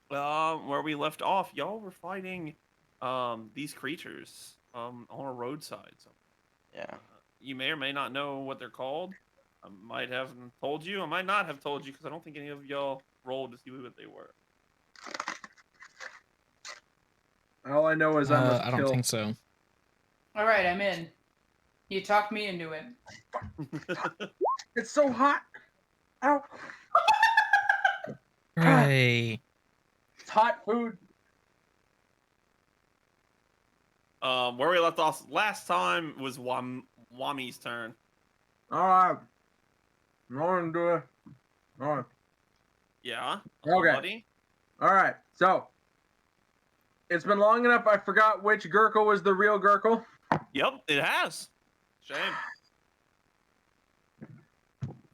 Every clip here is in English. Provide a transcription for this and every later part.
Where we left off, y'all were fighting these creatures on a roadside. So Yeah. you may or may not know what they're called. I might have told you. I might not have told you because I don't think any of y'all rolled to see what they were. All I know is I must I don't kill. think so. All right, I'm in. You talked me into it. It's so hot. Ow. Hooray. It's hot food. Where we left off last time was Wami's turn. All right. I'm going to do it. All right. Yeah. Okay. Buddy. All right. So it's been long enough. I forgot which Gurkle was the real Gurkle. Yep, it has. Shame.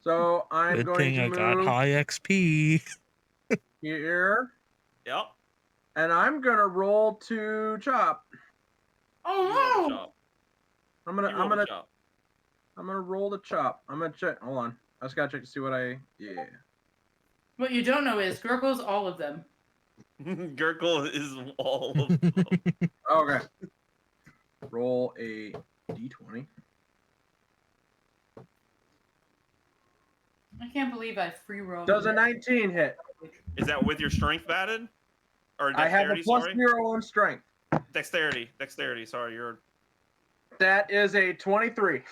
So I'm Good going thing to I move got high XP. here, Yep. and I'm gonna roll to chop. You roll the Oh no! chop. I'm You roll gonna the chop. roll the chop. I'm gonna check. Hold on. I just gotta check to see what I. Yeah. What you don't know is Gurkle's all of them. Gurkle is all of them. Okay. Roll a d20. I can't believe I free rolled. Does a 19 hit? Is that with your strength batted? Or I have a dexterity, plus sorry? 0 on strength. Dexterity, sorry, you're... That is a 23.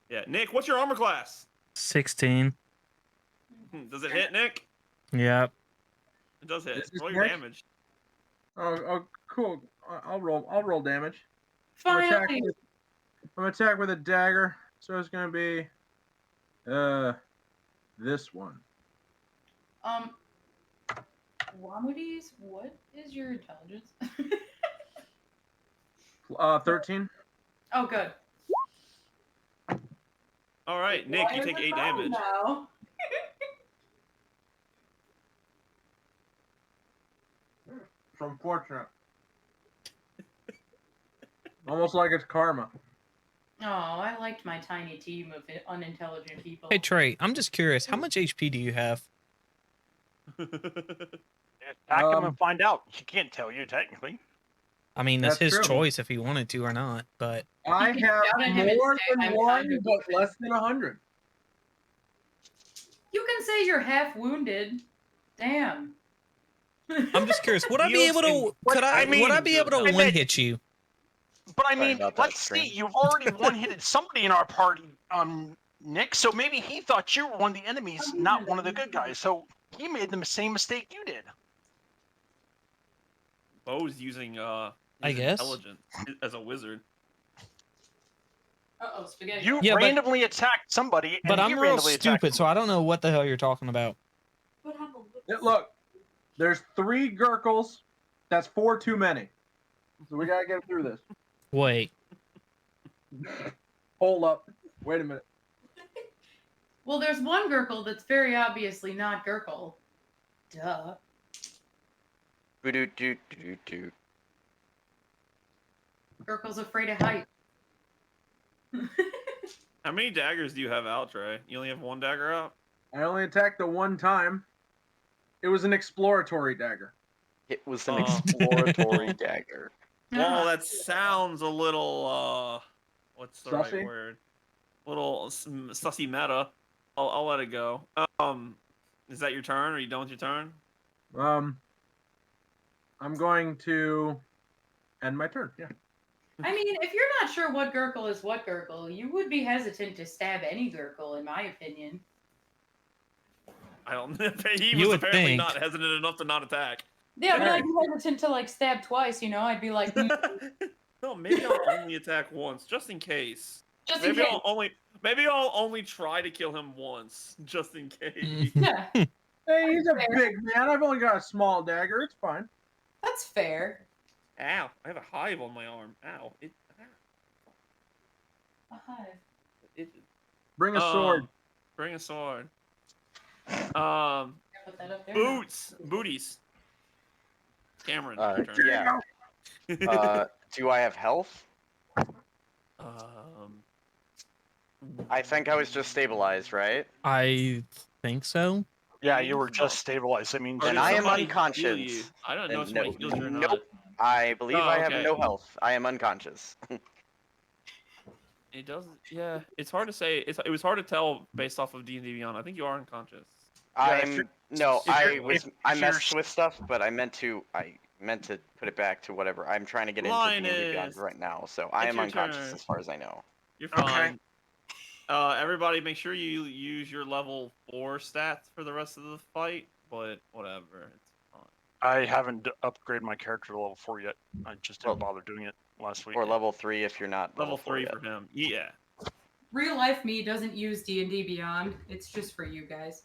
Yeah, Nick, what's your armor class? 16. Does it hit, Nick? Yep. It does hit. This is Roll your Nick? damage. Oh, cool. I'll roll damage. Finally. I'm gonna attack with a dagger. So it's gonna be this one. Wamudies, what is your intelligence? 13. Oh, good. All right, Nick, you Why take is it 8 fine damage. now? It's unfortunate. Almost like it's karma. Oh, I liked my tiny team of unintelligent people. Hey, Trey, I'm just curious. How much HP do you have? Attack him and find out. He can't tell you, technically. I mean, that's his true. choice if he wanted to or not, but... I can have shout at him and more say, than "I'm one, kind of but less than 100. You can say you're half wounded. Damn. I'm just curious. Would I be able to... But, I mean, would I be able to I mean- one-hit you? But I Sorry mean, about that, let's see. Scream. You've already one-hitted somebody in our party, Nick. So maybe he thought you were one of the enemies, not one of the good guys. So he made the same mistake you did. Bo's using I his guess. intelligence as a wizard. Uh-oh, spaghetti. You Yeah, but- randomly attacked somebody, But and he I'm real randomly attacked stupid, so I don't know what the hell you're talking about. Look, there's 3 Gurkles. That's 4 too many. So we gotta get through this. Wait. Hold up. Wait a minute. Well, there's one Gurkle that's very obviously not Gurkle. Duh. Boo-doo-doo-doo-doo. Gurkle's afraid of height. How many daggers do you have out, Trey? You only have 1 dagger out? I only attacked the one time. It was an exploratory dagger. It was an Oh. exploratory dagger. Well, that sounds a little, what's the Sussy? right word? A little sussy meta. I'll let it go. Is that your turn? Are you done with your turn? I'm going to end my turn. Yeah. I mean, if you're not sure what Gurkle is what Gurkle, you would be hesitant to stab any Gurkle, in my opinion. I don't. He You was would apparently think. not hesitant enough to not attack. Yeah, but Hey. I'd be hesitant to, like, stab twice, you know? I'd be like, No, maybe I'll only attack once, just in case. just in Maybe case. maybe I'll only try to kill him once, just in case. Yeah, Hey, he's a Fair. big man. I've only got a small dagger. It's fine. that's fair. Ow! I have a hive on my arm. Ow! A hive. Bring a sword. Bring a sword. Put that up there. Booties. Cameron. Uh, your turn. Yeah. Do I have health? I think I was just stabilized, right? I think so. Yeah, you were just stabilized. I mean, Or Then did I am somebody heal unconscious. you? I don't know if Then somebody heals you or nope. not. I believe Oh, I have okay. no health. I am unconscious. It doesn't. Yeah, it's hard to say. It was hard to tell based off of D&D Beyond. I think you are unconscious. Yeah, if you're- I if messed you're- with stuff, but I meant to put it back to whatever. I'm trying to get into D&D Beyond Linus, right now, so I it's am your unconscious turn. as far as I know. You're Okay. fine. Everybody, make sure you use your level 4 stats for the rest of the fight. But whatever, it's fine. I haven't upgraded my character to level 4 yet. I just didn't Well, bother doing it last week. Or level 3 if you're not Level four 3 yet. for him. Yeah. Real life me doesn't use D&D Beyond. It's just for you guys.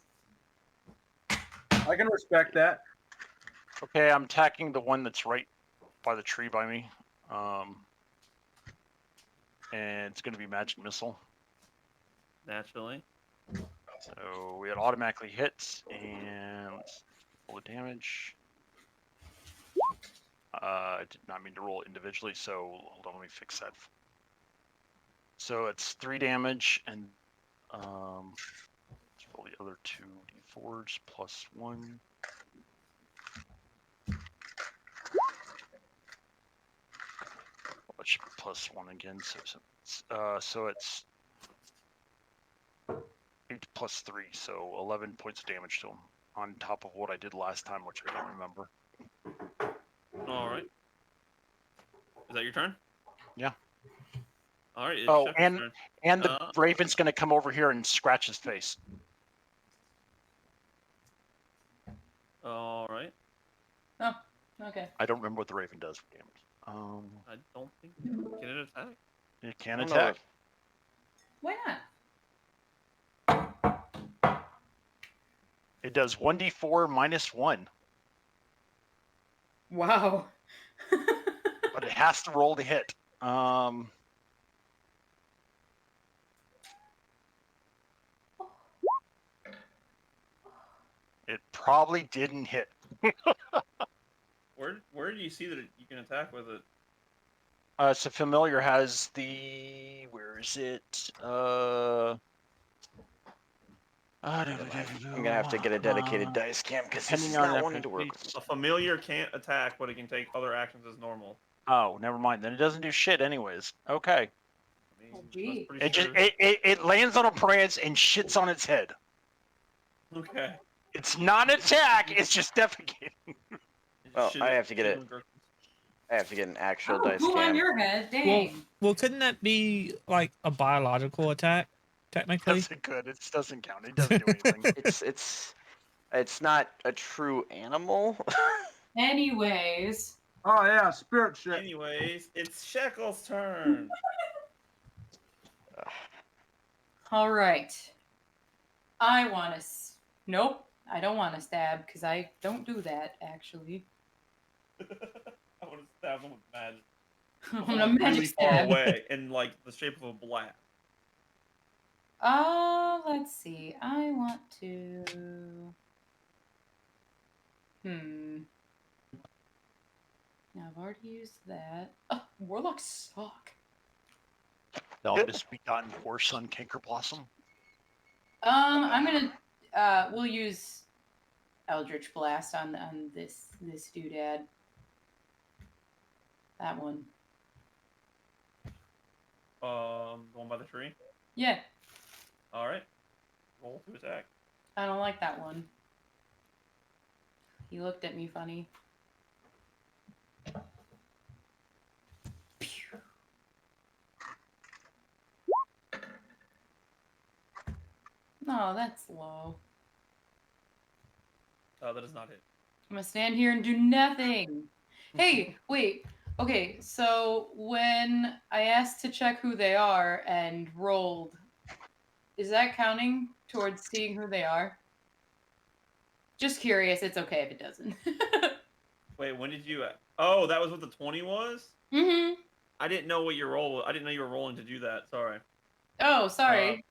I can respect that. Okay, I'm attacking the one that's right by the tree by me. And it's going to be magic missile. Naturally. So it automatically hits, and let's roll the damage. I did not mean to roll it individually, so hold on, let me fix that. So it's 3 damage, and let's roll the other 2 d4s plus 1. It should be plus 1 again, so it's 8 plus 3, so 11 points of damage to him, on top of what I did last time, which I don't remember. All right. Is that your turn? Yeah. All right. It's Oh, Shepard's turn. and the Raven's going to come over here and scratch his face. All right. Okay. I don't remember what the Raven does for damage. I don't think can it attack. It can I don't know attack. Why not? It does 1d4 minus 1, Wow. but it has to roll to hit. It probably didn't hit. Where do you see that you can attack with it? So familiar has the, where is it? I'm gonna have to get a dedicated dice cam because this is depending on not if one to work with. A familiar can't attack, but it can take other actions as normal. Oh, never mind. Then it doesn't do shit anyways. Okay. I mean, Oh, that's gee. pretty It sure. just it lands on a prance and shits on its head. Okay. It's not an attack. It's just defecating. Well, I have to get an actual Oh, dice cool on cam. your head. Dang. Well, couldn't that be like a biological attack, technically? Yes, it could. It doesn't count. It doesn't do anything. It's not a true animal. Anyways. Oh yeah, spirit shit. Anyways, it's Shekel's turn. All right. I want to. Nope. I don't want to stab because I don't do that actually. I want to stab him with magic. I'm From, gonna like, magic really far stab. away in like the shape of a blast. Let's see. I want to. Now I've already used that. Oh, warlocks suck. Thou misbegotten whoreson Canker Blossom. I'm gonna. We'll use Eldritch Blast on this doodad. That one. Going by the tree. Yeah, All right. Roll to attack. I don't like that one. He looked at me funny. Pew. No, that's low. That does not hit. I'm gonna stand here and do nothing. Hey, wait. Okay, so when I asked to check who they are and rolled, is that counting towards seeing who they are? Just curious. It's okay if it doesn't. Wait, when did you? Oh, that was what the 20 was. Mm-hmm. I didn't know what your roll was. I didn't know you were rolling to do that. Sorry. Oh, sorry.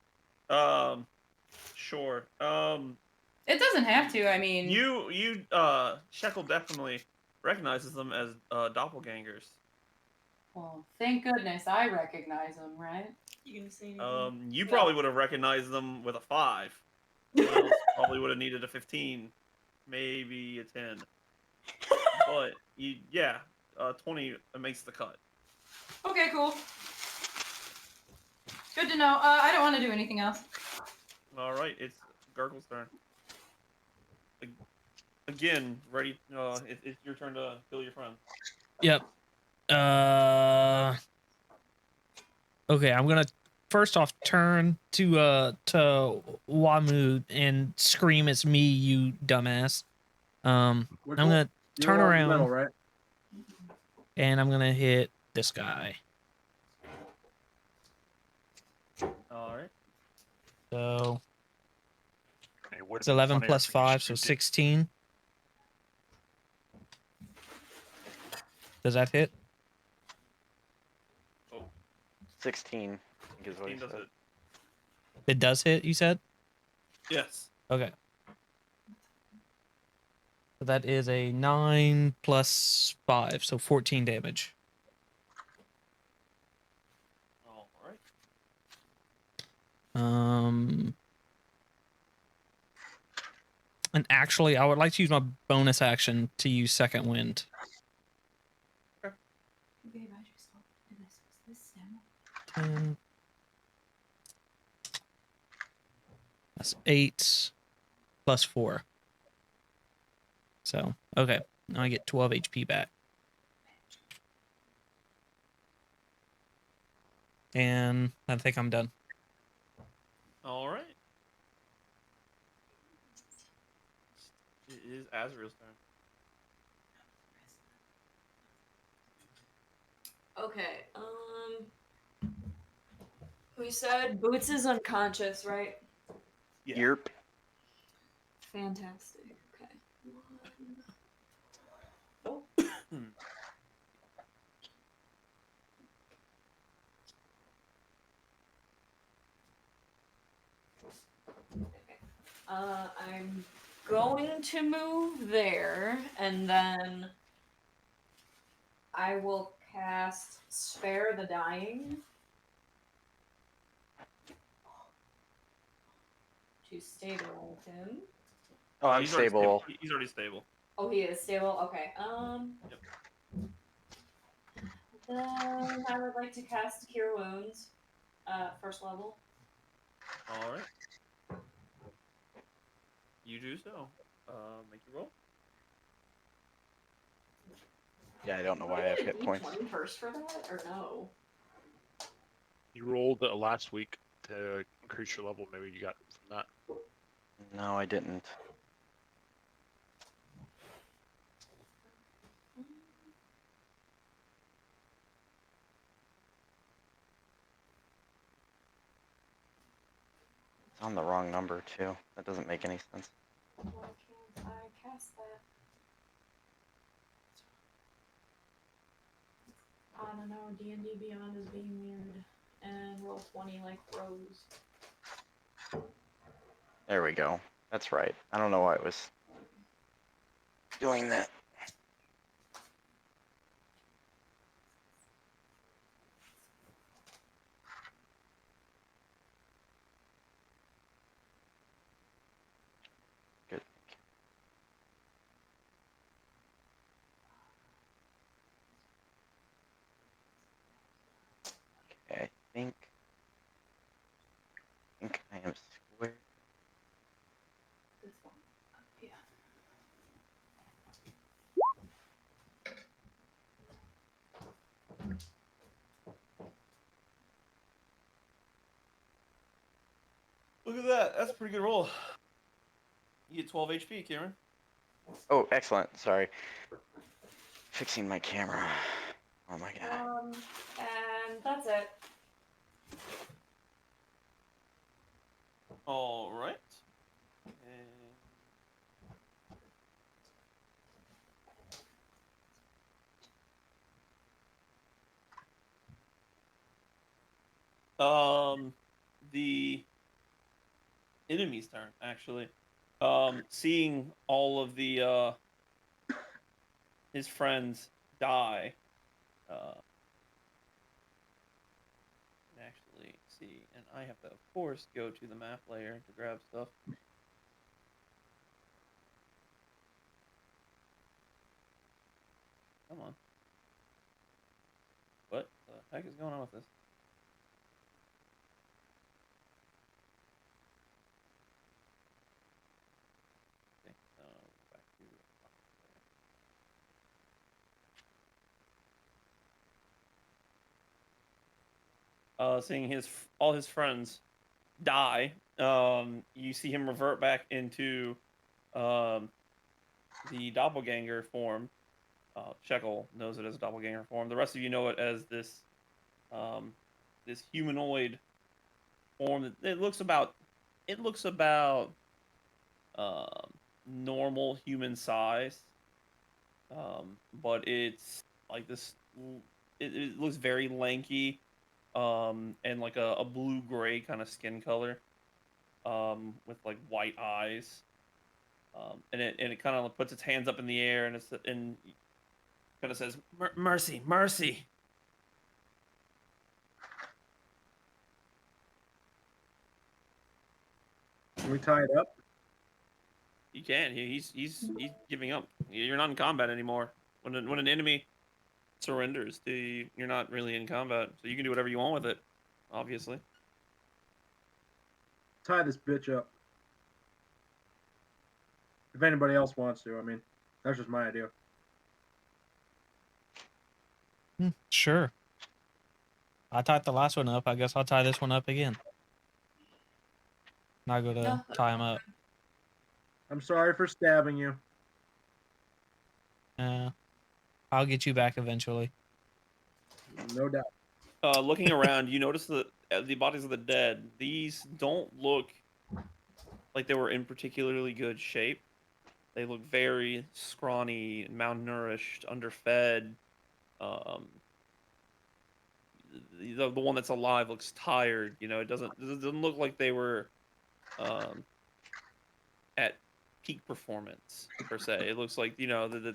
Sure. It doesn't have to. I mean, Shekel definitely recognizes them as doppelgangers. well, thank goodness I recognize them, right? You gonna say anything? You probably would have recognized them with a 5. Everyone else probably would have needed a 15, maybe a 10. But yeah, 20 makes the cut. Okay, cool. Good to know. I don't want to do anything else. All right, it's Gargle's turn. Again, ready? It's your turn to kill your friend. Yep. Okay, I'm gonna first off turn to Wamu and scream, "It's me, you dumbass!" I'm Which gonna one? You're turn the one in the around middle, right? and I'm gonna hit this guy. All right. So It would have it's been 11 funnier plus if you 5, so just did- 16. Does that hit? 16, I think is what he 16 does said. it. It does hit, you said? Yes. Okay. So that is a 9 plus 5, so 14 damage. All right. And actually, I would like to use my bonus action to use Second Wind. Babe, I just thought this was this stem. 10. That's 8 plus 4. So, okay. Now I get 12 HP back. And I think I'm done. All right. It is Azrael's turn. Okay. We said Boots is unconscious, right? Yeah. Yerp. Fantastic. Okay. Oh. I'm going to move there, and then I will cast Spare the Dying to stabilize him. Oh, I'm He's already stable. He's already stable. Oh, he is stable? Okay. Yep. Then I would like to cast Cure Wounds, first level. All right. You do so. Make your roll. Yeah, I don't know why I have hit points. D20 first for that, or no? You rolled last week to increase your level. Maybe you got it from that. No, I didn't. It's on the wrong number, too. That doesn't make any sense. Why can't I cast that? I don't know. D&D Beyond is being weird. And roll 20 like Rose. There we go. That's right. I don't know why it was doing that. Good. Okay, I think I am square. This one. Yeah. Look at that. That's a pretty good roll. You get 12 HP, Kieran. Oh, excellent. Sorry. Fixing my camera. Oh my god. And that's it. All right. The enemy's turn, actually. Seeing all of the his friends die. Actually, see, and I have to, of course, go to the map layer to grab stuff. Come on. What the heck is going on with this? Okay, back to seeing all his friends die, you see him revert back into the doppelganger form. Shekel knows it as a doppelganger form. The rest of you know it as this this humanoid form. It looks about normal human size, but it's like this. It looks very lanky, and like a blue gray kind of skin color, with like white eyes, and it kind of puts its hands up in the air and kind of says, "Mercy, mercy." Can we tie it up? You can. He's giving up. You're not in combat anymore. When an enemy surrenders to you, you're not really in combat, so you can do whatever you want with it. Obviously. Tie this bitch up. If anybody else wants to, I mean, that's just my idea. Sure. I tied the last one up. I guess I'll tie this one up again. Not go to No. tie him up. I'm sorry for stabbing you. I'll get you back eventually. No doubt. Looking around, you notice the bodies of the dead. These don't look like they were in particularly good shape. They look very scrawny, malnourished, underfed. The one that's alive looks tired. You know, it doesn't look like they were at peak performance per se. It looks like, you know, that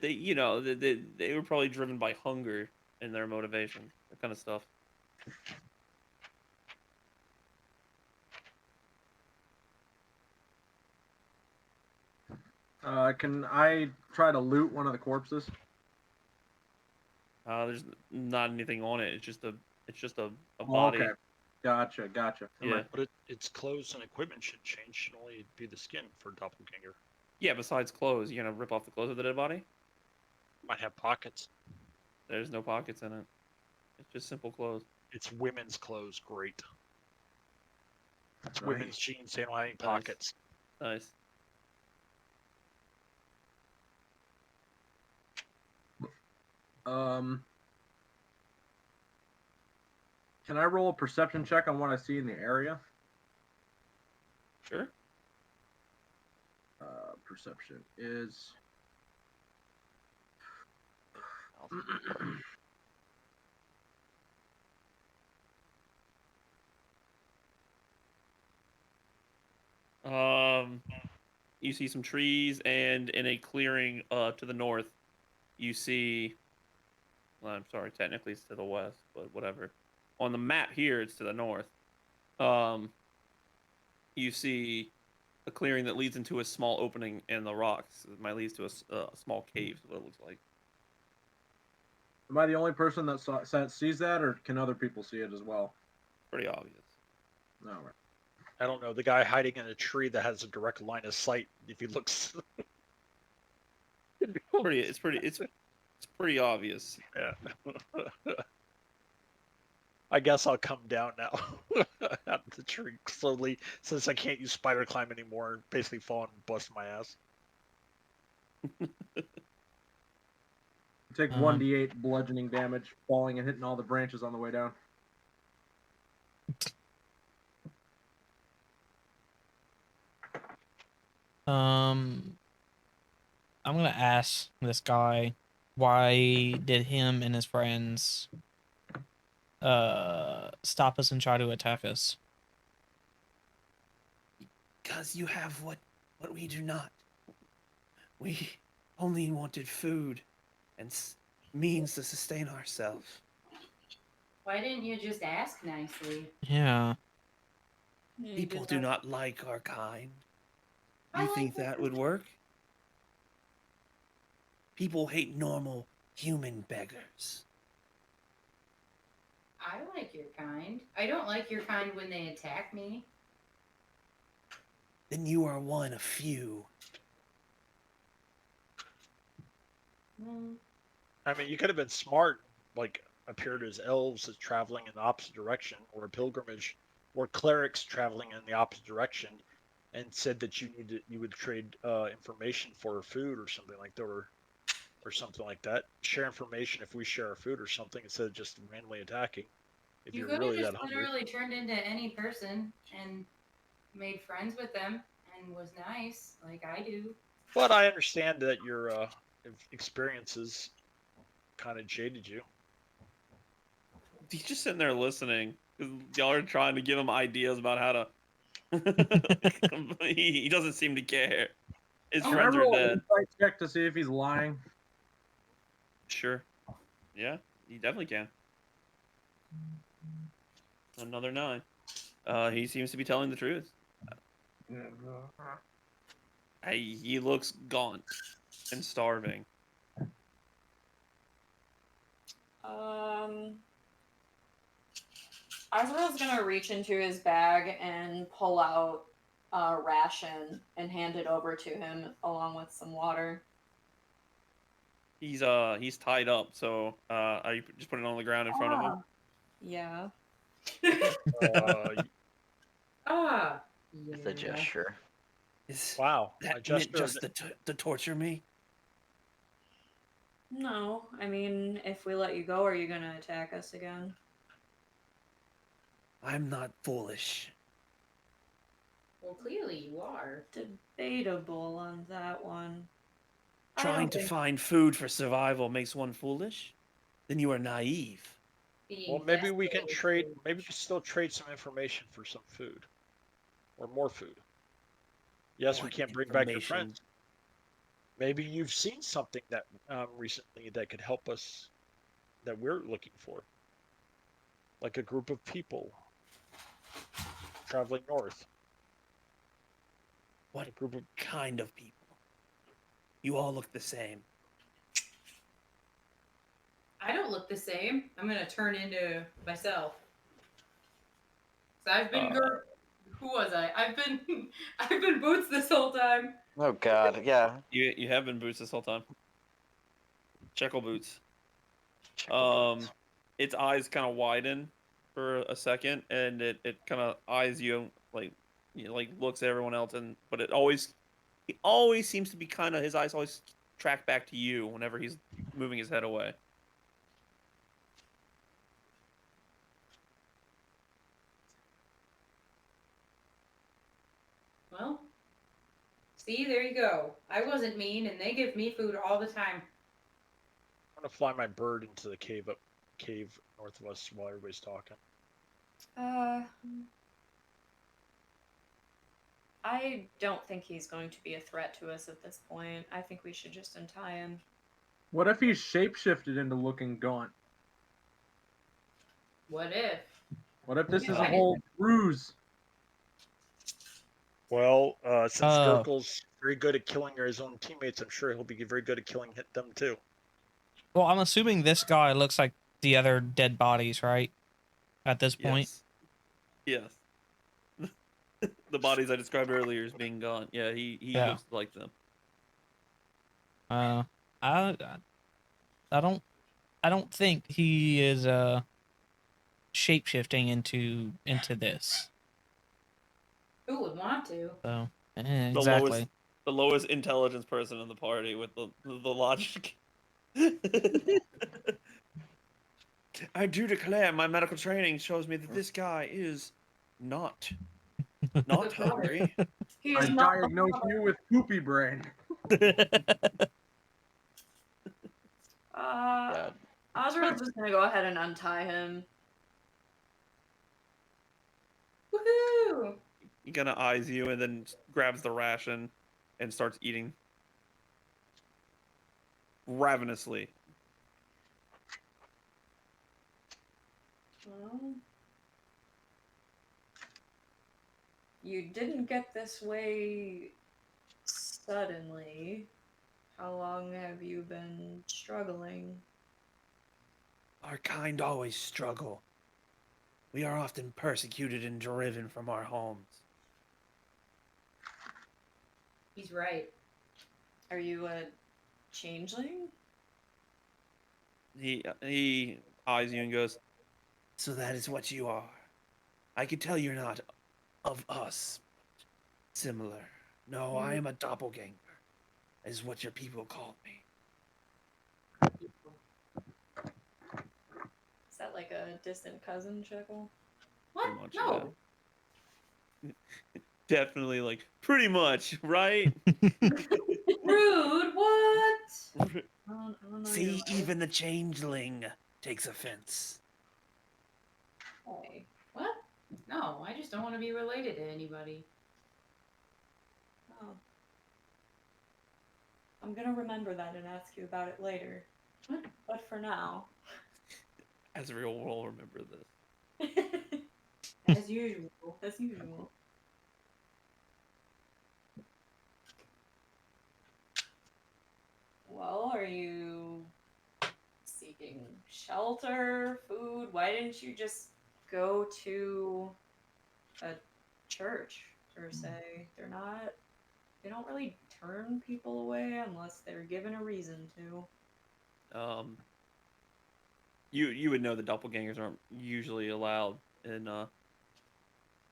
they were probably driven by hunger in their motivation, that kind of stuff. Can I try to loot one of the corpses? There's not anything on it. It's just a Oh, body. okay. Gotcha. Yeah. But its clothes and equipment should change. Should only be the skin for doppelganger. Yeah. Besides clothes, you're gonna rip off the clothes of the dead body. Might have pockets. There's no pockets in it. It's just simple clothes. It's women's clothes. Great. It's Nice. women's jeans. They don't have any pockets. Nice. Can I roll a perception check on what I see in the area? Sure. Perception is You see some trees, and in a clearing to the north, you see. Well, I'm sorry, technically it's to the west, but whatever. On the map here, it's to the north. You see a clearing that leads into a small opening in the rocks. It might lead to a small cave, is what it looks like. Am I the only person that sees that, or can other people see it as well? Pretty obvious. No. Right. I don't know. The guy hiding in a tree that has a direct line of sight. If he looks, It's pretty obvious. Yeah. I guess I'll come down now out of the tree slowly, since I can't use spider climb anymore, and basically fall and bust my ass. Take 1d8 bludgeoning damage, falling and hitting all the branches on the way down. I'm gonna ask this guy, why did him and his friends stop us and try to attack us? Because you have what we do not. We only wanted food and means to sustain ourselves. Why didn't you just ask nicely? Yeah. People do not like our kind. I You like think the that food. would work? People hate normal human beggars. I like your kind. I don't like your kind when they attack me. Then you are one of few. Mm. I mean, you could have been smart, like appeared as elves as traveling in the opposite direction, or a pilgrimage, or clerics traveling in the opposite direction, and said that you would trade information for food or something like that, or something like that. Share information if we share our food or something instead of just randomly attacking. If You you're could have really just that hungry. literally turned into any person and made friends with them and was nice, like I do. But I understand that your experiences kind of jaded you. He's just sitting there listening. 'Cause y'all are trying to give him ideas about how to. He doesn't seem to care. His Can I friends are roll an dead. insight check to see if he's lying? Sure. Yeah, you definitely can. Another 9. He seems to be telling the truth. He looks gaunt and starving. Azrael's gonna reach into his bag and pull out a ration and hand it over to him along with some water. He's tied up, so are you just putting it on the ground in front of him? Yeah. Ah, With a yeah. gesture. Is Wow, I that just meant just to torture me? No, I mean, if we let you go, are you gonna attack us again? I'm not foolish. Well, clearly you are. Debatable on that one. I Trying don't to think- find food for survival makes one foolish? Then you are naive. well, Being maybe we desperate can is trade. foolish. Maybe we can still trade some information for some food, or more food. Yes, we What can't bring back your information? friends. Maybe you've seen something that recently that could help us, that we're looking for, like a group of people traveling north. What A group of kind of people? You all look the same. I don't look the same. I'm gonna turn into myself. So I've been who was I? I've been I've been Boots this whole time. Oh God, yeah. You have been Boots this whole time. Checkle Boots. Checkle boots. Its eyes kind of widen for a second, and it kind of eyes you like, like looks at everyone else, and but he always seems to be kind of, his eyes always track back to you whenever he's moving his head away. Well, see, there you go. I wasn't mean, and they give me food all the time. I'm gonna fly my bird into the cave north of us while everybody's talking. I don't think he's going to be a threat to us at this point. I think we should just untie him. What if he's shapeshifted into looking gaunt? What if? What if this is a Yeah. whole ruse? Well, since Oh. Gurkle's very good at killing his own teammates, I'm sure he'll be very good at killing them too. Well, I'm assuming this guy looks like the other dead bodies, right? At this point. Yes. The bodies I described earlier as being gone. Yeah, he Yeah. looks like them. I don't think he is shape-shifting into this. Who would want to? So The exactly. lowest intelligence person in the party with the logic. I do declare, my medical training shows me that this guy is not hungry. He I is not the diagnose father. you with poopy brain. God. Azrael's just gonna go ahead and untie him. Woohoo! He kind of eyes you and then grabs the ration and starts eating ravenously. Well, you didn't get this way suddenly. How long have you been struggling? Our kind always struggle. We are often persecuted and driven from our homes. He's right. Are you a changeling? He eyes you and goes, "So that is what you are. I could tell you're not of us, but similar. No, I am a doppelganger, is what your people call me." Is that like a distant cousin, Shekel? What? Pretty much, No. yeah. Definitely, like, pretty much, right? Rude. What? I don't know your See, life. even the changeling takes offense. Hey. What? No, I just don't want to be related to anybody. Oh. I'm gonna remember that and ask you about it later. What? But for now. Ezreal will remember this. As usual. As usual. Well, are you seeking shelter, food? Why didn't you just go to a church per se? They don't really turn people away unless they're given a reason to. You would know that doppelgangers aren't usually allowed in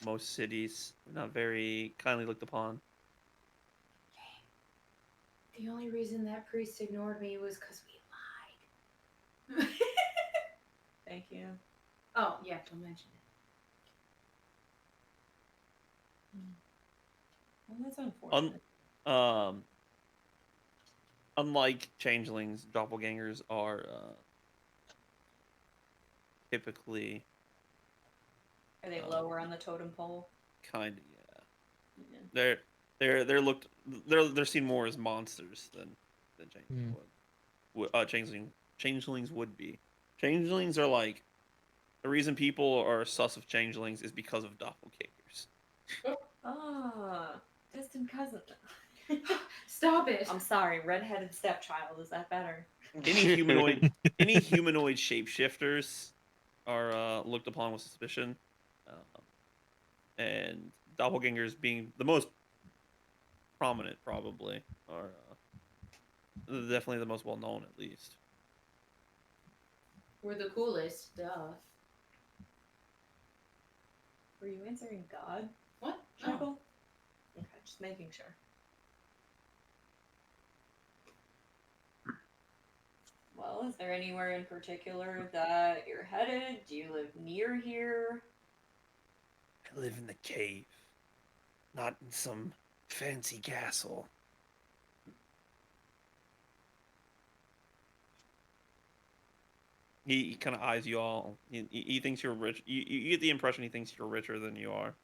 most cities. They're not very kindly looked upon. The only reason that priest ignored me was because we lied. Thank you. Oh, yeah, don't mention it. Well, that's unfortunate. Um, unlike changelings, doppelgangers are typically Are they lower on the totem pole? kind of, yeah. Yeah. They're looked they're seen more as monsters than changelings Hmm. changelings would be. Changelings are like the reason people are sus of changelings is because of doppelgangers. Ah, distant cousin. Stop it. I'm sorry, redheaded stepchild. Is that better? Any humanoid any humanoid shapeshifters are looked upon with suspicion, and doppelgangers being the most prominent, probably, are definitely the most well known, at least. We're the coolest. Duh. Were you answering God, What? No. Shekel? Okay, just making sure. Well, is there anywhere in particular that you're headed? Do you live near here? I live in the cave, not in some fancy castle. He kind of eyes you all. He thinks you're rich. You get the impression he thinks you're richer than you are.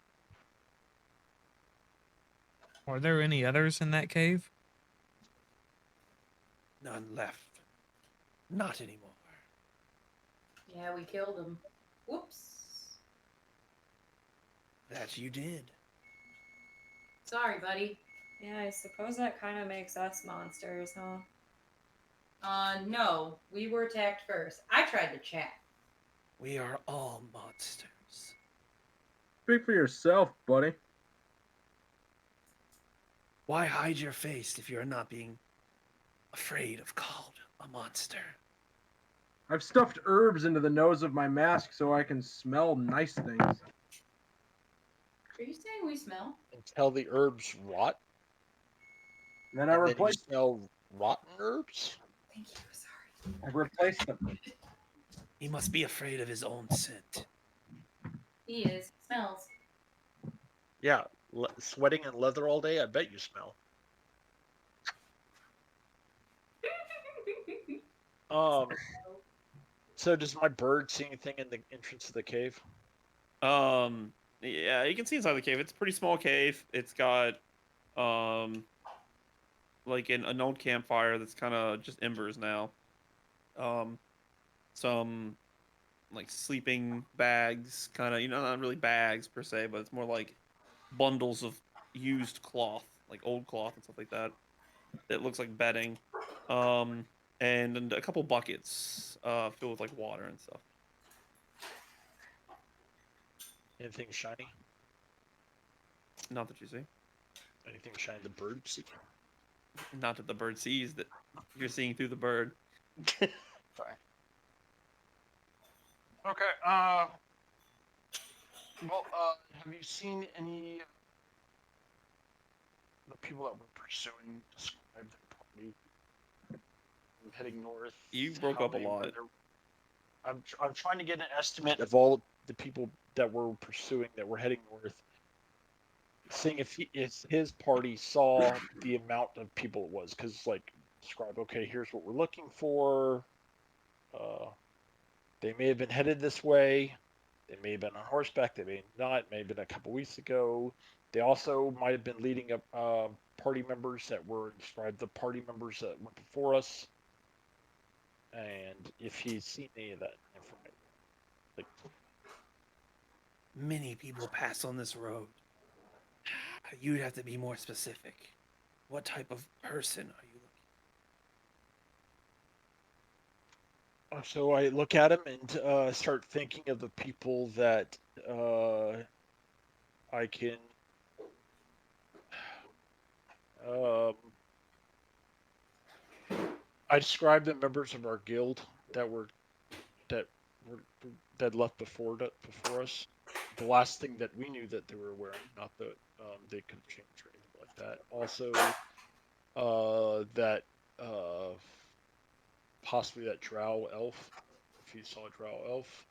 Are there any others in that cave? None left. Not anymore. Yeah, we killed him. Whoops. That you did. Sorry, buddy. Yeah, I suppose that kind of makes us monsters, huh? No. We were attacked first. I tried to chat. We are all monsters. Speak for yourself, buddy. Why hide your face if you're not being afraid of called a monster? I've stuffed herbs into the nose of my mask so I can smell nice things. Are you saying we smell? Until the herbs rot, Then I and then you replaced smell rotten herbs. Thank you. Sorry. I replaced them. He must be afraid of his own scent. He is. Smells. Yeah, sweating in leather all day. I bet you smell. So does my bird see anything in the entrance of the cave? Yeah, you can see inside the cave. It's a pretty small cave. It's got, like an old campfire that's kind of just embers now. Some like sleeping bags, kind of, not really bags per se, but it's more like bundles of used cloth, like old cloth and stuff like that. that looks like bedding, and a couple buckets filled with like water and stuff. Anything shiny? Not that you see. Anything shiny the bird see? Not that the bird sees that you're seeing through the bird. Fine. Okay. Well, have you seen any the people that were pursuing describe their party heading north? You broke how up a they were lot. there? I'm trying to get an estimate of all the people that were pursuing that were heading north. Seeing if his party saw the amount of people it was, because like describe, okay, here's what we're looking for. They may have been headed this way. They may have been on horseback. They may not. It may have been a couple weeks ago. They also might have been leading up party members that were described the party members that went before us. And if he's seen any of that information, like Many people pass on this road. You'd have to be more specific. What type of person are you looking? so I look at him and start thinking of the people that I can um, I described the members of our guild that were that were that left before us. The last thing that we knew that they were wearing, not that they could have changed or anything like that. Also, that possibly that drow elf, if you saw a drow elf,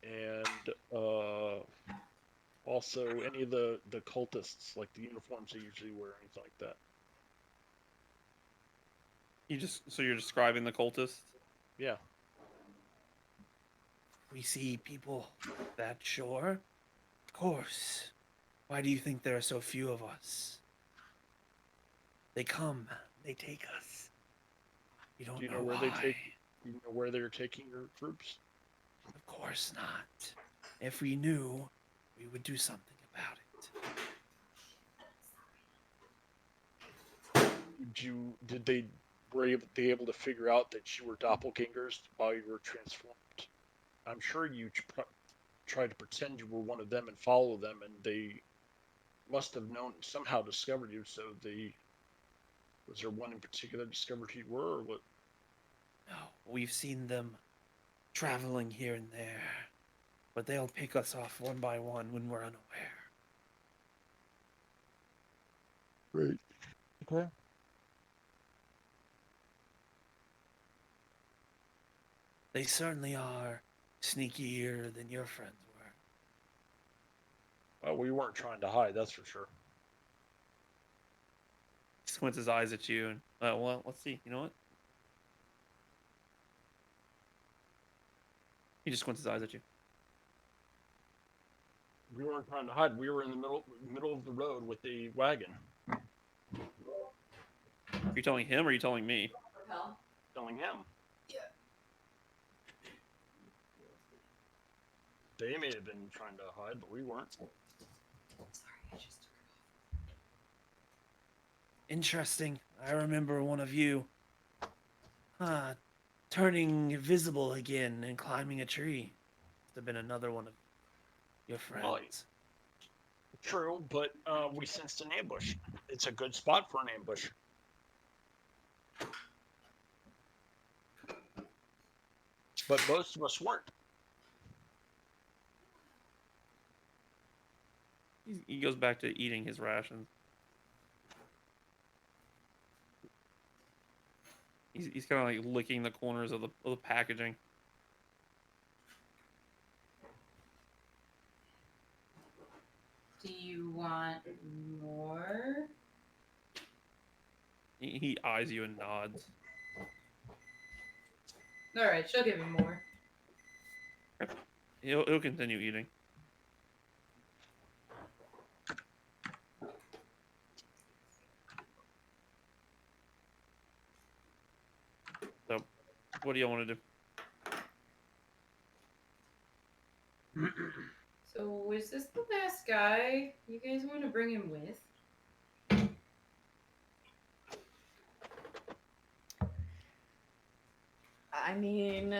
and also any of the cultists, like the uniforms they usually wear, anything like that. So you're describing the cultists? Yeah. We see people that shore? Of course. Why do you think there are so few of us? They come, they take us. You don't Do you know know where why. Do you know where they're taking your troops? Of course not. If we knew, we would do something about it. Were they able to figure out that you were doppelgangers while you were transformed? I'm sure you tried to pretend you were one of them and follow them, and they must have somehow discovered you. So was there one in particular that discovered who you were, or what? No, we've seen them traveling here and there, but they'll pick us off one by one when we're unaware. Right. Okay. They certainly are sneakier than your friends were. Well, we weren't trying to hide, that's for sure. He squints his eyes at you and, well, let's see. You know what? He just squints his eyes at you. We weren't trying to hide. We were in the middle of the road with the wagon. Are you telling him or are you telling me? Hell. Telling him. Yeah. They may have been trying to hide, but we weren't. Sorry, I just took it off. Interesting. I remember one of you turning visible again and climbing a tree. Must have been another one of your friends. Well, true, but we sensed an ambush. It's a good spot for an ambush. But most of us weren't. He goes back to eating his rations. He's kind of like licking the corners of the packaging. Do you want more? He eyes you and nods. All right, she'll give him more. He'll continue eating. So, what do y'all want to do? So, is this the last guy? You guys want to bring him with? I mean,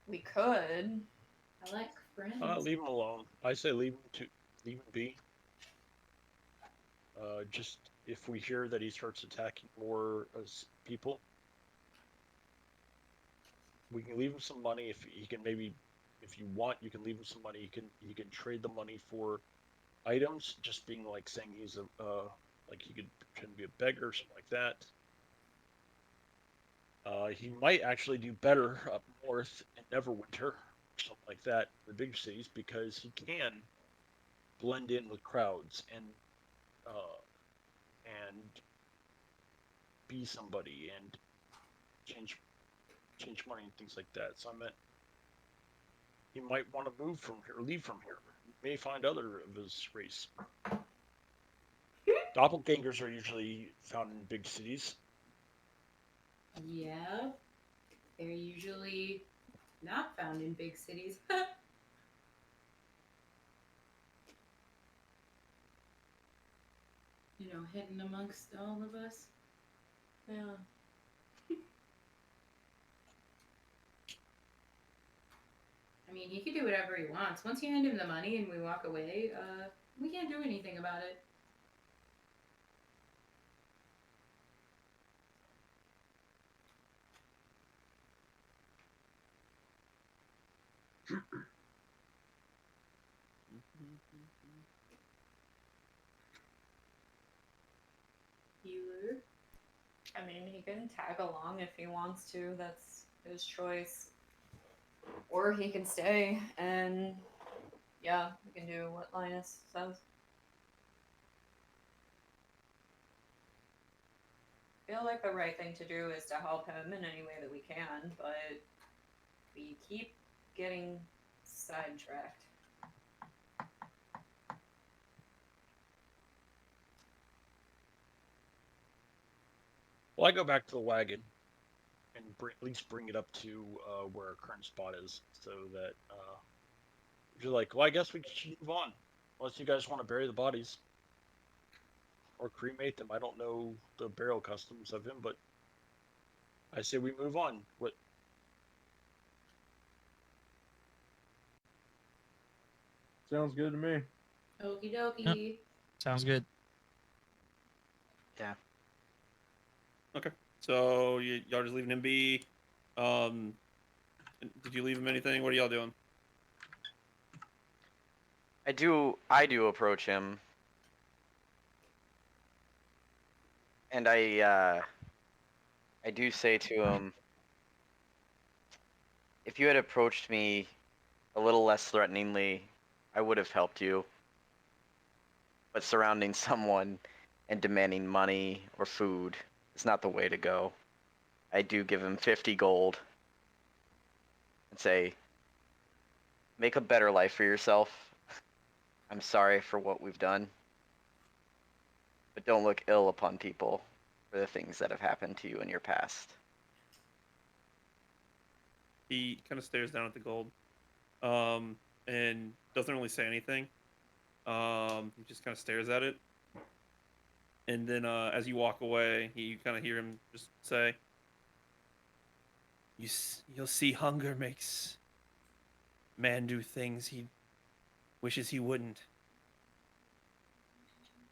we could. I like friends. Leave him alone. I say leave him be. Just if we hear that he starts attacking more people, we can leave him some money. If he can maybe, if you want, you can leave him some money. He can trade the money for items. Just being like saying he's a like he could pretend to be a beggar or something like that. He might actually do better up north in Neverwinter, or something like that, the big cities, because he can blend in with crowds and be somebody and change money and things like that. So I meant he might want to move from here, leave from here. He may find other of his race. Doppelgangers are usually found in big cities. Yeah. They're usually not found in big cities. Hidden amongst all of us. Yeah. I mean, he can do whatever he wants. Once you hand him the money and we walk away, we can't do anything about it. Healer. I mean, he can tag along if he wants to. That's his choice. Or he can stay and, yeah, we can do what Linus says. I feel like the right thing to do is to help him in any way that we can, but we keep getting sidetracked. Well, I go back to the wagon and at least bring it up to where our current spot is, so that you're like, well, I guess we should move on, unless you guys want to bury the bodies or cremate them. I don't know the burial customs of him, but I say we move on. What? Sounds good to me. Okie dokie. Sounds good. Yeah. Okay. So y'all just leaving him be. Did you leave him anything? What are y'all doing? I do approach him. And I do say to him, if you had approached me a little less threateningly, I would have helped you. But surrounding someone and demanding money or food is not the way to go. I do give him 50 gold and say, make a better life for yourself. I'm sorry for what we've done. But don't look ill upon people for the things that have happened to you in your past. He kind of stares down at the gold, and doesn't really say anything. He just kind of stares at it, and then as you walk away, you kind of hear him just say, "You'll see, hunger makes man do things he wishes he wouldn't."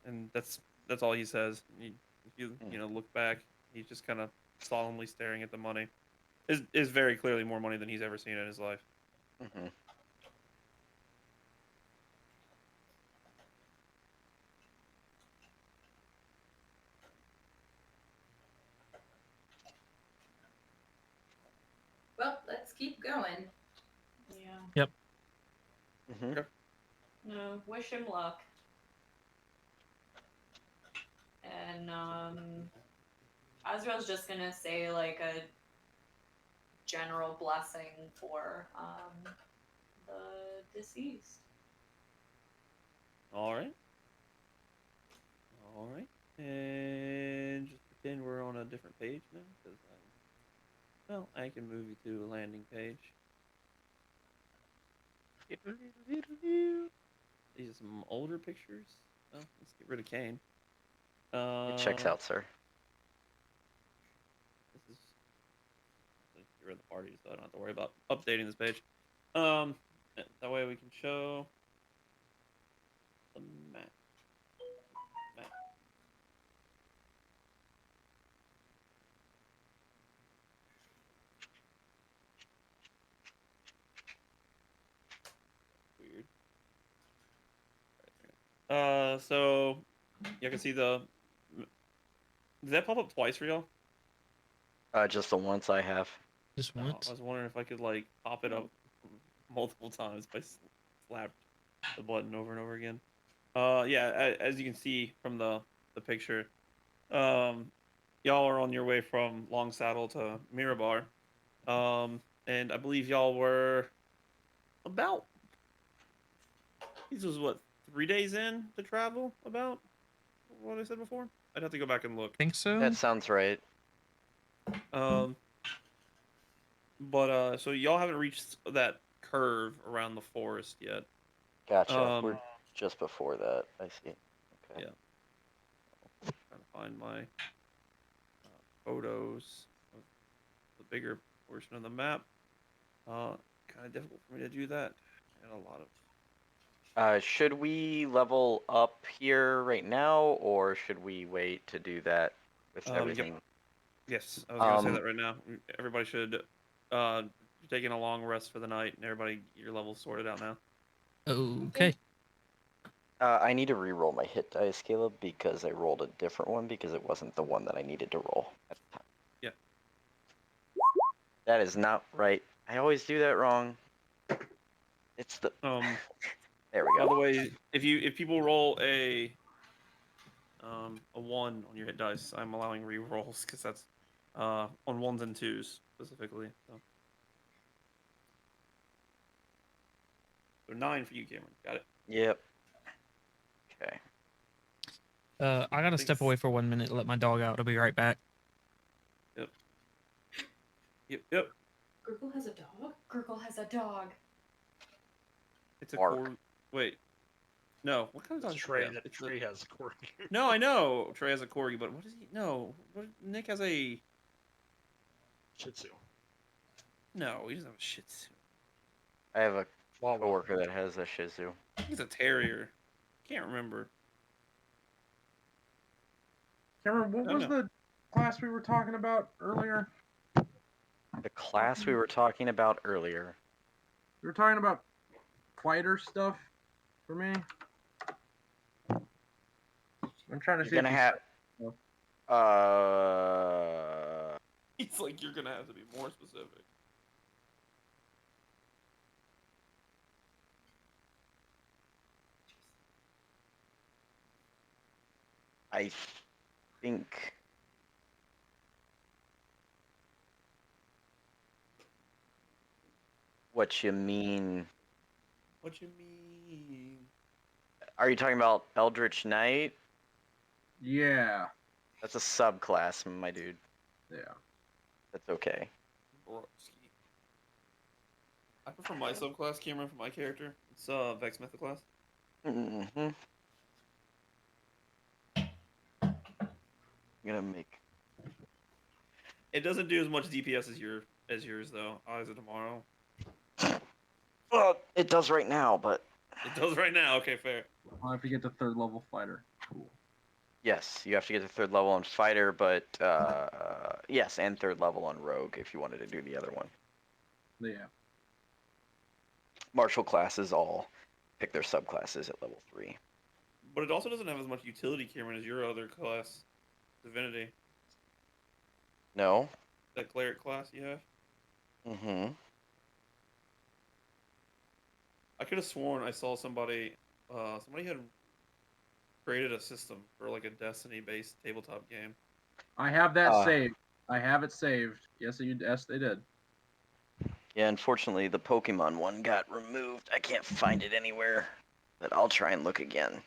And that's all he says. If you look back, he's just kind of solemnly staring at the money. Is very clearly more money than he's ever seen in his life. Mm-hmm. Well, let's keep going. Yeah. Yep. Mm-hmm. Okay. No, wish him luck. And Azrael's just gonna say like a general blessing for the deceased. All right. All right. And just pretend we're on a different page now, because I can move you to a landing page. These are some older pictures. Oh, let's get rid of Kane. It checks out, sir. we're in the party, so I don't have to worry about updating this page. That way we can show the map. Weird. So you can see the. Did that pop up twice for y'all? Just the once I have. Just No, once. I was wondering if I could like pop it up multiple times by slap the button over and over again. Yeah, as you can see from the picture, y'all are on your way from Long Saddle to Mirabar, and I believe y'all were about. This was what 3 days in to travel. About what I said before. I'd have to go back and look. Think so? That sounds right. But so y'all haven't reached that curve around the forest yet. Gotcha. We're just before that. I see. Okay. Yeah. Trying to find my photos of the bigger portion of the map. Kind of difficult for me to do that, and a lot of. Should we level up here right now, or should we wait to do that with Yep. everything? Yes, I was gonna say that right now. Everybody should you're taking a long rest for the night, and everybody get your levels sorted out now. Okay. I need to re-roll my hit dice, Caleb, because I rolled a different one because it wasn't the one that I needed to roll at the time. Yeah. That is not right. I always do that wrong. It's the. There we By the go. way, if people roll a 1 on your hit dice, I'm allowing re-rolls because that's on 1s and 2s specifically. So 9 for you, Cameron. Got it. Yep. Okay. I gotta step away for 1 minute. Let my dog out. I'll be right back. Yep. Gurgle has a dog? Gurgle has a dog. It's a Bark. Wait. No. What kind of dog is Trey, that? that Trey has a corgi. No, I know. Trey has a corgi, but what is he? No. Nick has a. Shih Tzu. No, he doesn't have a Shih Tzu. I have a Wawa. coworker that has a Shih Tzu. I think it's a terrier. Can't remember. Cameron, what No, was no. the class we were talking about earlier? The class we were talking about earlier. We were talking about fighter stuff for me. I'm trying to You're see. gonna have. It's like you're gonna have to be more specific. I think. What you mean? What you mean? Are you talking about Eldritch Knight? Yeah. That's a subclass, my dude. Yeah. That's okay. Broski. I prefer my subclass, Cameron, for my character. It's Vex Method class. Mm-hmm. I'm gonna make. It doesn't do as much DPS as yours though. Eyes of Tomorrow. Well, it does right now, but. It does right now. Okay, fair. I'll have to get the 3rd level fighter. Cool. Yes, you have to get to 3rd level on Fighter, but yes, and 3rd level on Rogue if you wanted to do the other one. Yeah. Martial classes all pick their subclasses at level 3. But it also doesn't have as much utility, Cameron, as your other class, Divinity. No? That cleric class you have. Mm-hmm. I could have sworn I saw somebody had created a system for like a Destiny-based tabletop game. I have that saved. I have it saved. Yes, they did. Yeah, unfortunately, the Pokemon one got removed. I can't find it anywhere, but I'll try and look again.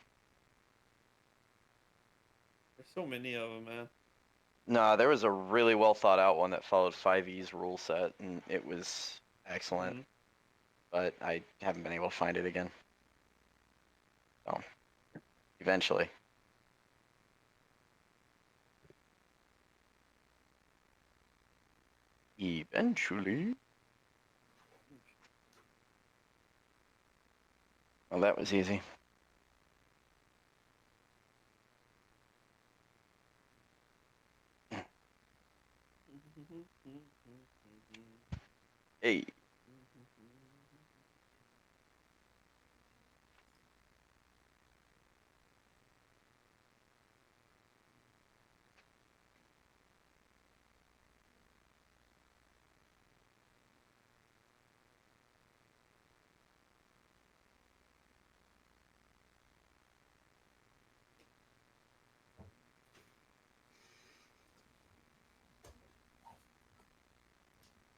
There's so many of them, man. No, there was a really well thought out one that followed 5E's rule set, and it was excellent. Mm-hmm. But I haven't been able to find it again. So, eventually. Eventually. Well, that was easy. Hey.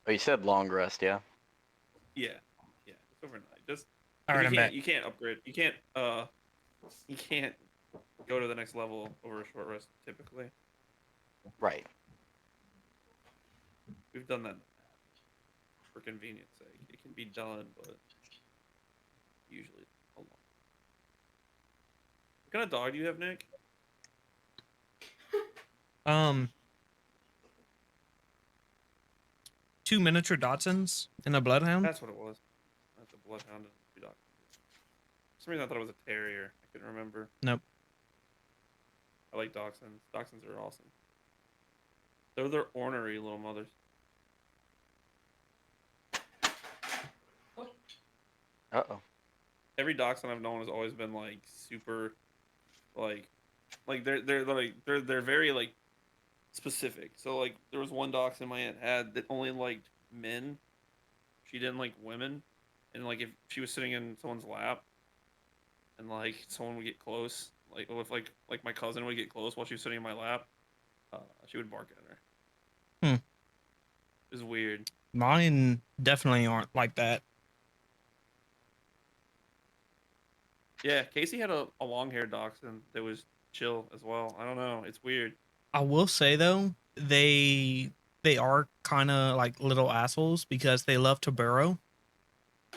Oh, you said long rest, yeah? Yeah, yeah, just overnight. Just All 'cause right, I'm back. you can't upgrade. You can't go to the next level over a short rest typically. Right. We've done that for convenience sake. It can be done, but usually a long. What kind of dog do you have, Nick? Two miniature Dachshunds and a Bloodhound. That's what it was. That's a bloodhound and a dog. For some reason I thought it was a terrier. I couldn't remember. Nope. I like dachshunds. Dachshunds are awesome. They're ornery little mothers. Uh-oh. Every dachshund I've known has always been like super, like they're very like specific. So like there was one dachshund my aunt had that only liked men. She didn't like women, and like if she was sitting in someone's lap, and like someone would get close, like if like my cousin would get close while she was sitting in my lap, she would bark at her. Hmm. It was weird. Mine definitely aren't like that. Yeah, Casey had a long haired dachshund that was chill as well. I don't know. It's weird. I will say though, they are kind of like little assholes because they love to burrow.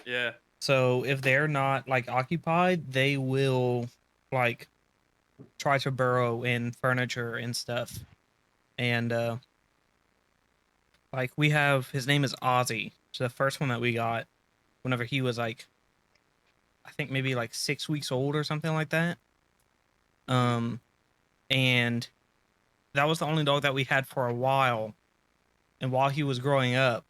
Yeah. So if they're not like occupied, they will like try to burrow in furniture and stuff. And like we have his name is Ozzy. So the first one that we got whenever he was like I think maybe like 6 weeks old or something like that. And that was the only dog that we had for a while. And while he was growing up,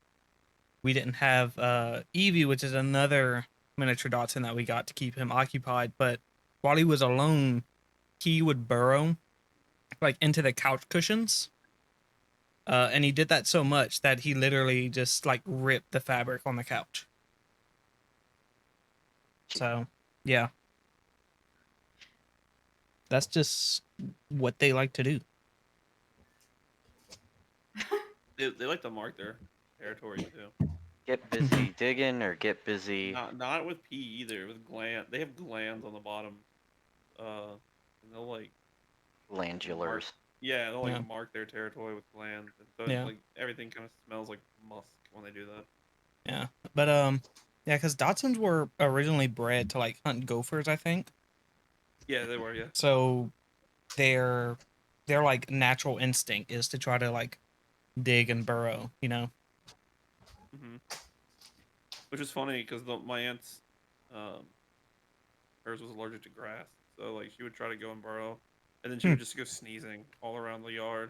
we didn't have Evie, which is another miniature Dachshund that we got to keep him occupied. But while he was alone, he would burrow like into the couch cushions. And he did that so much that he literally just like ripped the fabric on the couch. So, yeah. That's just what they like to do. They like to mark their territory too. Get busy digging or get busy Not with pee either. With gland, they have glands on the bottom. And they'll like glandulars. yeah, they'll like Yeah. mark their territory with glands. And so Yeah. like everything kind of smells like musk when they do that. Yeah. But yeah, because Dachshunds were originally bred to like hunt gophers, I think. Yeah, they were. Yeah. So their like natural instinct is to try to like dig and burrow, you know. hmm Which is funny because my aunt's, hers was allergic to grass, so like she would try to go and burrow, and then she would just go sneezing all around the yard.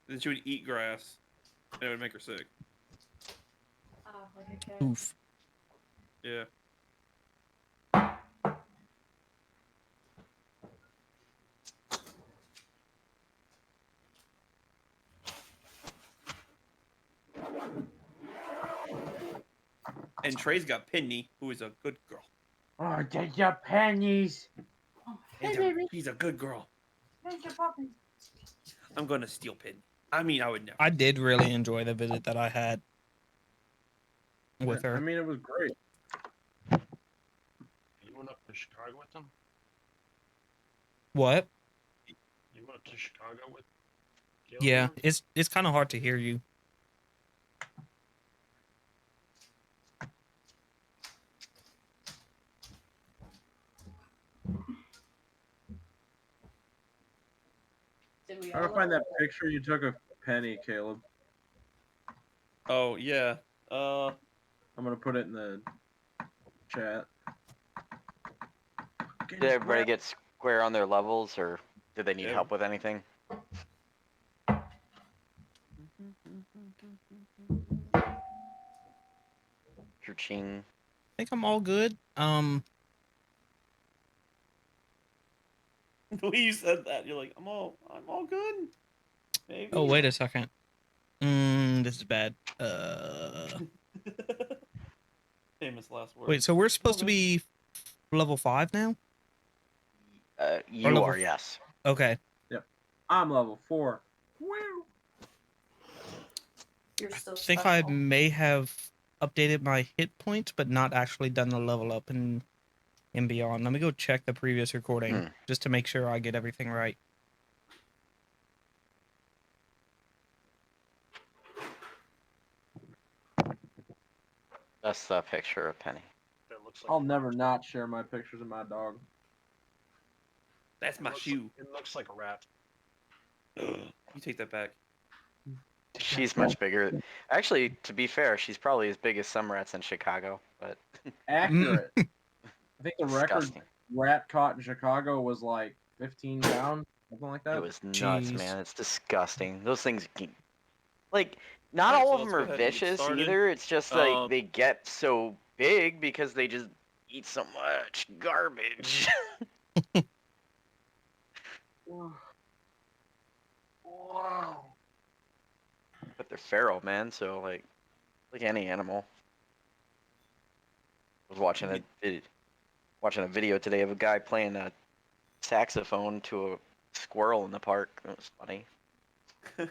Then she would eat grass, and it would make her sick. Like a cat. Oof. Yeah. And Trey's got Penny, who is a good girl. Oh, take your pennies. Oh, hey, baby. She's a good girl. Take your puppy. I'm gonna steal Penny. I mean, I would never. I did really enjoy the visit that I had with I her. mean, it was great. You went up to Chicago with them? What? You went up to Chicago with Gail? Yeah, it's kind of hard to hear you. Did Did we Try all to find that level up? picture you took of Penny, Caleb. Oh yeah. I'm gonna put it in the chat. Did everybody get square on their levels, or did they need Yeah. help with anything? Ching. I think I'm all good. The way you said that, you're like, I'm all good. Maybe. Oh, wait a second. This is bad. Famous last words. Wait, so we're supposed to good. be level 5 now? You level are, yes. Okay. I'm level 4. Woo! You're I still think special. I may have updated my hit points, but not actually done the level up and beyond. Let me go check the previous recording just to make sure I get everything right. That's the picture of Penny. That looks like I'll never not share my pictures of my dog. That's my looks shoe. It looks like a rat. You take that back. She's much bigger. Actually, to be fair, she's probably as big as some rats in Chicago, but Accurate. I think the record disgusting. rat caught in Chicago was like 15 pounds, something like that. It was nuts, Jeez. man. It's disgusting. Those things, like, not Alright, all so of let's them go are ahead and get vicious started. either. It's just like Um, they get so big because they just eat so much garbage. Wow. But they're feral, man. So like any animal. I was watching a video today of a guy playing a saxophone to a squirrel in the park. It was funny. Do,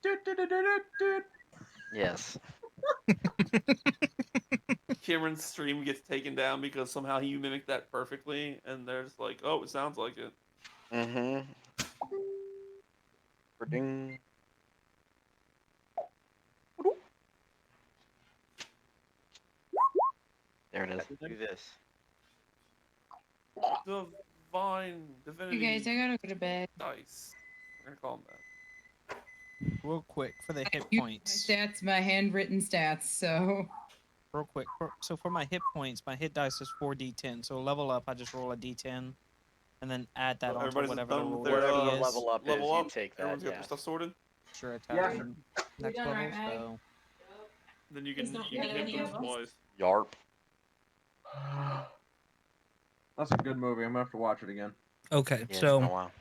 do, do, do, do, do, do. Yes. Cameron's stream gets taken down because somehow you mimicked that perfectly, and they're just like, "Oh, it sounds like it." Mm-hmm. Ding. There it is. Do this. Divine You divinity guys, I gotta go to bed. dice. We're gonna call them that. Real quick for the hit My points. stats, my handwritten stats. So Real quick. So for my hit points, my hit dice is 4d10. So level up, I just roll a d10 and then add that So onto everybody's whatever the done with roll their Whatever the is. level up is, you take that. Everyone's got Yeah. their stuff sorted. Sure, attack Yeah. and We next done level. right, Meg? So Then you He's can not you can getting hit any those of us. twice. Yarp. That's a good movie. I'm gonna have to watch it again. okay. Yeah, it's been a So while.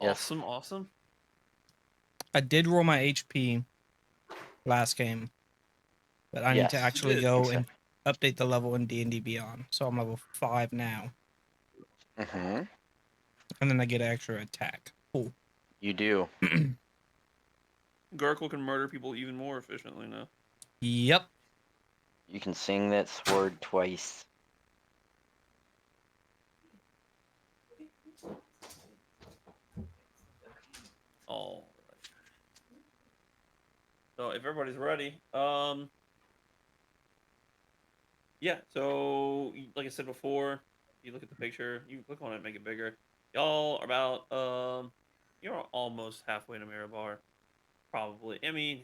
Yes. Awesome. I did roll my HP last game, but I need to Yes. actually did. go and update the level in D&D Beyond. So I'm level 5 now, Mm-hmm. and then I get an extra attack. Cool. You do. Gurkle can murder people even more efficiently now. Yep. You can sing that sword twice. All right. So if everybody's ready, yeah. So like I said before, you look at the picture, you click on it, make it bigger. Y'all are about you're almost halfway to Mirabar, probably. I mean,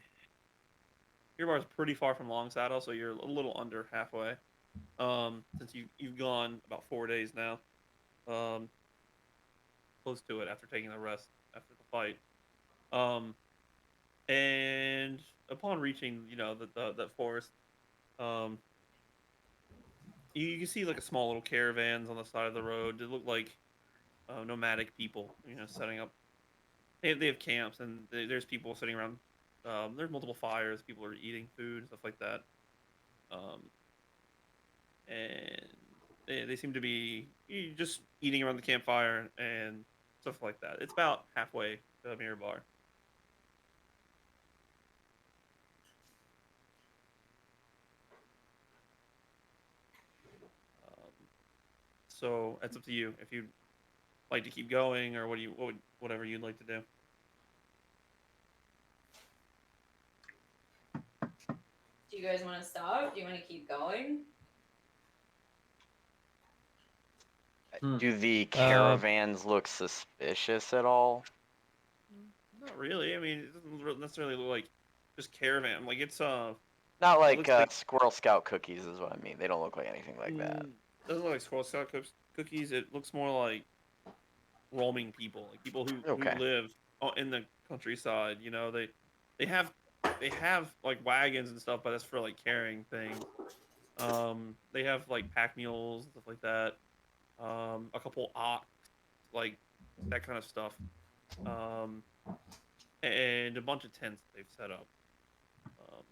Mirabar is pretty far from Long Saddle, so you're a little under halfway. Since you've gone about 4 days now, close to it after taking the rest after the fight. And upon reaching, the forest, um, you can see like a small little caravans on the side of the road. They look like nomadic people, setting up. They have camps, and there's people sitting around. There's multiple fires. People are eating food and stuff like that. Um, and they seem to be just eating around the campfire and stuff like that. It's about halfway to Mirror Bar. So it's up to you if you'd like to keep going or whatever you'd like to do. Do you guys want to stop? Do you want to keep going? Do the caravans look suspicious at all? Not really. I mean, it doesn't necessarily look like just caravan. Like it's Not it like, looks like Squirrel Scout cookies is what I mean. They don't look like anything like that. doesn't look like Squirrel Scout cookies. It looks more like roaming people, like people who Okay. live in the countryside. You know, they have like wagons and stuff, but that's for like carrying things. They have like pack mules and stuff like that. A couple ox, like that kind of stuff. Um, and a bunch of tents they've set up. Um,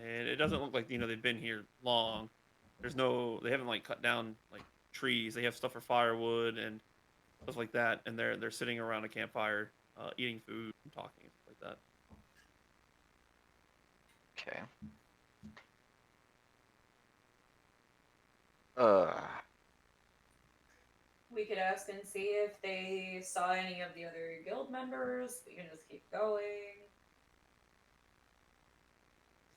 and it doesn't look like they've been here long. They haven't like cut down like trees. They have stuff for firewood and stuff like that, and they're sitting around a campfire, eating food and talking and stuff like that. Okay. We could ask and see if they saw any of the other guild members. We can just keep going.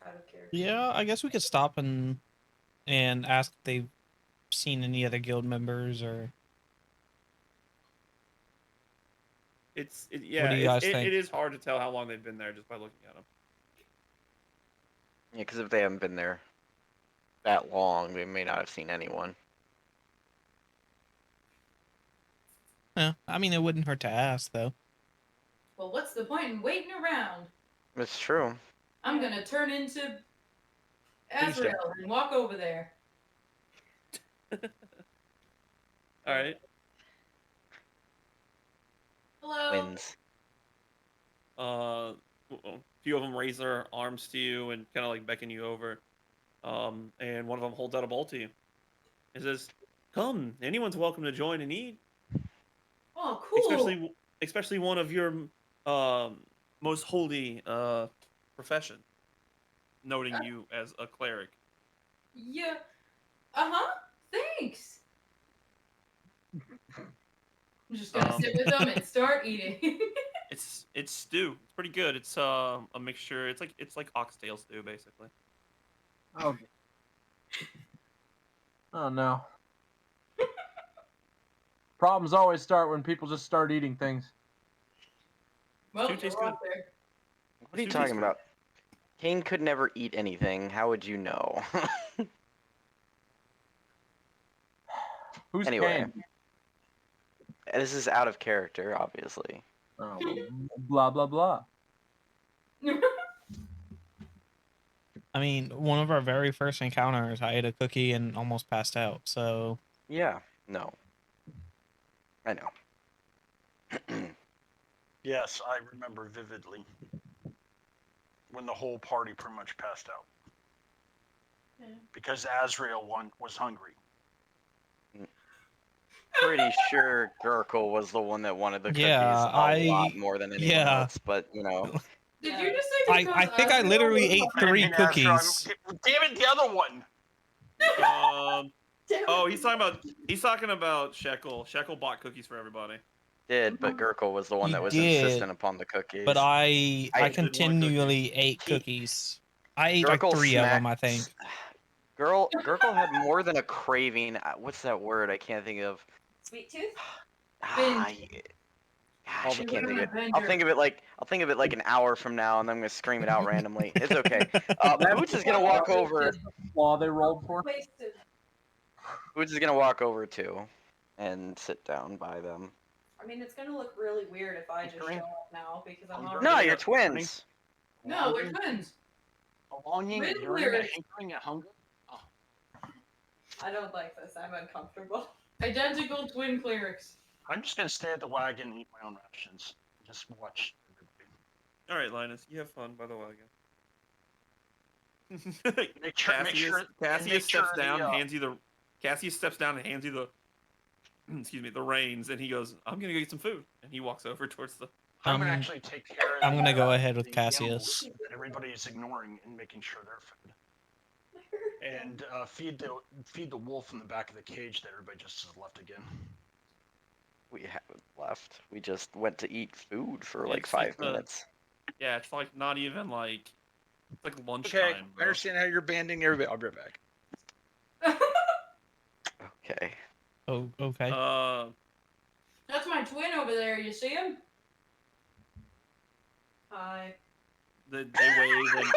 Out of character. Yeah, I guess we could stop and ask if they've seen any other guild members or. Yeah, What do you guys think? it is hard to tell how long they've been there just by looking at them. Yeah, because if they haven't been there that long, they may not have seen anyone. Yeah, I mean, it wouldn't hurt to ask, though. Well, what's the point in waiting around? It's true. I'm gonna turn into Please don't. Azrael and walk over there. All right. Hello. Wins. A few of them raise their arms to you and kind of like beckon you over. And one of them holds out a bowl to you. It says, "Come, anyone's welcome to join and eat. Oh, cool. Especially one of your most holy profession." Noting you as a cleric. Yeah. Thanks. I'm just gonna sit with them and start eating. It's stew. It's pretty good. It's a mixture. It's like oxtail stew basically. Oh. Oh no. Problems always start when people just start eating things. Well, Stew tastes we're good. up there. What are you Stew tastes talking good. about? Kane could never eat anything. How would you know? Who's Anyway. Kane? This is out of character, obviously. Oh, blah blah blah. I mean, one of our very first encounters, I ate a cookie and almost passed out, so... Yeah, no. I know. Yes, I remember vividly when the whole party pretty much passed out. Yeah. Because Azrael was hungry. Pretty sure Gurkle was the one that wanted the cookies Yeah, a lot more than anyone else, but you know. Did you just say because I think I Azrael literally was ate hungry? 3 cookies. Damn it, the other one. He's talking about Shekel. Shekel bought cookies for everybody. Did, but Gurkle was the one He that was did, insistent upon the cookies. But I did want continually ate cookies. I ate like Gurkle 3 of them, I think. Gurkle had more than a craving. What's that word? I can't think of. Sweet tooth? Gosh, I can't think of it. I'll think of it like an hour from now, and I'm gonna scream it out randomly. It's okay. Boots is gonna walk over. Law they rolled for. Wasted. Boots is gonna walk over too, and sit down by them. I mean, it's gonna look really weird if I just show up now because I'm already. No, you're twins. No, we're twins. A longing, Twin a yearning, a lyrics. hankering, a hunger. Oh. I don't like this. I'm uncomfortable. Identical twin clerics. I'm just gonna stay at the wagon and eat my own rations. Just watch everybody. All right, Linus, you have fun by the wagon. Make sure Cassius steps down and hands you the excuse me, the reins, and he goes, "I'm gonna go get some food," and he walks over towards the. I'm gonna actually take care of. I'm gonna go ahead with the Cassius. animals that everybody is ignoring and making sure they're fed. And feed the wolf in the back of the cage that everybody just has left again. We haven't left. We just went to eat food for like It's 5 minutes. Yeah, it's like not even like it's like lunchtime. Okay, I bro. understand how you're banding everybody. I'll be right back. Okay. Oh, okay. That's my twin over there. You see him? Hi. they wave and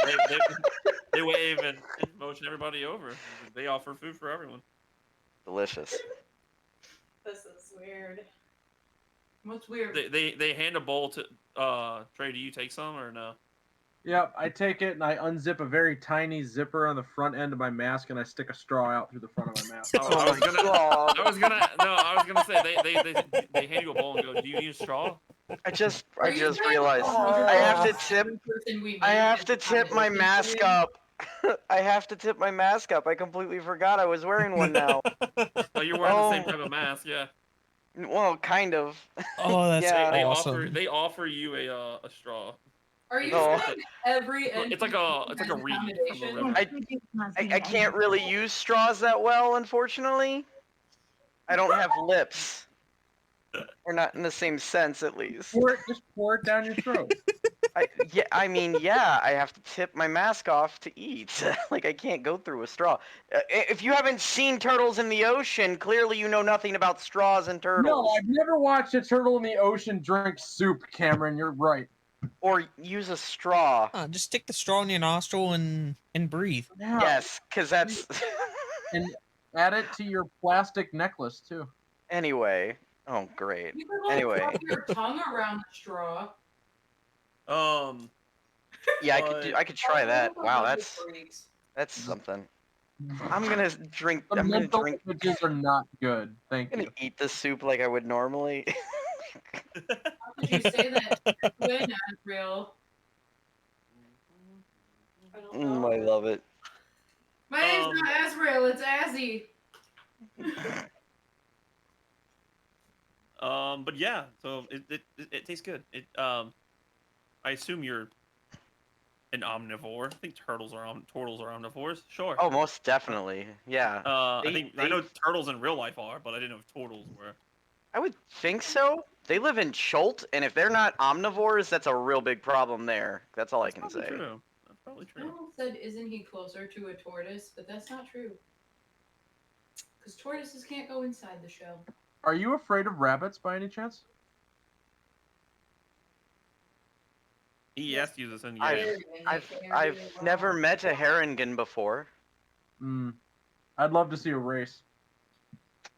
they wave and motion everybody over. They offer food for everyone. Delicious. This is weird. What's weird? They hand a bowl to Trey. Do you take some or no? Yep, I take it and I unzip a very tiny zipper on the front end of my mask and I stick a straw out through the front of my mask. Oh, I was gonna say they hand you a bowl and go, do you need a straw? I just Are you saying realized 100% I have to tip every person we I meet have is to the tip my combination mask for him? up. I have to tip my mask up. I completely forgot I was wearing one now. Oh, you're wearing the same Oh. type of mask, yeah. Well, kind of. Oh, that's Yeah. awesome. They offer you a straw. Are you No. saying every It's like NPC a has reed from a accommodation? river. I can't really use straws that well, unfortunately. I don't have lips. Or not in the same sense, at least. Just pour it down your throat. I have to tip my mask off to eat. Like, I can't go through a straw. If you haven't seen turtles in the ocean, clearly you know nothing about straws and No, turtles. I've never watched a turtle in the ocean drink soup, Cameron. You're right. Or use a straw. Just stick the straw in your nostril and breathe. Yeah. Yes, because that's... And add it to your plastic necklace too. Anyway. Oh, great. You could like Anyway. wrap your tongue around the straw. Yeah, but- I could try that. Oh, Wow, those that's freaks. something. I'm gonna drink. The I'm gonna mental drink. images are not good. Thank I'm you. gonna eat the soup like I would normally. How could you say that to your twin, Asriel? I don't know. I love it. My name's not Asriel, it's Azzy. But yeah, so it tastes good. I assume you're an omnivore. I think turtles are omnivores. Sure. Oh, most definitely. Yeah. I know turtles in real life are, but I didn't know if turtles were. I would think so. They live in Cholt, and if they're not omnivores, that's a real big problem there. That's all I can say. True. That's probably true. Someone said, isn't he closer to a tortoise? But that's not true. Because tortoises can't go inside the shell. Are you afraid of rabbits by any chance? He asked you this in game. I've never met a Harengen before. I'd love to see a race.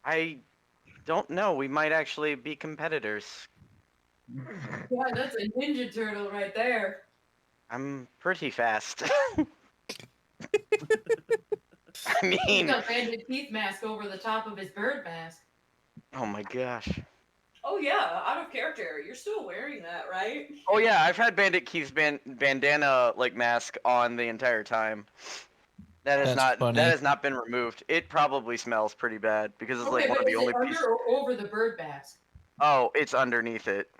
I don't know. We might actually be competitors. Yeah, that's a ninja turtle right there. I'm pretty fast. I He's mean, got banded teeth mask over the top of his bird mask. oh my gosh. Oh yeah, out of character. You're still wearing that, right? Oh yeah, I've had Bandit Keith's bandana like mask on the entire time. That has not been removed. It probably smells pretty bad because it's like one of the only pieces. Under or over the bird mask? Oh, it's underneath it.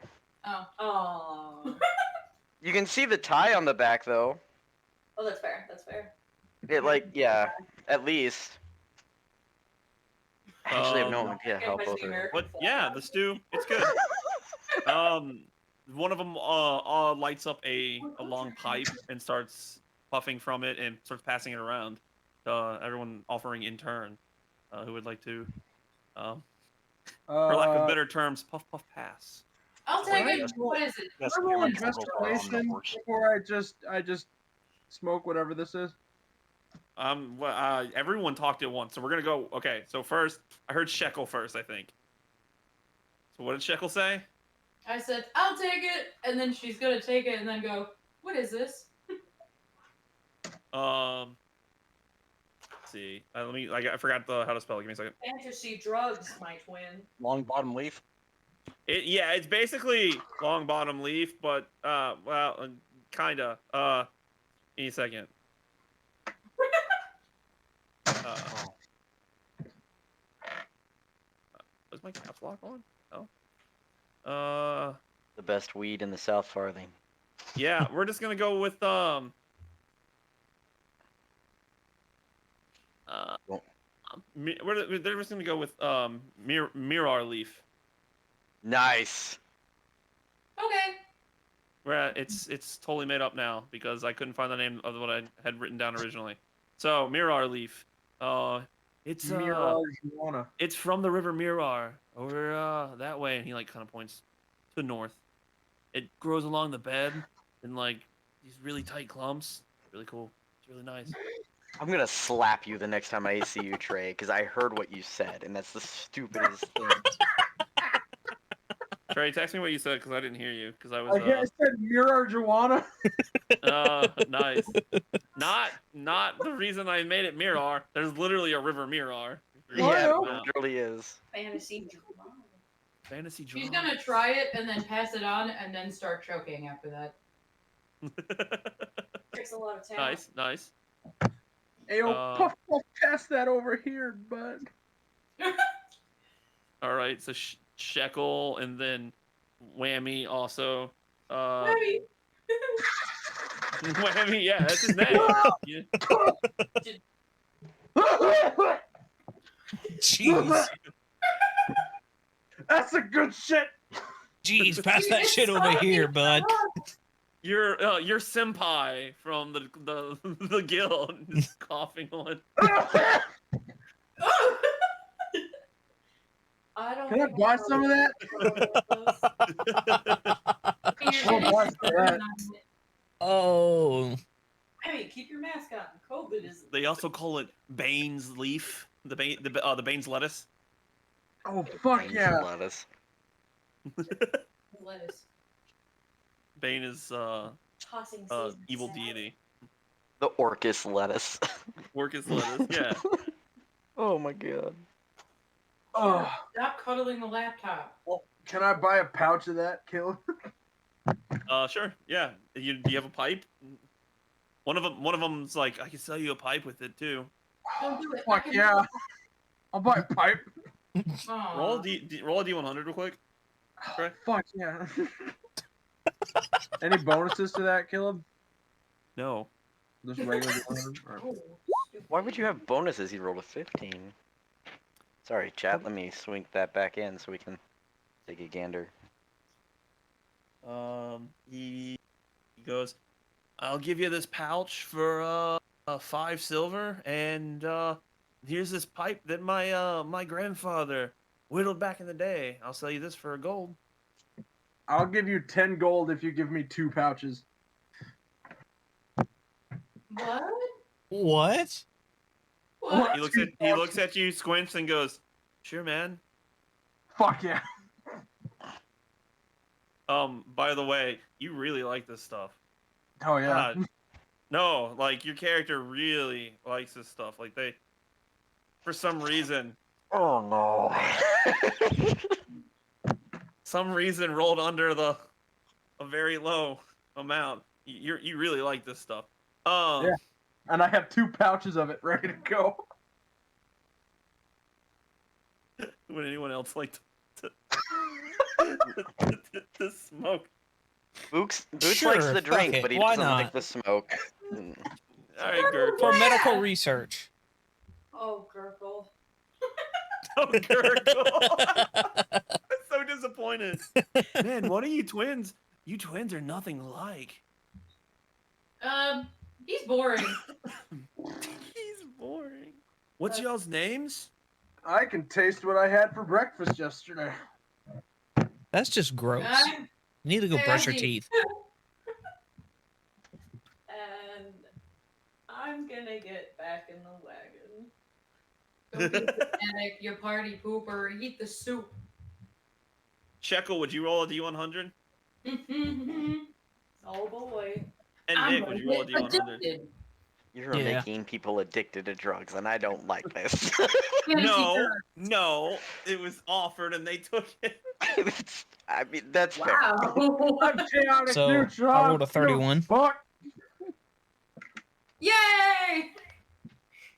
Oh. Oh. You can see the tie on the back though. Oh, that's fair. That's fair. At least. I actually have no idea how both are. But yeah, the stew, it's good. One of them lights up a long pipe and starts puffing from it and starts passing it around. Everyone offering in turn, who would like to, for lack of better terms, puff puff pass. I'll take it. What is it? Yes, Can I roll everyone turtles are investigation omnivores. before I just smoke whatever this is? Everyone talked at once, so we're gonna go. Okay, so first, I heard Shekel first, I think. So what did Shekel say? I said, I'll take it, and then she's gonna take it and then go, what is this? Let's see. Let me. I forgot how to spell it. Give me a second. Fantasy drugs, my twin. Long bottom leaf. It's basically long bottom leaf, but kinda. Give me a second. Was my caps lock on? Oh. The best weed in the South Farthing. Yeah, we're just gonna go with they're just gonna go with Mirar leaf. Nice. Okay. It's totally made up now because I couldn't find the name of what I had written down originally. So Mirar leaf. It's Marijuana. it's from the River Mirar over that way, and he like kind of points to the north. It grows along the bed in like these really tight clumps. Really cool. It's really nice. I'm gonna slap you the next time I see you, Trey, because I heard what you said, and that's the stupidest thing. Trey, text me what you said because I didn't hear you because I I was said marijuana. nice. Not the reason I made it Mirar. There's literally a River Mirar. Yeah, know. it literally is. Fantasy drama. Fantasy She's drama. gonna try it and then pass it on and then start choking after that. Takes a lot of talent. nice. Hey, yo, Puff, pass that over here, bud. All right, so Shekel and then Whammy also. Whammy. Whammy, yeah, that's his name. Yeah. Jeez. That's a good shit. Jeez, pass that shit over here, bud. Your senpai from the guild is coughing on. I don't. Can I think buy I'll some of that? Oh. Hey, keep your mask on. COVID is. They also call it Bane's leaf. The Bane's lettuce. Oh fuck Thanks, yeah! Lettuce. Lettuce. Bane is Tossing seeds. evil deity. The Orcus lettuce. Orcus lettuce, yeah. Oh my god. Oh, Stop cuddling the laptop. well, can I buy a pouch of that, Kill? Sure, yeah. Do you have a pipe? One of them's like, I can sell you a pipe with it too. Don't do it. Fuck yeah! I'll buy a pipe. Aw. Roll a D100 real quick. Trey? Fuck yeah! Any bonuses to that, Caleb? No. Just regular D100? Oh, Why would you have bonuses? He rolled a 15. Sorry, chat. Let me swing that back in so we can take a gander. He goes, I'll give you this pouch for 5 silver, and here's this pipe that my grandfather whittled back in the day. I'll sell you this for a gold. I'll give you 10 gold if you give me 2 pouches. What? What? What? He looks at you, squints, and goes, "Sure, man." Fuck yeah! By the way, you really like this stuff. Oh yeah. God. No, like your character really likes this stuff. Like they, for some reason, Oh no. rolled under a very low amount. You really like this stuff. Yeah. And I have 2 pouches of it ready to go. Would anyone else like to smoke? Boots Sure, likes the fuck drink, it, but he why doesn't like not? the smoke. All right, Gurgle. For medical research. Oh, Gurgle. Oh, Gurgle. I'm so disappointed. Man, what are you twins? You twins are nothing alike. He's boring. He's boring. What's y'all's names? I can taste what I had for breakfast yesterday. That's just gross. I'm You need to go brush your Andy. teeth. And I'm gonna get back in the wagon. Don't be pathetic, you party pooper. Eat the soup. Shekel, would you roll a D100? Oh boy. And I'm Nick, would you roll a D100? addicted. You're Yeah. making people addicted to drugs, and I don't like this. No, it was offered and they took it. I mean, that's fair. Wow. I'm chaotic So, neutral. I rolled a 31. Fuck. Yay!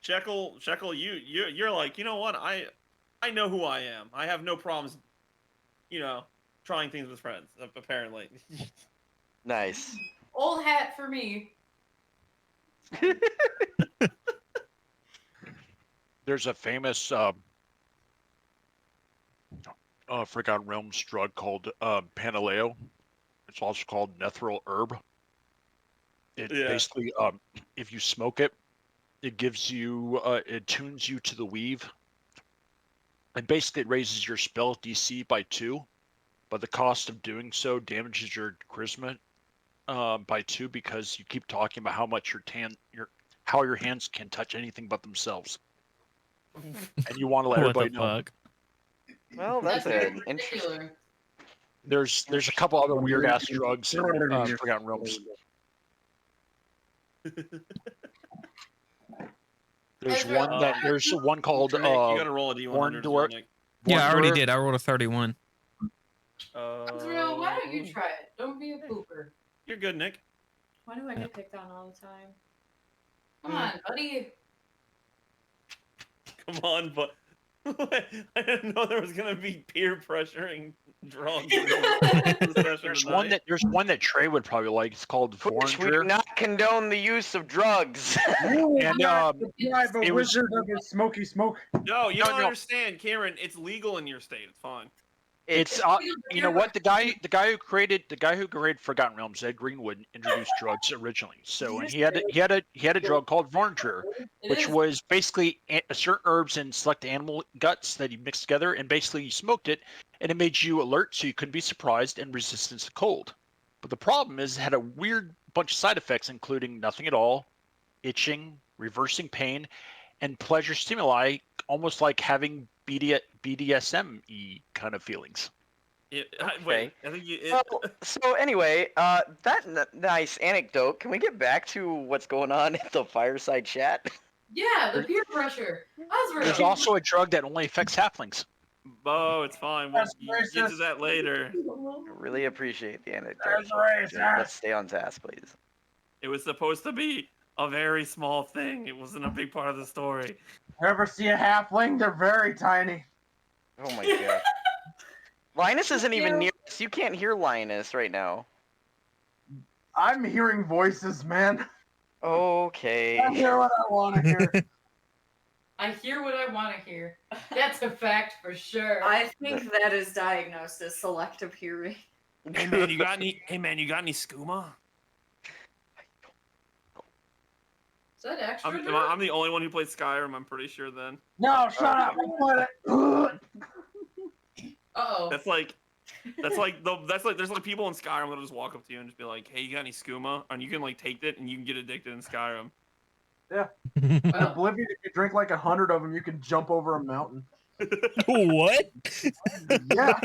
Shekel, you're like, you know what? I know who I am. I have no problems, trying things with friends. Apparently. Nice. Old hat for me. There's a famous Forgotten Realms drug called Panaleo. It's also called Nethril Herb. It Yeah. basically, if you smoke it, It gives you, it tunes you to the weave. And basically it raises your spell DC by 2, but the cost of doing so damages your charisma by 2 because you keep talking about how much how your hands can touch anything but themselves. And you want to let What the everybody know. fuck? Well, that's very an interesting. particular. There's a couple other weird ass drugs in Forgotten Realms. There's Ezra, there's one called Nick, you gotta roll a D100 as well, Warndor. Nick. Yeah, I already Wanderer. did. I rolled a 31. Israel, why don't you try it? Don't be a pooper. You're good, Nick. Why do I get picked on all the time? Come on, buddy. Come on, but I didn't know there was gonna be peer pressuring drugs in the session tonight. There's one that Trey would probably like. It's called Which we do Forandrer. not condone the use of drugs. You And, not deprive a it was- wizard of his smoky smoke. No, you No, don't no. understand, Cameron. It's legal in your state. It's fine. It's you know what, the guy who created Forgotten Realms, Ed Greenwood, introduced drugs originally. So and he had a drug called Vorndrer, which was basically certain herbs and select animal guts that he mixed together, and basically you smoked it, and it made you alert, so you couldn't be surprised, and resistance to cold. But the problem is it had a weird bunch of side effects, including nothing at all, itching, reversing pain, and pleasure stimuli, almost like having BDSM-y kind of feelings. Wait, I think you. Well, so anyway, nice anecdote. Can we get back to what's going on at the fireside chat? Yeah, the peer pressure. There's Ezra. also a drug that only affects halflings. Oh, it's fine. We'll That's get to racist. that later. Really appreciate the anecdote. That's racist. Let's stay on task, please. It was supposed to be a very small thing. It wasn't a big part of the story. Ever see a halfling? They're very tiny. Oh my god. Linus isn't even near us. You can't hear Linus right now. I'm hearing voices, man. Okay. I hear what I want to hear. I hear what I want to hear. That's a fact for sure. I think that is diagnosed as selective hearing. Hey man, you got any? Hey man, you got any skooma? Is that extra? I'm the only one who played Skyrim. I'm pretty sure. Then No, shut up. I want it. Uh-oh. that's like there's like people in Skyrim that'll just walk up to you and just be like, "Hey, you got any skooma?" And you can like take it and you can get addicted in Skyrim. In Oblivion, if you drink like 100 of them, you can jump over a mountain. What? Yeah.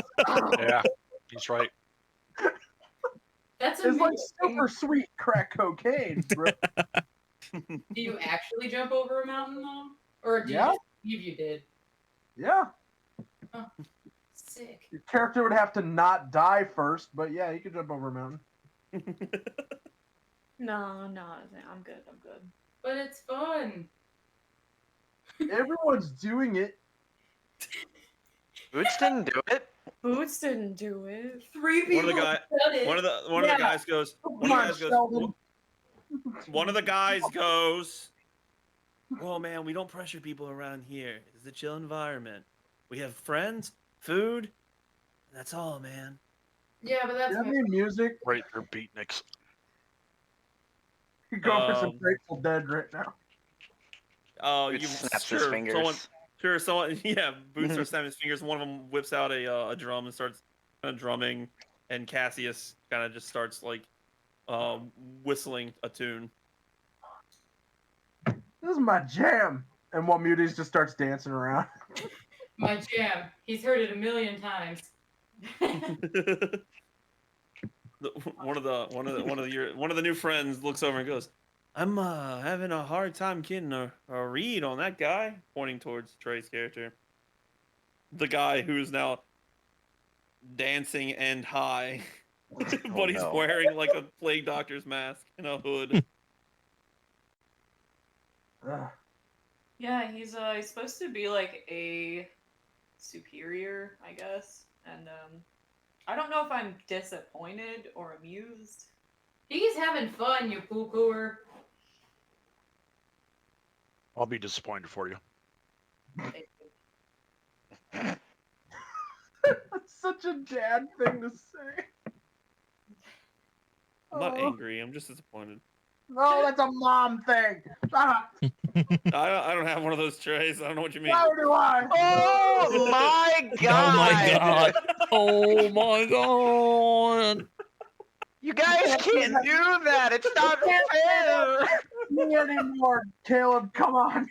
Yeah, he's right. That's It's like amazing. super sweet crack cocaine, bro. Do you actually jump over a mountain though? Or do Yeah. you believe you did? Yeah. Sick. Your character would have to not die first, but yeah, you can jump over a mountain. No, I'm good. I'm good. But it's fun. Everyone's doing it. Boots didn't do it. Boots didn't do it. 3 people One of the guy, have done it. one of the guys goes. Come on, Sheldon. One of the guys goes. Well, man, we don't pressure people around here. It's a chill environment. We have friends, food. That's all, man. Yeah, but that's Do you have any music? Right, they're beatniks. You go for some Grateful Dead right now. Oh, Boots you snaps sure, his fingers. someone. Yeah, Boots are snapping his fingers. One of them whips out a drum and starts kind of drumming, and Cassius kind of just starts like whistling a tune. This is my jam. And while Muties just starts dancing around. my jam. He's heard it a million times. One of the new friends looks over and goes, "I'm having a hard time getting a read on that guy," pointing towards Trey's character. The guy who's now dancing and high, but he's no. wearing like a plague doctor's mask and a hood. Ugh. Yeah, he's supposed to be like a superior, I guess. And I don't know if I'm disappointed or amused. He's having fun, you poo-pooer. I'll be disappointed for you. That's such a dad thing to say. I'm not Oh. angry. I'm just disappointed. No, that's a mom thing. Shut up. I don't have one of those trays. I don't know what you mean. Neither do I. Oh my god! Oh my god. Oh my god. You guys can't do that. It's not fair. Me anymore, Caleb. Come on.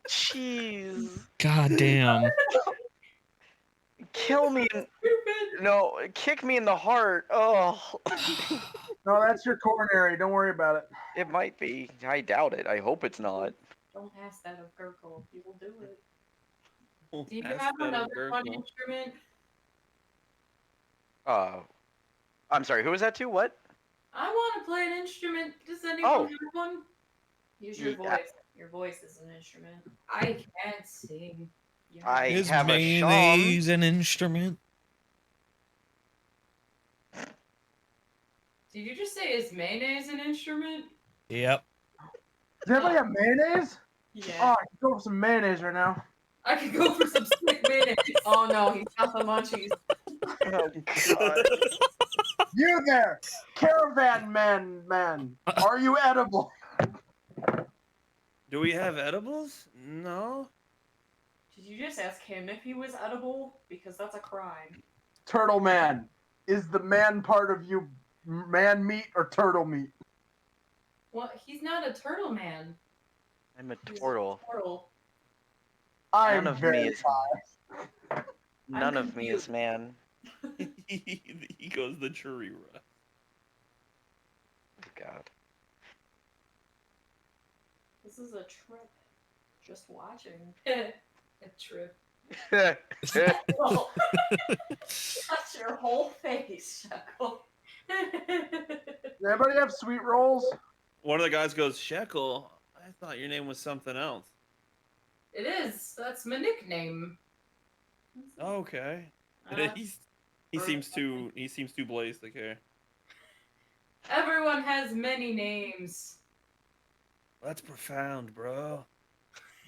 Jeez. God damn. Kill me. No, kick me in the heart. Oh. No, that's your coronary. Don't worry about it. It might be. I doubt it. I hope it's not. Don't ask that of Gurkle. He will do it. Do you Ask have that of another fun Gurgle. instrument? I'm sorry. Who was that to? What? I want to play an instrument. Does anyone Oh. have one? Use your Yeah. voice. Your voice is an instrument. I can't sing. Yeah. I Is have a sham. mayonnaise an instrument? Did you just say is mayonnaise an instrument? Yep. Does anybody have mayonnaise? Yeah. Oh, I can go for some mayonnaise right now. I could go for some sick mayonnaise. Oh no, he's got the munchies. Oh god. You there, caravan man. Are you edible? Do we have edibles? No. Did you just ask him if he was edible? Because that's a crime. Turtle man. Is the man part of you man meat or turtle meat? Well, he's not a turtle man. I'm a He's turtle. a turtle. I'm None of very me is. None of me is confused. man. He goes the churira. Oh, god. This is a trip. Just watching. A trip. Oh, that's your whole face, Shekel. Does anybody have sweet rolls? One of the guys goes, Shekel, I thought your name was something else. It is. That's my nickname. Okay. Uh, He seems too blazed to care. Everyone has many names. That's profound, bro.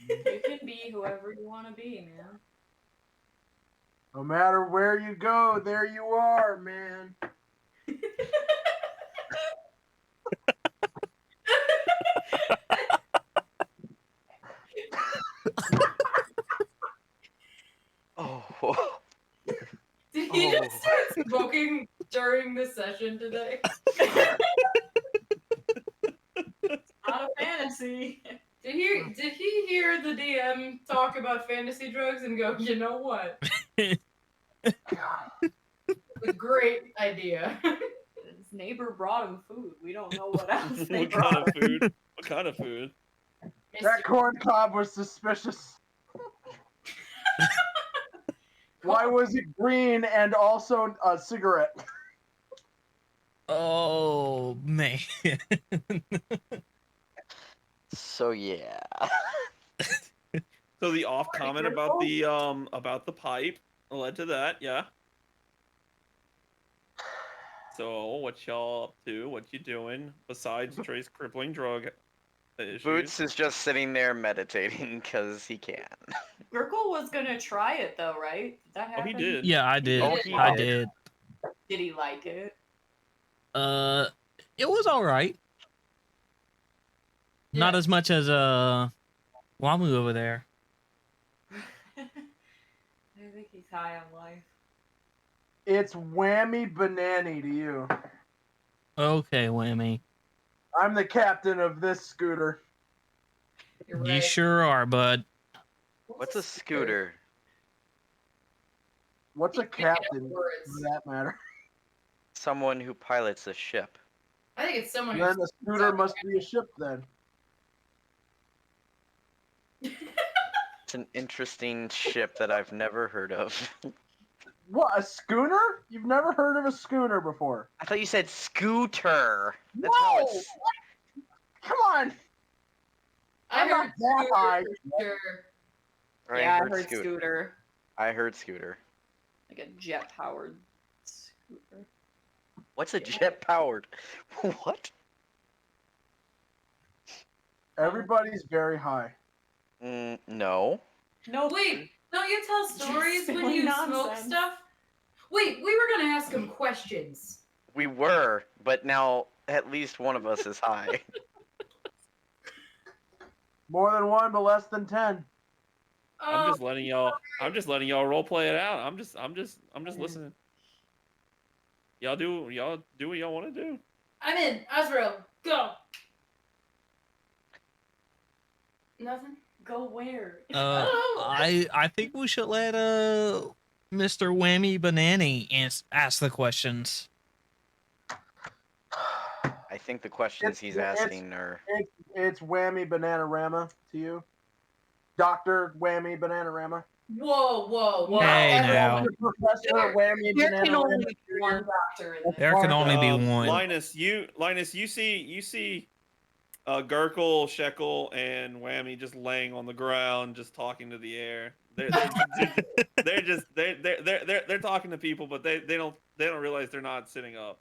You can be whoever you want to be, man. No matter where you go, there you are, man. Oh. Did he Oh. just start smoking during the session today? Not a fantasy. Did he hear the DM talk about fantasy drugs and go, you know what? A great idea. His neighbor brought him food. We don't know what else they What brought. kind of food? What kind of food? That corn cob was suspicious. Why was it green and also a cigarette? Oh man. So yeah. So the off comment about the pipe led to that, yeah. So what y'all up to? What you doing besides Trey's crippling drug issues? Boots is just sitting there meditating because he can. Gurgle was gonna try it though, right? Did that Oh, happen? he did. Yeah, I did. Oh, he I did. did. Did he like it? It was all right. Not Yeah. as much as Wamu over there. I think he's high on life. It's whammy banana to you. Okay, Whammy. I'm the captain of this scooter. You're You right. sure are, bud. What's a scooter? What's a Speaking of captain, words, for that matter? Someone who pilots a ship. I think it's someone Then who's a scooter must be a ship then. It's an interesting ship that I've never heard of. What, a schooner? You've never heard of a schooner before? I thought you said scooter. That's Whoa! how it's. Come on! I I'm not heard that scooter high. for sure. Yeah, I heard scooter. I heard scooter. Like a jet powered scooter. What's a jet powered? What? Everybody's very high. No. No, Wait, don't you tell Just stories when silly you smoke nonsense. stuff? Wait, we were gonna ask him questions. We were, but now at least one of us is high. More than 1, but less than 10. I'm just letting y'all. I'm just letting y'all role play it out. I'm just listening. Y'all do what y'all want to do. I'm in. Azrael, go. Nothing. Go where? I think we should let Mr. Whammy Banani ask the questions. I think the questions he's asking are. It's Whammy Bananarama to you. Dr. Whammy Bananarama. Whoa. Hey, That's- now. Professor Whammy There can Bananarama. only be one doctor in There can only be one. Linus, you see Gurkle, Shekel, and Whammy just laying on the ground, just talking to the air. They're talking to people, but they don't realize they're not sitting up.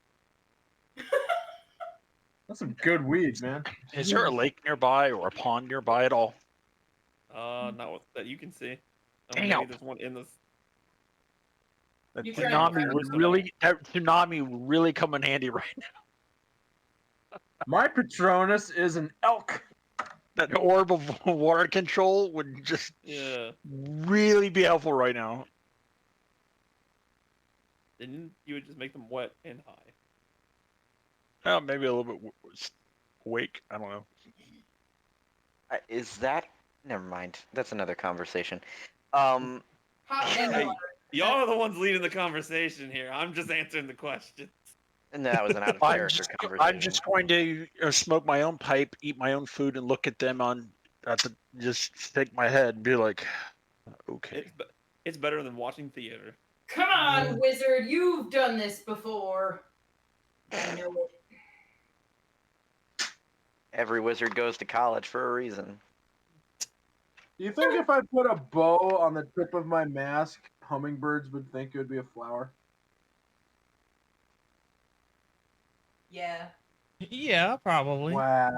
That's some good weeds, man. Is there a lake nearby or a pond nearby at all? Not what that you can see. I mean, Damn. maybe there's one in the. That You trying to tsunami would really come in handy right now. My Patronus is an elk. That orb of water control would just really be helpful right now. Then you would just make them wet and high. Oh, maybe a little bit awake. I don't know. Is that? Never mind. That's another conversation. Hot Hey, y'all are the ones leading the conversation here. I'm just answering the questions. And that was an out of character conversation. I'm just going to smoke my own pipe, eat my own food, and look at them just shake my head and be like, okay. It's better than watching theater. Come on, wizard. You've done this before. I know it. Every wizard goes to college for a reason. Do you think if I put a bow on the tip of my mask, hummingbirds would think it would be a flower? Yeah. Yeah, probably. Wow.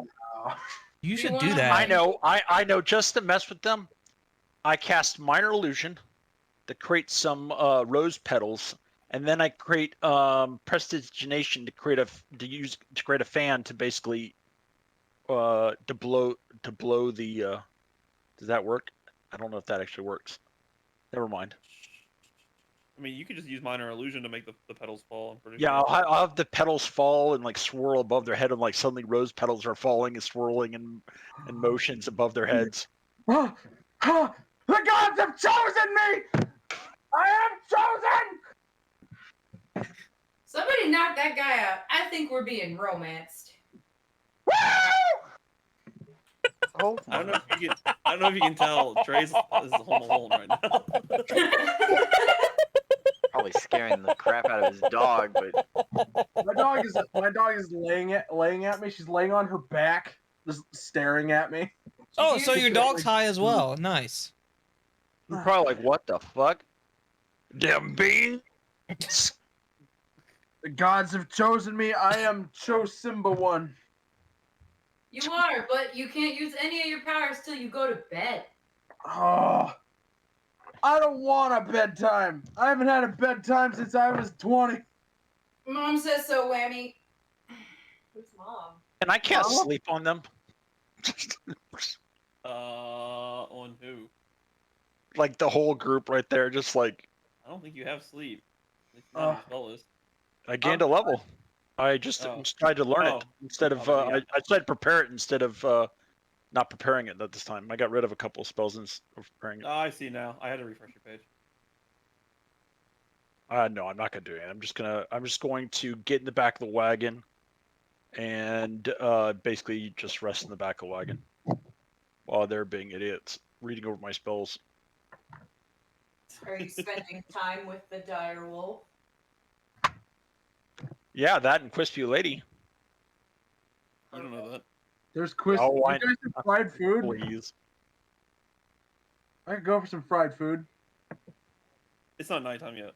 You should do that. I know. Just to mess with them, I cast Minor Illusion to create some rose petals, and then I create prestidigitation to create a fan to basically to blow the. Does that work? I don't know if that actually works. Never mind. I mean, you could just use Minor Illusion to make the petals fall. I'm pretty Yeah, sure. I'll have the petals fall and like swirl above their head, and like suddenly rose petals are falling and swirling in motions above their heads. The gods have chosen me! I am chosen! Somebody knock that guy out. I think we're being romanced. Oh, I don't know if you can tell. Trey's is home alone right now. probably scaring the crap out of his dog, but My dog is laying at me. She's laying on her back, just staring at me. Oh, so your dog's high as well. Nice. You're probably like, what the fuck? Damn bean! The gods have chosen me. I am Chosimba one. You are, but you can't use any of your powers till you go to bed. Oh, I don't want a bedtime. I haven't had a bedtime since I was 20. Mom says so, Whammy. Who's mom? And I can't sleep on them. On who? Like the whole group right there, just like I don't think you have sleep. It's not your spell list. I gained a level. I just tried to learn it instead of I tried to prepare it instead of not preparing it at this time. I got rid of a couple of spells instead of preparing it. Oh, I see now. I had to refresh your page. No, I'm not gonna do it. I'm just going to get in the back of the wagon and basically just rest in the back of the wagon while they're being idiots, reading over my spells. Are you spending time with the dire wolf? Yeah, that and Crispy Lady. You don't know that. There's quiz. Oh, You I- guys have fried food? Please. I could go for some fried food. It's not nighttime yet.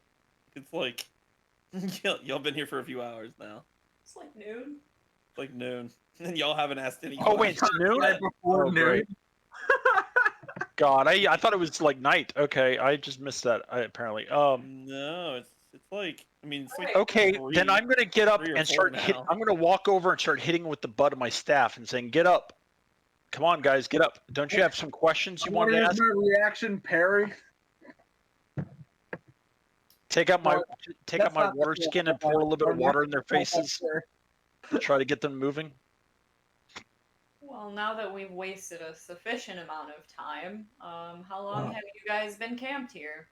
It's like y'all been here for a few hours now. It's like noon. It's like noon, and y'all haven't asked any. Oh wait, it's noon. yet. Before noon. Great. God, I thought it was like night. Okay, I just missed that. Apparently. No, it's like it's like Okay, three- then I'm gonna get up 3 or and 4 start. now. I'm gonna walk over and start hitting with the butt of my staff and saying, "Get up!" Come on, guys, get up. Don't you have some questions I you want wanted to to use ask? my reaction parry. Take out my No, take out that's my not water the skin and pour a little bit of water in their faces. Try to get them moving. Well, now that we've wasted a sufficient amount of time, how long have you guys been camped here?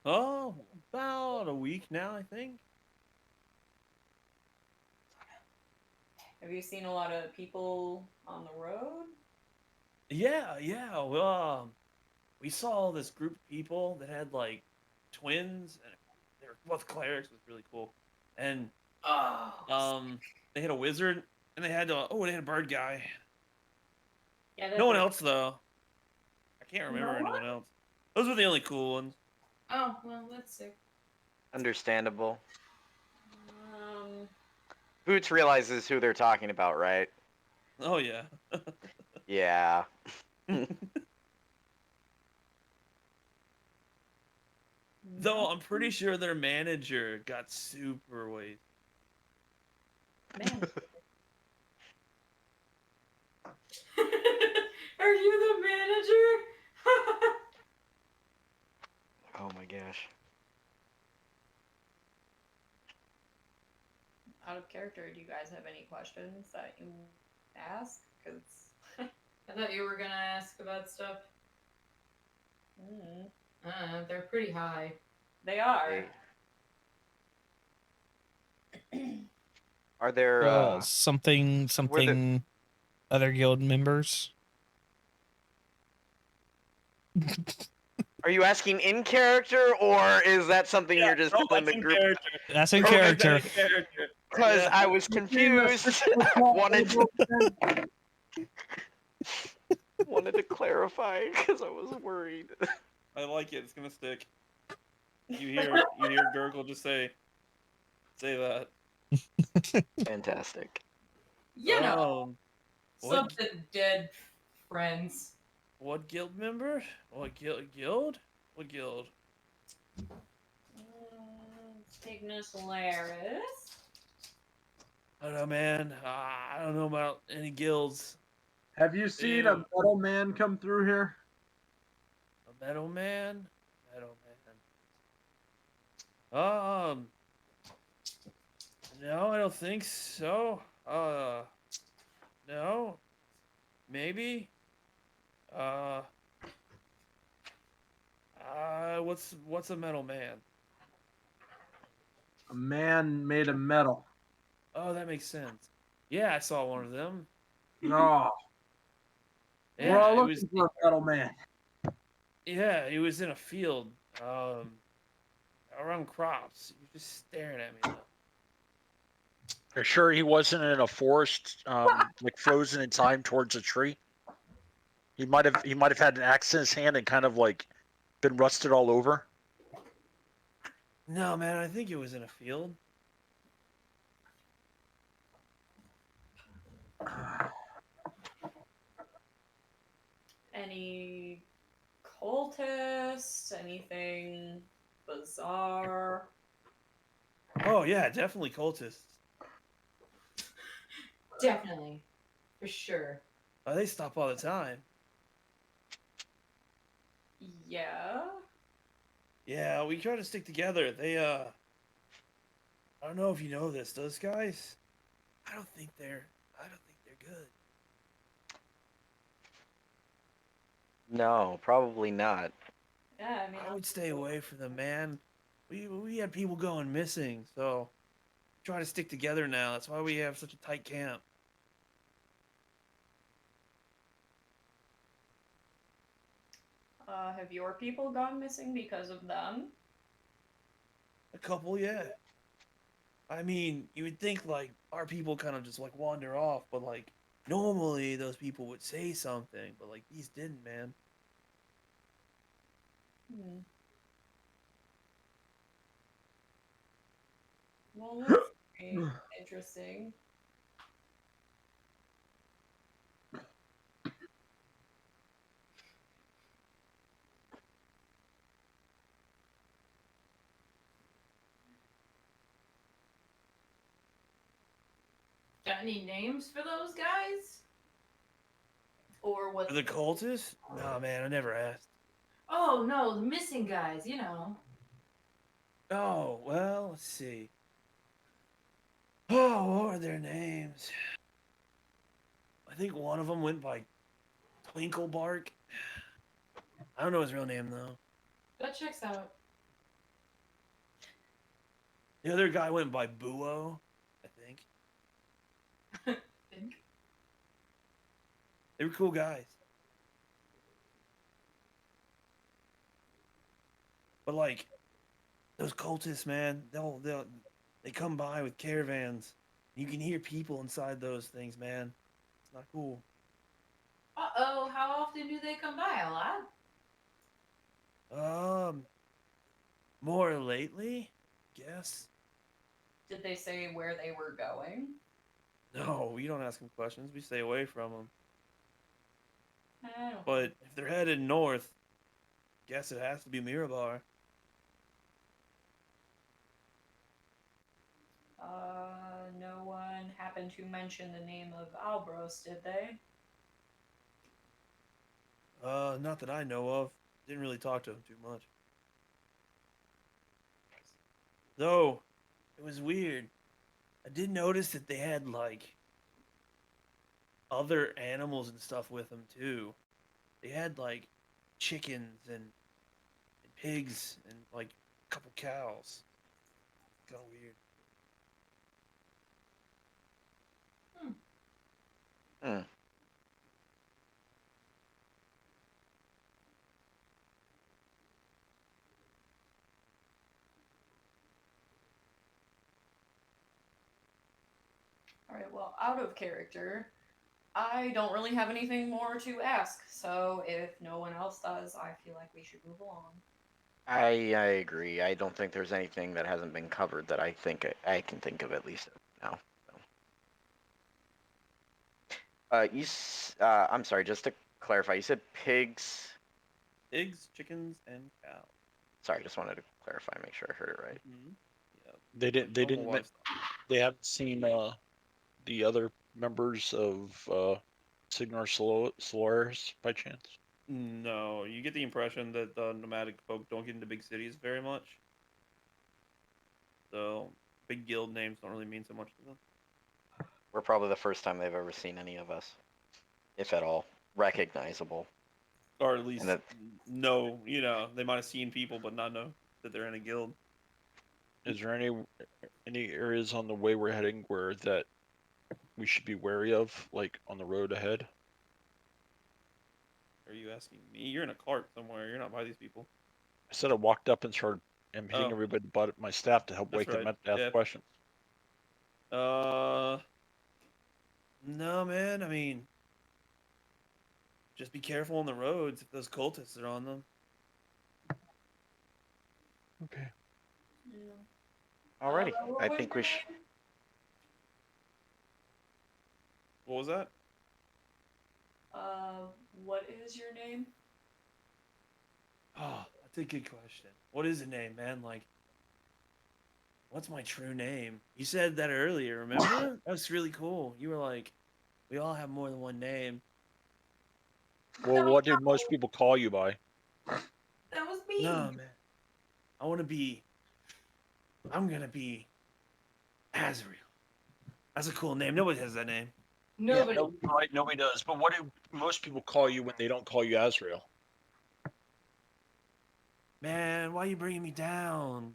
Oh, about a week now, I think. Have you seen a lot of people on the road? Yeah. Well, we saw this group of people that had like twins, and they were both clerics. It was really cool. And Oh. they had a wizard, and they had they had a bird guy. Yeah, No that one bird. else though. I can't remember No anyone one? else. Those were the only cool ones. Oh, well, that's sick. Understandable. Um, Boots realizes who they're talking about, right? Oh yeah. Yeah. Though no I'm pretty sure their manager got super wasted. man. Are you the manager? Oh my gosh. Out of character, do you guys have any questions that you ask? Because I thought you were gonna ask about stuff. They're pretty high. they are. Are there Something other guild members. are you asking in character or is that something you're just telling the group? That's in Don't make that character. in character. Because Yeah. I was confused. wanted to clarify because I was worried. I like it. It's gonna stick. You hear Gurgle just say that. Fantastic. You know, What something dead friends. what guild member? What guild? What guild? Cygnus Solaris. I don't know, man. I don't know about any guilds. Have you seen a metal man come through here? A metal man? Metal man. No, I don't think so. No. Maybe. What's a metal man? A man made of metal. Oh, that makes sense. Yeah, I saw one of them. No. Yeah, We're all it looking was. for a metal man. Yeah, he was in a field. Around crops. He was just staring at me though. Are you sure he wasn't in a forest, like frozen in time towards a tree? He might have had an axe in his hand and kind of like been rusted all over. No, man, I think it was in a field. Any cultists? Anything bizarre? Oh yeah, definitely cultists. Definitely. For sure. They stop all the time. Yeah. Yeah, we try to stick together. I don't know if you know this. Those guys, I don't think they're good. No, probably not. Yeah, I mean, I would stay away from them, man. We had people going missing, so try to stick together now. That's why we have such a tight camp. have your people gone missing because of them? A couple, yeah. I mean, you would think like our people kind of just like wander off, but like normally those people would say something, but like these didn't, man. Hmm. Well, that's very interesting. Got any names for those guys? Or what? For the cultists? Nah, man, I never asked. Oh no, the missing guys. You know. Oh, well, let's see. Oh, what are their names? I think one of them went by Twinklebark. I don't know his real name, though. That checks out. The other guy went by Buo, I think. Think. They were cool guys. But, like, those cultists, man, they come by with caravans. You can hear people inside those things, man. It's not cool. Uh-oh, how often do they come by? A lot? More lately, guess. Did they say where they were going? No, we don't ask them questions. We stay away from them. I don't. But if they're headed north, guess it has to be Mirabar. No one happened to mention the name of Albros, did they? Not that I know of. Didn't really talk to him too much. Though, it was weird. I did notice that they had, like, other animals and stuff with them, too. They had, like, chickens and pigs and, like, a couple cows. Kind of weird. Hmm. Alright, well, out of character, I don't really have anything more to ask, so if no one else does, I feel like we should move along. I agree. I don't think there's anything that hasn't been covered that I think I can think of at least now. I'm sorry, just to clarify, you said pigs. Pigs, chickens, and cows. Sorry, just wanted to clarify, make sure I heard it right. Mm-hmm. Yeah. They didn't. They Normal didn't. livestock. They haven't seen the other members of Solaris by chance. No, you get the impression that the nomadic folk don't get into big cities very much. So, big guild names don't really mean so much to them. We're probably the first time they've ever seen any of us, if at all, recognizable. Or at least that- know, they might have seen people but not know that they're in a guild. Is there any areas on the way we're heading where that we should be wary of, like on the road ahead? Are you asking me? You're in a cart somewhere. You're not by these people. I said I walked up and started hitting Oh. everybody but my staff to help That's wake them right. up to ask Yeah. questions. No, man. I mean, just be careful on the roads if those cultists are on them. Okay. Yeah. Alrighty, What I was think your we should. name? What was that? What is your name? Oh, that's a good question. What is a name, man? Like, what's my true name? You said that earlier, remember? That was really cool. You were like, we all have more than one name. Well, what do most people call you by? That was me. No, man. I'm gonna be Azrael. That's a cool name. Nobody has that name. Nobody. Right, nobody does. But what do most people call you when they don't call you Azrael? Man, why are you bringing me down?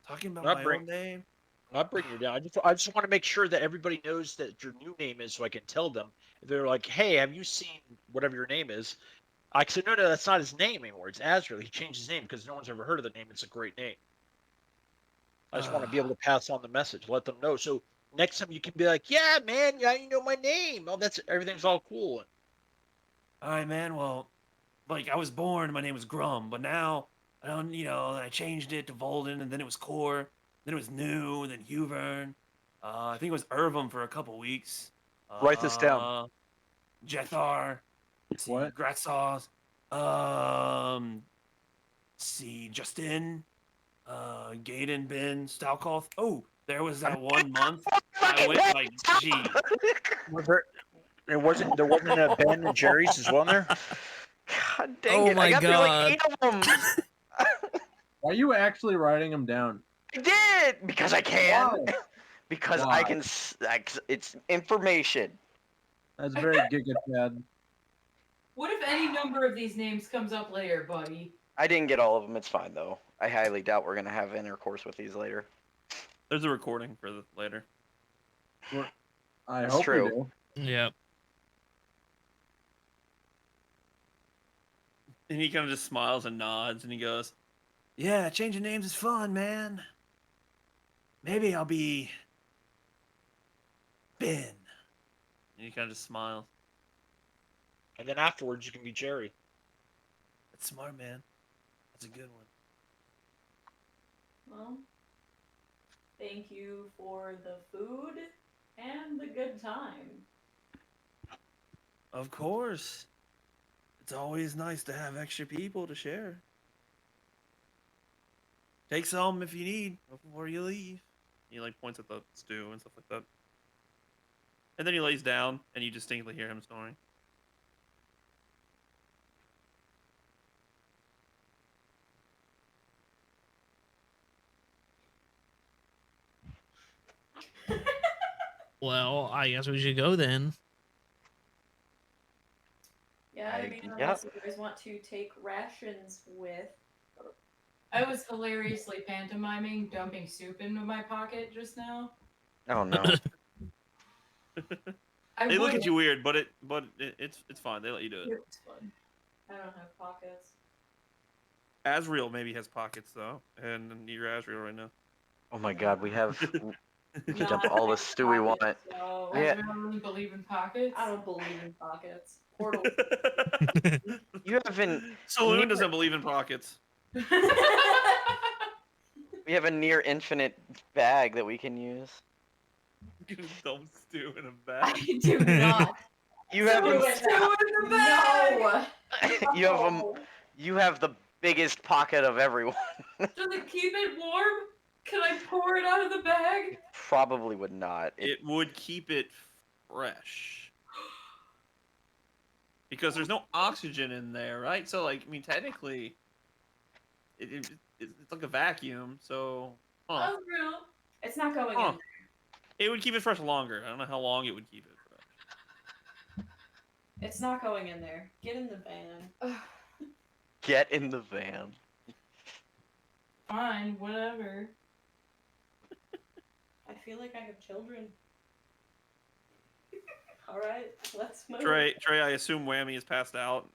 Talking about Not my bring- own name? I'm not bringing you down. I just want to make sure that everybody knows that your new name is, so I can tell them. If they're like, "Hey, have you seen whatever your name is?" I said, "No, that's not his name anymore. It's Azrael. He changed his name because no one's ever heard of the name. It's a great name." I just want to be able to pass on the message, let them know. So next time you can be like, "Yeah, man, yeah, you know my name. Oh, that's everything's all cool." All right, man. Well, like I was born, my name was Grum, but now I don't, I changed it to Volden, and then it was Core, then it was New, then Huvern. I think it was Irvum for a couple weeks. Write this down. Jethar. Let's see, What? Gratsauce. See, Justin. Gaiden, Ben, Stalkoff. Oh, there was that one month I went like, gee. There wasn't a Ben and Jerry's as well in there? God dang Oh it! I my got through like God. 8 of them. Why are you actually writing them down? I did because I can. Why? Because Why? I can. It's information. That's very Giga Chad. What if any number of these names comes up later, buddy? I didn't get all of them. It's fine though. I highly doubt we're gonna have intercourse with these later. There's a recording for later. I That's hope true. we do. Yep. And he kind of just smiles and nods, and he goes, "Yeah, changing names is fun, man. Maybe I'll be Ben." And he kind of just smiles. And then afterwards, you can be Jerry. That's smart, man. That's a good one. Well, thank you for the food and the good time. Of course. It's always nice to have extra people to share. Take some if you need before you leave. He like points at the stew and stuff like that. And then he lays down, and you distinctly hear him snoring. Well, I guess we should go then. Yeah, I mean, Yep. unless you guys want to take rations with. I was hilariously pantomiming dumping soup into my pocket just now. Oh no. They look at you weird, but it's fine. They let you do it. It's fun. I don't have pockets. Asriel maybe has pockets though, and you're Asriel right now. Oh my God, we have. We can dump Not all the having stew we want. pockets, so Yeah. I don't believe in pockets. I don't believe in pockets. Portal. You haven't. Saloon doesn't believe in pockets. We have a near infinite bag that we can use. You dump stew in a I bag. do not. You have. Do it now. in the bag! No. You have a. No. You have the biggest pocket of everyone. Does it keep it warm? Can I pour it out of the bag? Probably would not. It would keep it fresh. Because there's no oxygen in there, right? So, like, I mean, technically, it's like a vacuum. So, That's real. It's not going Huh. in. it would keep it fresh longer. I don't know how long it would keep it fresh. It's not going in there. Get in the van. Get in the van. Fine, whatever. I feel like I have children. All right, let's move. Trey, I assume Whammy is passed out.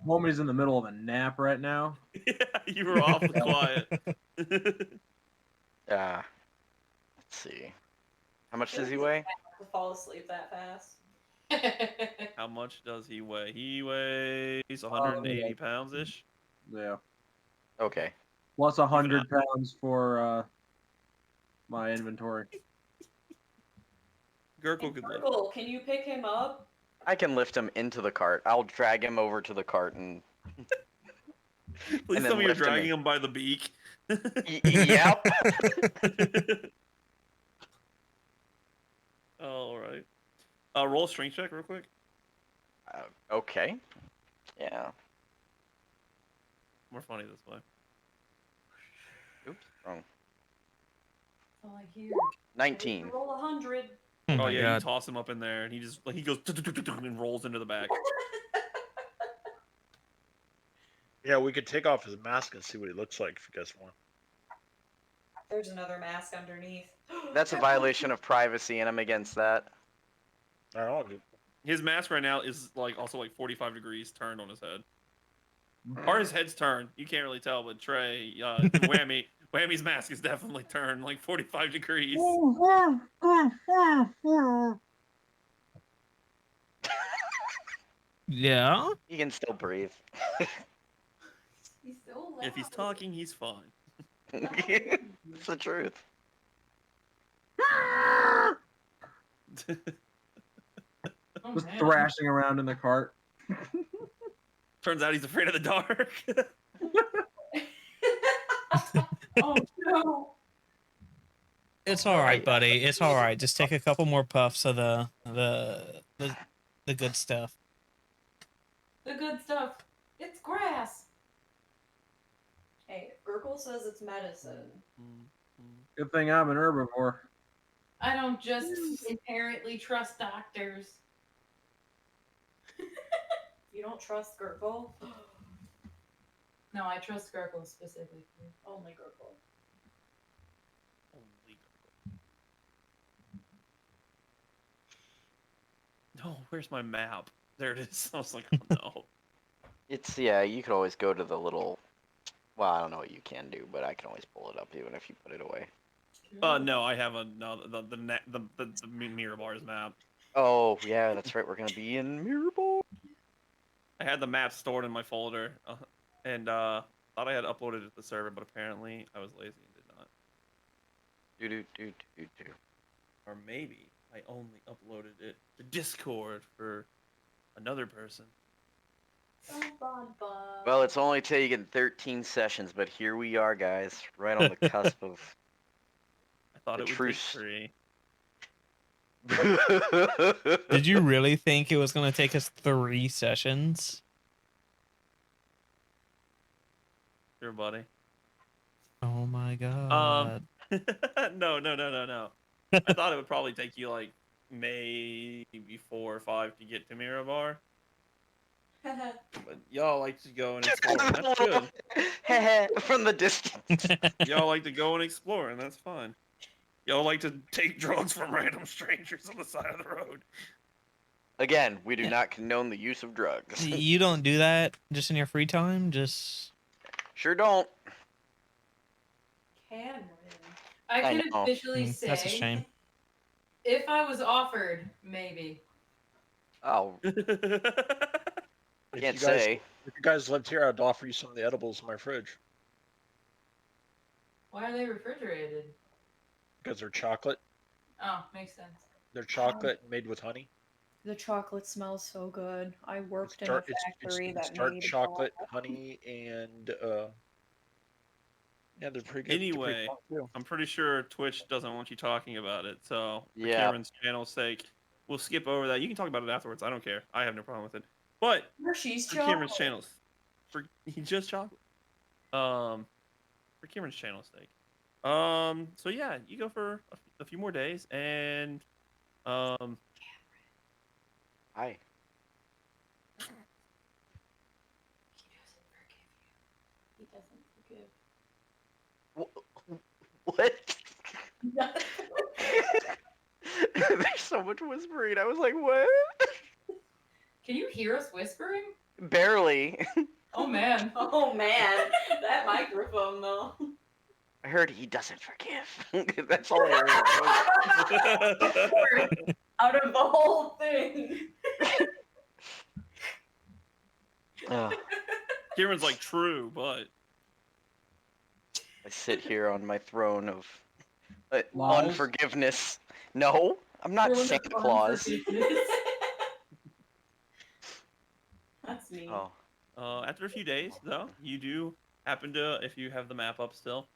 Homie's in the middle of a nap right now. Yeah, you were awfully quiet. Let's see. How much does he weigh? To fall asleep that fast. How much does he weigh? He weighs 180 pounds ish. Yeah. Okay. Plus 100 pounds for my inventory. Gurkle could live. Urkel, can you pick him up? I can lift him into the cart. I'll drag him over to the cart and. Please and tell then me you're lift him dragging in. him by the beak. Yep. All right. Roll a strength check real quick. Okay. Yeah. More funny this way. Oops. Wrong. All I hear. 19. Roll 100. Oh Oh my yeah, God. you toss him up in there, and he just like he goes and rolls into the back. Yeah, we could take off his mask and see what he looks like if you guys want. There's another mask underneath. That's a violation of privacy, and I'm against that. I don't know. His mask right now is like also like 45 degrees turned on his head, or his head's turned. You can't really tell, but Trey, Whammy's mask is definitely turned like 45 degrees. Yeah. He can still breathe. He's so loud. If he's talking, he's fine. It's the truth. Oh, Just man. thrashing around in the cart. Turns out he's afraid of the dark. Oh no. It's all right, I- buddy. It's all right. Just take a couple more puffs of the good stuff. The good stuff. It's grass. Hey, if Gurgle says it's medicine. Good thing I'm an herbivore. I don't just inherently trust doctors. You don't trust Gurgle? No, I trust Gurgle specifically. Only Gurgle. Only Gurgle. No, where's my map? There it is. I was like, oh no. It's yeah. You could always go to the little. Well, I don't know what you can do, but I can always pull it up even if you put it away. No, I have a no the mirror bars map. Oh yeah, that's right. We're gonna be in Mirrorball. I had the map stored in my folder, and thought I had uploaded it to the server, but apparently I was lazy and did not. Do. Or maybe I only uploaded it to Discord for another person. Well, it's only taken 13 sessions, but here we are, guys, right on the cusp of. I thought The it would truce. take 3. Did you really think it was going to take us 3 sessions? Sure, buddy. Oh my god. No. I thought it would probably take you like maybe 4 or 5 to get to Mirabar. But y'all like to go and explore, and that's good. From the distance. Y'all like to go and explore, and that's fine. Y'all like to take drugs from random strangers on the side of the road. Again, we do not condone the use of drugs. You don't do that just in your free time? Just Sure don't. Cameron. I I can know. officially say, that's a shame. if I was offered, maybe. Oh, If can't you guys, say. If you guys lived here, I'd offer you some of the edibles in my fridge Why are they refrigerated? because they're chocolate. Oh, makes sense. They're chocolate made with honey. The chocolate smells so good. I worked in a Dark, factory it's that dark made chocolate, honey, and yeah, they're pretty good. They're Anyway, pretty fun, too. I'm pretty sure Twitch doesn't want you talking about it, so for Yeah. Cameron's channel's sake, we'll skip over that. You can talk about it afterwards. I don't care. I have no problem with it. But Hershey's for chocolate. Cameron's channel's, for just chocolate. For Cameron's channel's sake. So yeah, you go for a few more days, and Hi. He doesn't forgive. What? There's so much whispering. I was like, what? Can you hear us whispering? Barely. Oh man. Oh man, that microphone though. I heard he doesn't forgive. That's all I heard. Out of the whole thing. Ugh. Cameron's like true, but I sit here on my throne of Lies. unforgiveness. No, I'm not Throne of Santa Claus. unforgiveness. That's me. Oh, after a few days, though, you do happen to, if you have the map up still.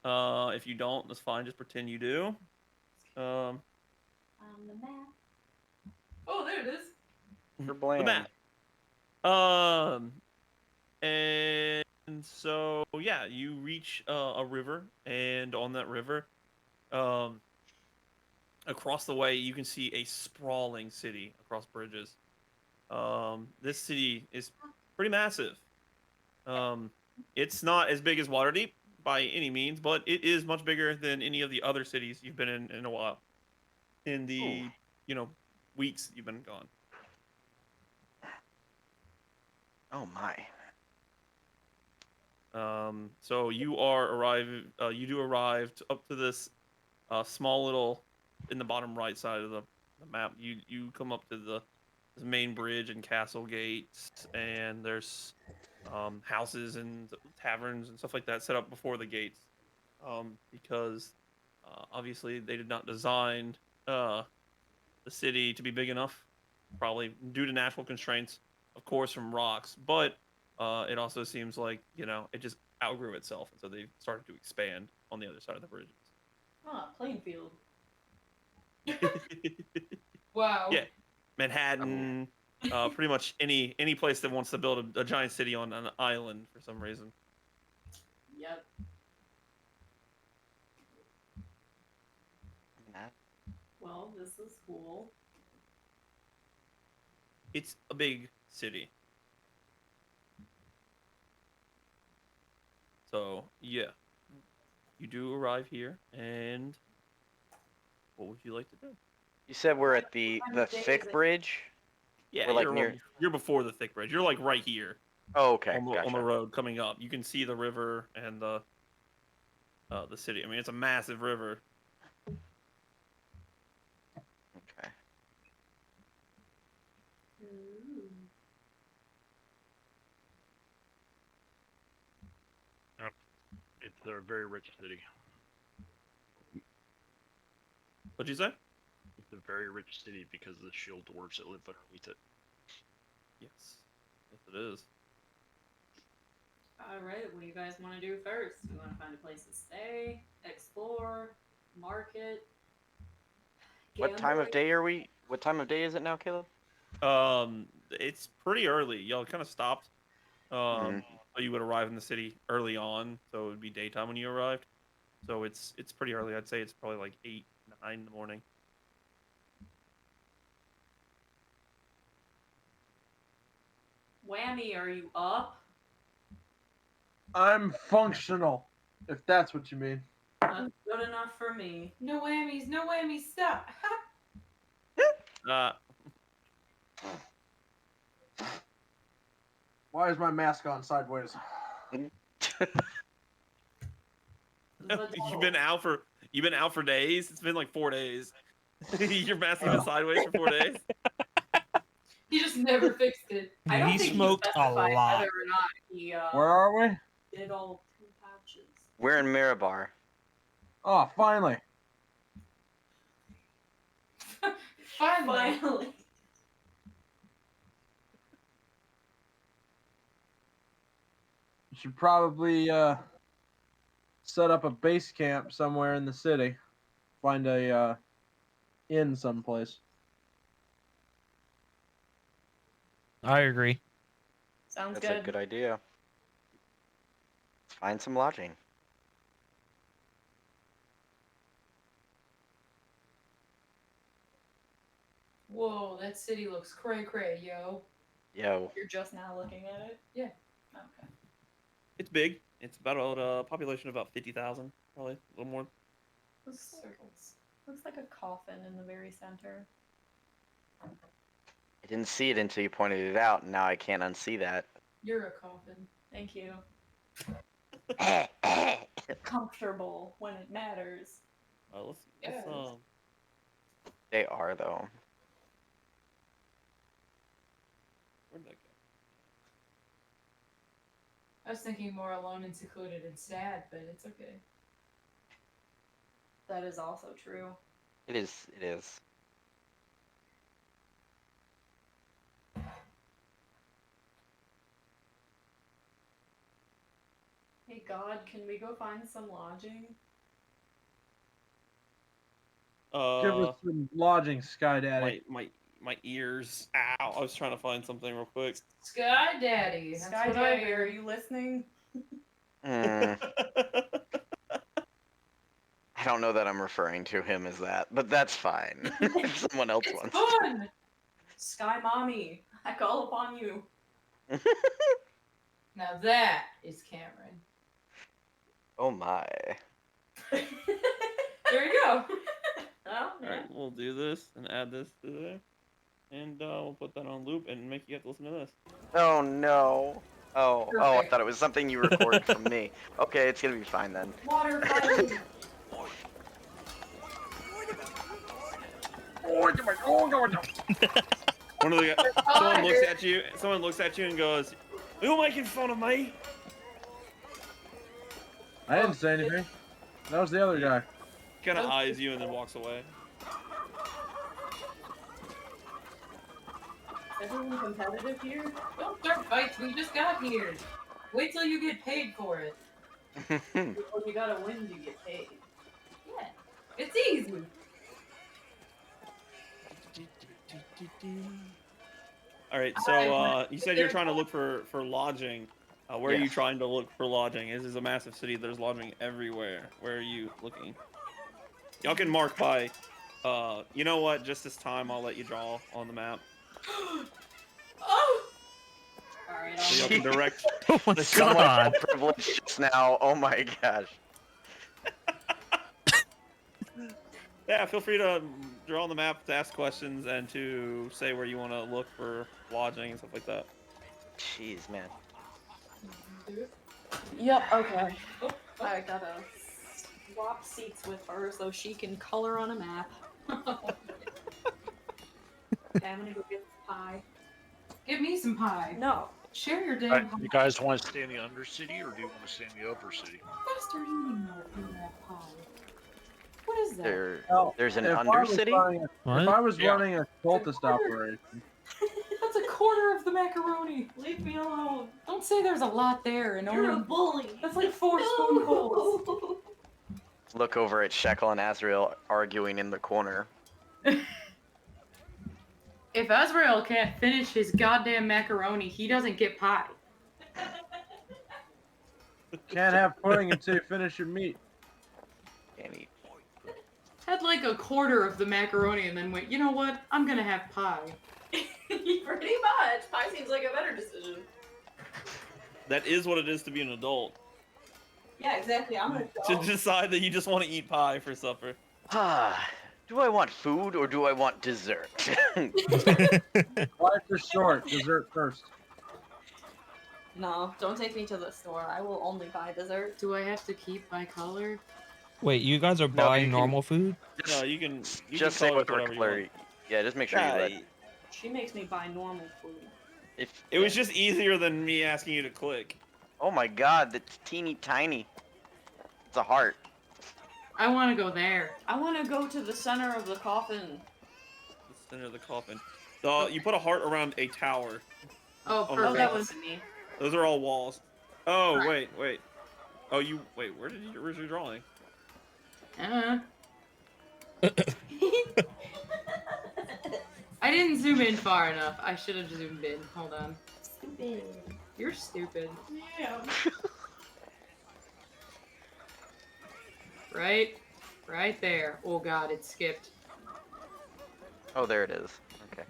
If you don't, that's fine. Just pretend you do. On the map. Oh, there it is. for The blam. map. And so yeah, you reach a river, and on that river, across the way, you can see a sprawling city across bridges. This city is pretty massive. It's not as big as Waterdeep by any means, but it is much bigger than any of the other cities you've been in a while. In the weeks you've been gone. Oh my. So you arrive up to this small little, in the bottom right side of the map. You come up to this main bridge and castle gates, and there's houses and taverns and stuff like that set up before the gates, because obviously they did not design the city to be big enough, probably due to natural constraints, of course, from rocks, but it also seems like it just outgrew itself, and so they started to expand on the other side of the bridges. Plainfield. Wow. Yeah, Manhattan, pretty much any place that wants to build a giant city on an island for some reason. Yep. Well, this is cool. It's a big city. So yeah, you do arrive here, and what would you like to do? You said we're at the What time of day is thick it? bridge. Yeah, We're like near. you're before the thick bridge. You're like right here Oh, okay, on the gotcha. road coming up. You can see the river and the city. I mean, it's a massive river. Okay. Ooh. It's a very rich city. What'd you say? It's a very rich city because of the shield dwarves that live underneath it. Yes, yes, it is. All right. What do you guys want to do first? We want to find a place to stay, explore, market. What time of Gambling? day are we? What time of day is it now, Caleb? It's pretty early. Y'all kind of stopped. Mhm. So you would arrive in the city early on, so it would be daytime when you arrived. So it's pretty early. I'd say it's probably like 8, 9 in the morning. Whammy, are you up? I'm functional, if that's what you mean. Not good enough for me. No whammies, no whammies, stop. Uh, Why is my mask on sideways? you've been out for days. It's been like 4 days. Your mask has been sideways for 4 days. He just never fixed it. I don't He think smoked he a specified lot. whether or not he Where are we? did all 2 pouches. We're in Mirabar. Oh, finally. Finally. Finally. You should probably set up a base camp somewhere in the city. Find a inn someplace. I agree. Sounds That's a good idea. Let's find some lodging. Whoa, that city looks cray cray, yo. Yo. You're just now looking at it? Yeah. Okay. It's big. It's about a population of about 50,000, probably a little more. Looks like a coffin in the very center. I didn't see it until you pointed it out, and now I can't unsee that. You're a coffin. Thank you. Comfortable when it matters. Let's Yes. They are, though. Where'd that go? I was thinking more alone and secluded and sad, but it's okay. That is also true. It is. It is. Hey God, can we go find some lodging? Give us some lodging, Sky Daddy. My ears. Ow! I was trying to find something real quick. Sky Daddy. That's Sky what I Daddy, are heard. you listening? Mm, I don't know that I'm referring to him as that, but that's fine. If someone else It's wants. fun. Sky Mommy, I call upon you. Now that is Cameron. Oh my. There you go. Oh, yeah. Alright, we'll do this and add this to there. And we'll put that on loop and make you have to listen to this. Oh no. Oh, I Perfect. thought it was something you recorded from me. Okay, it's gonna be fine then. Water fighting. One of the someone looks at you and goes, "Are you making fun of me?" I didn't say anything. That was the other guy. Kind of eyes you and then walks away. Everyone competitive here? Don't start fights. We just got here. Wait till you get paid for it. Well, you gotta win to get paid. Yeah. It's easy. All right, All so right, you said you're trying to look for lodging. Where are you Yes. trying to look for lodging? This is a massive city. There's lodging everywhere. Where are you looking? Y'all can mark by. You know what? Just this time, I'll let you draw on the map, Oh! Alright, so y'all I'll can direct. Oh my Someone god. felt privileged just now. Oh my gosh. Yeah, feel free to draw on the map to ask questions and to say where you want to look for lodging and stuff like that. Jeez, man. Yep, okay. I gotta swap seats with her so she can color on a map. Okay, I'm gonna go get some pie. Give me some pie. No. Share your Alright, damn pie. you guys want to stay in the Undercity or do you want to stay in the Upper City? Start eating more if you have pie. What is that? Well, There's an if I was Undercity? running a, if What? I was Yeah. running a cultist operation, That's a quarter of the macaroni. Leave me alone. Don't say there's a lot there and You're a only. bully. That's like 4 spoonfuls. Look over at Shekel and Azrael arguing in the corner. If Azrael can't finish his goddamn macaroni, he doesn't get pie. can't have pudding until you finish your meat. And he, Had like a quarter of the macaroni and then went, you know what? I'm gonna have pie. Pretty much. Pie seems like a better decision. That is what it is to be an adult. Yeah, exactly. I'm an To adult. decide that you just want to eat pie for supper. do I want food or do I want dessert? Life is short. Dessert first. No, don't take me to the store. I will only buy dessert. Do I have to keep my color? Wait, you guys are No, buying you can- normal food? No, you can. You just can say color what whatever you color. want. Yeah, just make sure you Yeah, let. She makes me buy normal food. If it was just easier than me asking you to click. Oh my god, that's teeny tiny. It's a heart. I want to go there. I want to go to the center of the coffin. The center of the coffin. So you put a heart around a tower. Oh, Oh, Oh, perfect. that was me. Those are all walls. Oh Right. wait. Oh wait. Where's your drawing? Uh. I didn't zoom in far enough. I should have zoomed in. Hold on. Stupid. You're stupid. Yeah. Right there. Oh god, it skipped. Oh, there it is. Okay.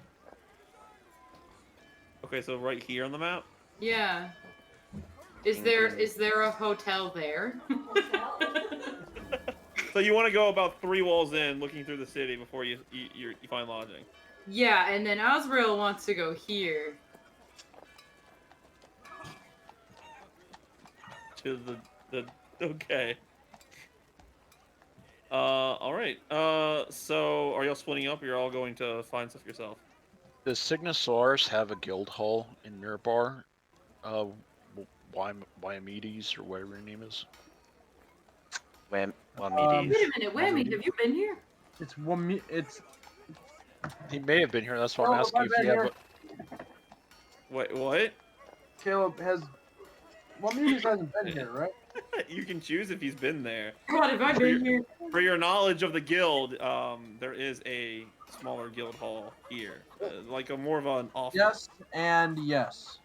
Okay, so right here on the map. Yeah. Is there a hotel there? So you want to go about 3 walls in, looking through the city before you find lodging. Yeah, and then Azrael wants to go here. To the okay. All right. So are y'all splitting up? Or you're all going to find stuff yourself. Does Cygnus Solaris have a guild hall in Mirabar? Wyamedes or whatever your name is. Wait Wait a minute, Whammy, have you been here? It's one. It's. He may have been here. That's why I'm Oh, asking I've if you been have. Wait, what? Caleb has. Well, Mutis hasn't been here, right? You can choose if he's been there. God, have I been here? For your knowledge of the guild, there is a smaller guild hall here, like a more of an office. Yes and yes.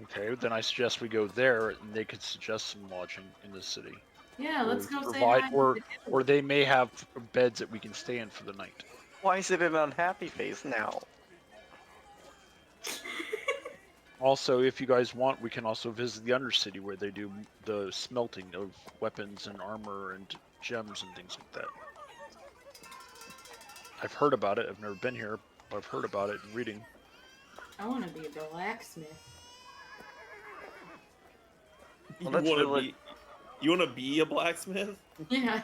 Okay, then I suggest we go there, and they could suggest some lodging in the city. Yeah, let's go say provide, hi. or they may have beds that we can stay in for the night. Why is it an unhappy face now? Also, if you guys want, we can also visit the Undercity where they do the smelting of weapons and armor and gems and things like that. I've heard about it. I've never been here, but I've heard about it in reading. I want to be a blacksmith. Well, that's really- You want to be a blacksmith? Yeah.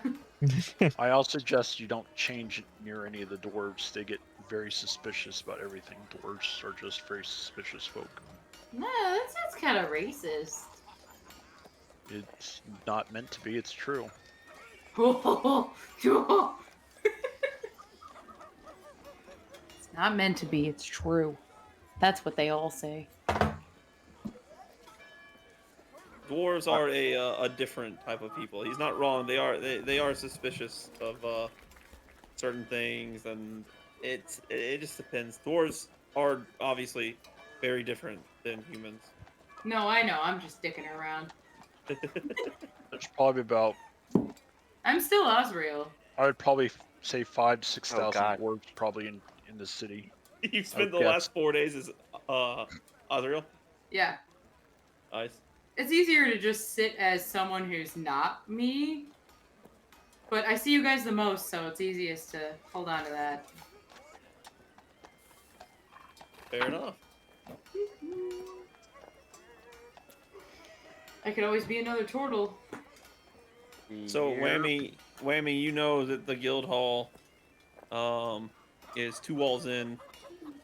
I'll suggest you don't change it near any of the dwarves. They get very suspicious about everything. Dwarves are just very suspicious folk. No, that sounds kind of racist. It's not meant to be. It's true. It's not meant to be, it's true. That's what they all say. Dwarves are a different type of people. He's not wrong. They are suspicious of certain things, and it just depends. Dwarves are obviously very different than humans. No, I know. I'm just dicking around. There's probably about, I'm still Osriel. I would probably say 5,000 to 6,000 God. dwarves probably in the city. You I spent would the guess. last 4 days as Azrael. Yeah. Nice. It's easier to just sit as someone who's not me. But I see you guys the most, so it's easiest to hold on to that. Fair enough. I could always be another turtle. So Yep. Whammy, you know that the guild hall is 2 walls in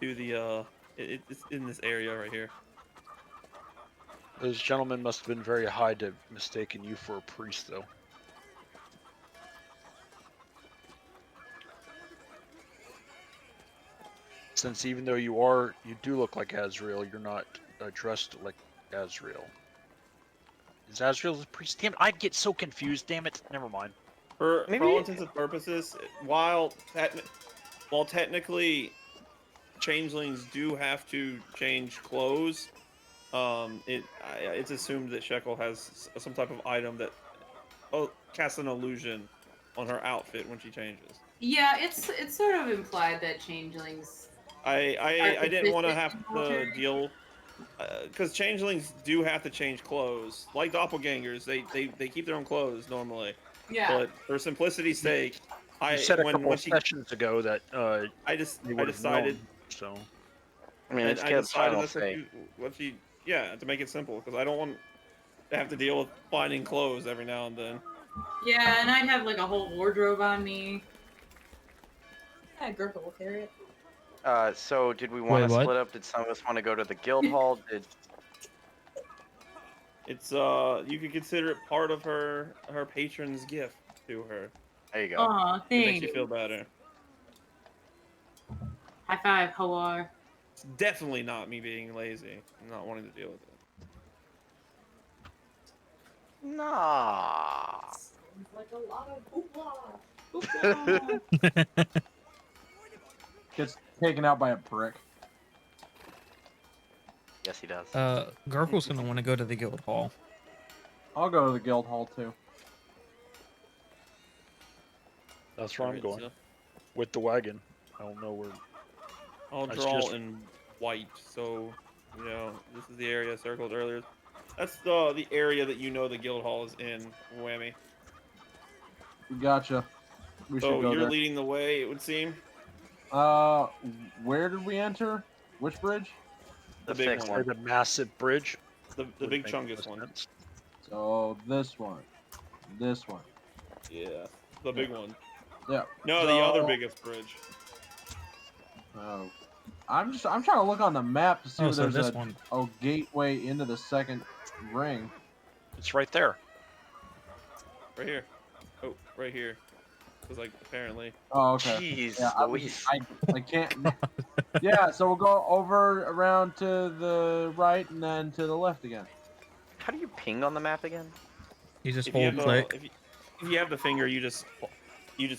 to the it's in this area right here. Those gentlemen must have been very high to have mistaken you for a priest, though. Since even though you do look like Azrael, you're not dressed like Azrael. Is Azrael a priest? Damn it, I get so confused. Damn it. Never mind. For Maybe- all intents and purposes, while technically changelings do have to change clothes, it's assumed that Shekel has some type of item that casts an illusion on her outfit when she changes. Yeah, it's sort of implied that changelings. I didn't want to consistent have in to military. deal because changelings do have to change clothes, like doppelgangers. They keep their own clothes normally, Yeah. but for simplicity's sake, You said a couple when of she sessions ago that I you decided known, so I mean, it's I Caleb's decided final that's say. what she yeah, to make it simple, because I don't want to have to deal with finding clothes every now and then. Yeah, and I'd have like a whole wardrobe on me. Yeah, Gurkha will carry it. So did we want Wait, to what? split up? Did some of us want to go to the guild hall? It's you could consider it part of her patron's gift to her. There you go. Aw, It makes thanks. you feel better. High five, Hawar. It's definitely not me being lazy and not wanting to deal with it. Nah. Sounds like a lot of hoopla. Hoopla. Gets taken out by a brick. Yes, he does. Gurkle's gonna want to go to the guild hall. I'll go to the guild hall too. that's where I'm Alright, going so with the wagon. I don't know where. I'll That's draw just- in white, so you know this is the area circled earlier. That's the area that you know the guild hall is in, Whammy. Gotcha. We So should go you're there. leading the way, it would seem. Where did we enter? Which bridge? The The big fixed one. Or the massive bridge. The would big make chungus more one. sense. So this one, this one. Yeah, the big one. Yeah. No, the other So- biggest bridge. Oh, I'm trying to look on the map to see Oh, where so there's this a one. gateway into the second ring. It's right there. Right here. Oh, right here. Because like apparently. Oh, okay. Jeez, Yeah, Luis. I can't. Yeah, so we'll go over around to the right and then to the left again. How do you ping on the map again? You just If you hold have click. if you have the finger, you just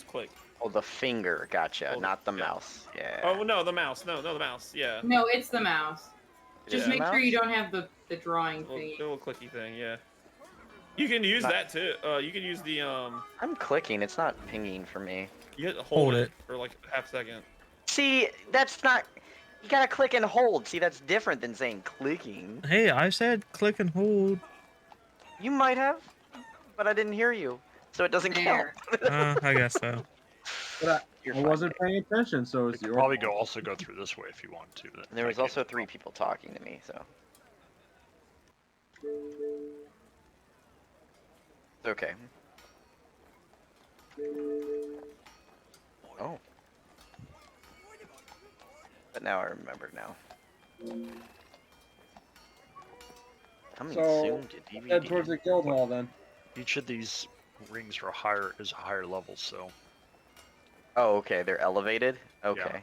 click. Oh, the finger. Gotcha. Hold it, Not the yeah. mouse. Yeah. Oh no, the mouse. No, the mouse. Yeah. No, it's the mouse. It Just is the make sure you mouse? don't have the drawing The thing. little clicky thing. Yeah. You can use Not- that too. You can use the I'm clicking. It's not pinging for me. You hit Hold hold it. for like half second. See, that's not. You gotta click and hold. See, that's different than saying clicking. Hey, I said click and hold. You might have, but I didn't hear you, so it doesn't count. There. I guess so. But You're I fine, wasn't Nick. paying attention, so You it's could your probably fault. also go through this way if you want to. And there was also 3 people talking to me, so. It's okay. Oh. But now I remember now. Coming So, soon to DVD. Head towards the guild hall then. Each of these rings are higher is a higher level, so Oh, okay. They're elevated. Okay.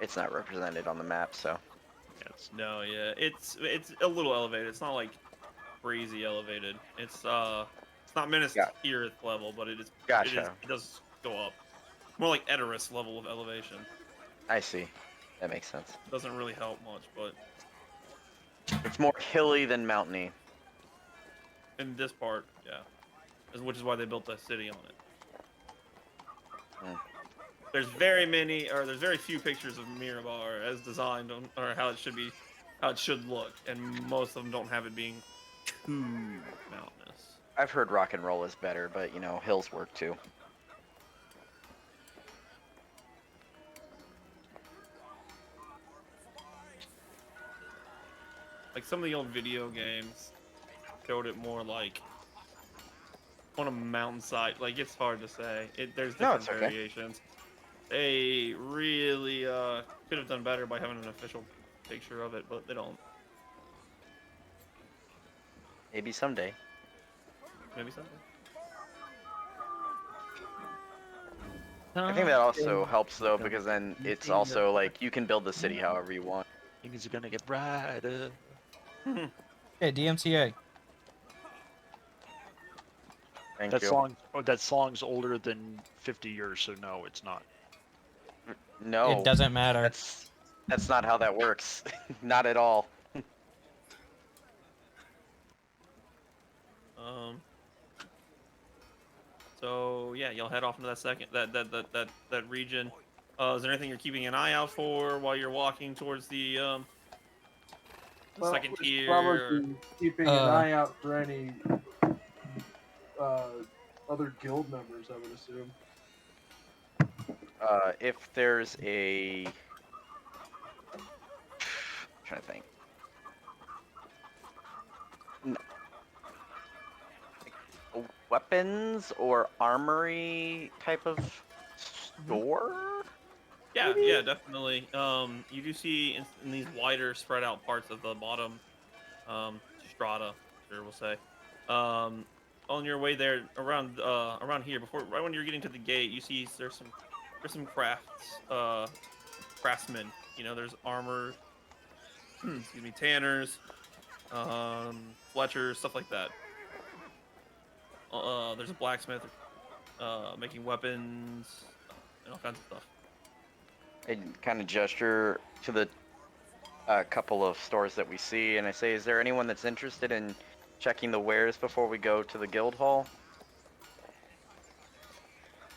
It's not represented on the map, so. yeah, it's No, yeah, it's a little elevated. It's not like crazy elevated. It's not menaced Yeah. here at level, but it Gotcha. does go up. More like Edoras level of elevation. I see. That makes sense. Doesn't really help much, but It's more hilly than mountainy. in this part, yeah. Which is why they built the city on it. Hmm. There's very few pictures of Mirabar as designed or how it should look, and most of them don't have it being too mountainous. I've heard rock and roll is better, but you know, hills work too. Like some of the old video games showed it more like on a mountainside. Like it's hard to say. There's No, different it's okay. variations. They really could have done better by having an official picture of it, but they don't. Maybe someday. Maybe something. I think that also helps though, because then it's also like you can build the city however you want. Things are gonna get brighter. Hey, DMCA. Thank That you. song's older than 50 years, so no, it's not. No, It doesn't matter. that's not how that works. Not at all. So yeah, you'll head off into that region. Is there anything you're keeping an eye out for while you're walking towards the second we should tier? probably be keeping an eye out for any other guild members, I would assume. If there's a, I'm trying to think. Weapons or armory type of store? Yeah, maybe? yeah, definitely. You do see in these wider, spread out parts of the bottom strata, sure we'll say. On your way there, around here, right when you're getting to the gate, you see there's some craftsmen. You know, there's armor, excuse me, tanners, fletchers, stuff like that. There's a blacksmith, making weapons, and all kinds of stuff. I kind of gesture to the couple of stores that we see, and I say, "Is there anyone that's interested in checking the wares before we go to the guild hall?"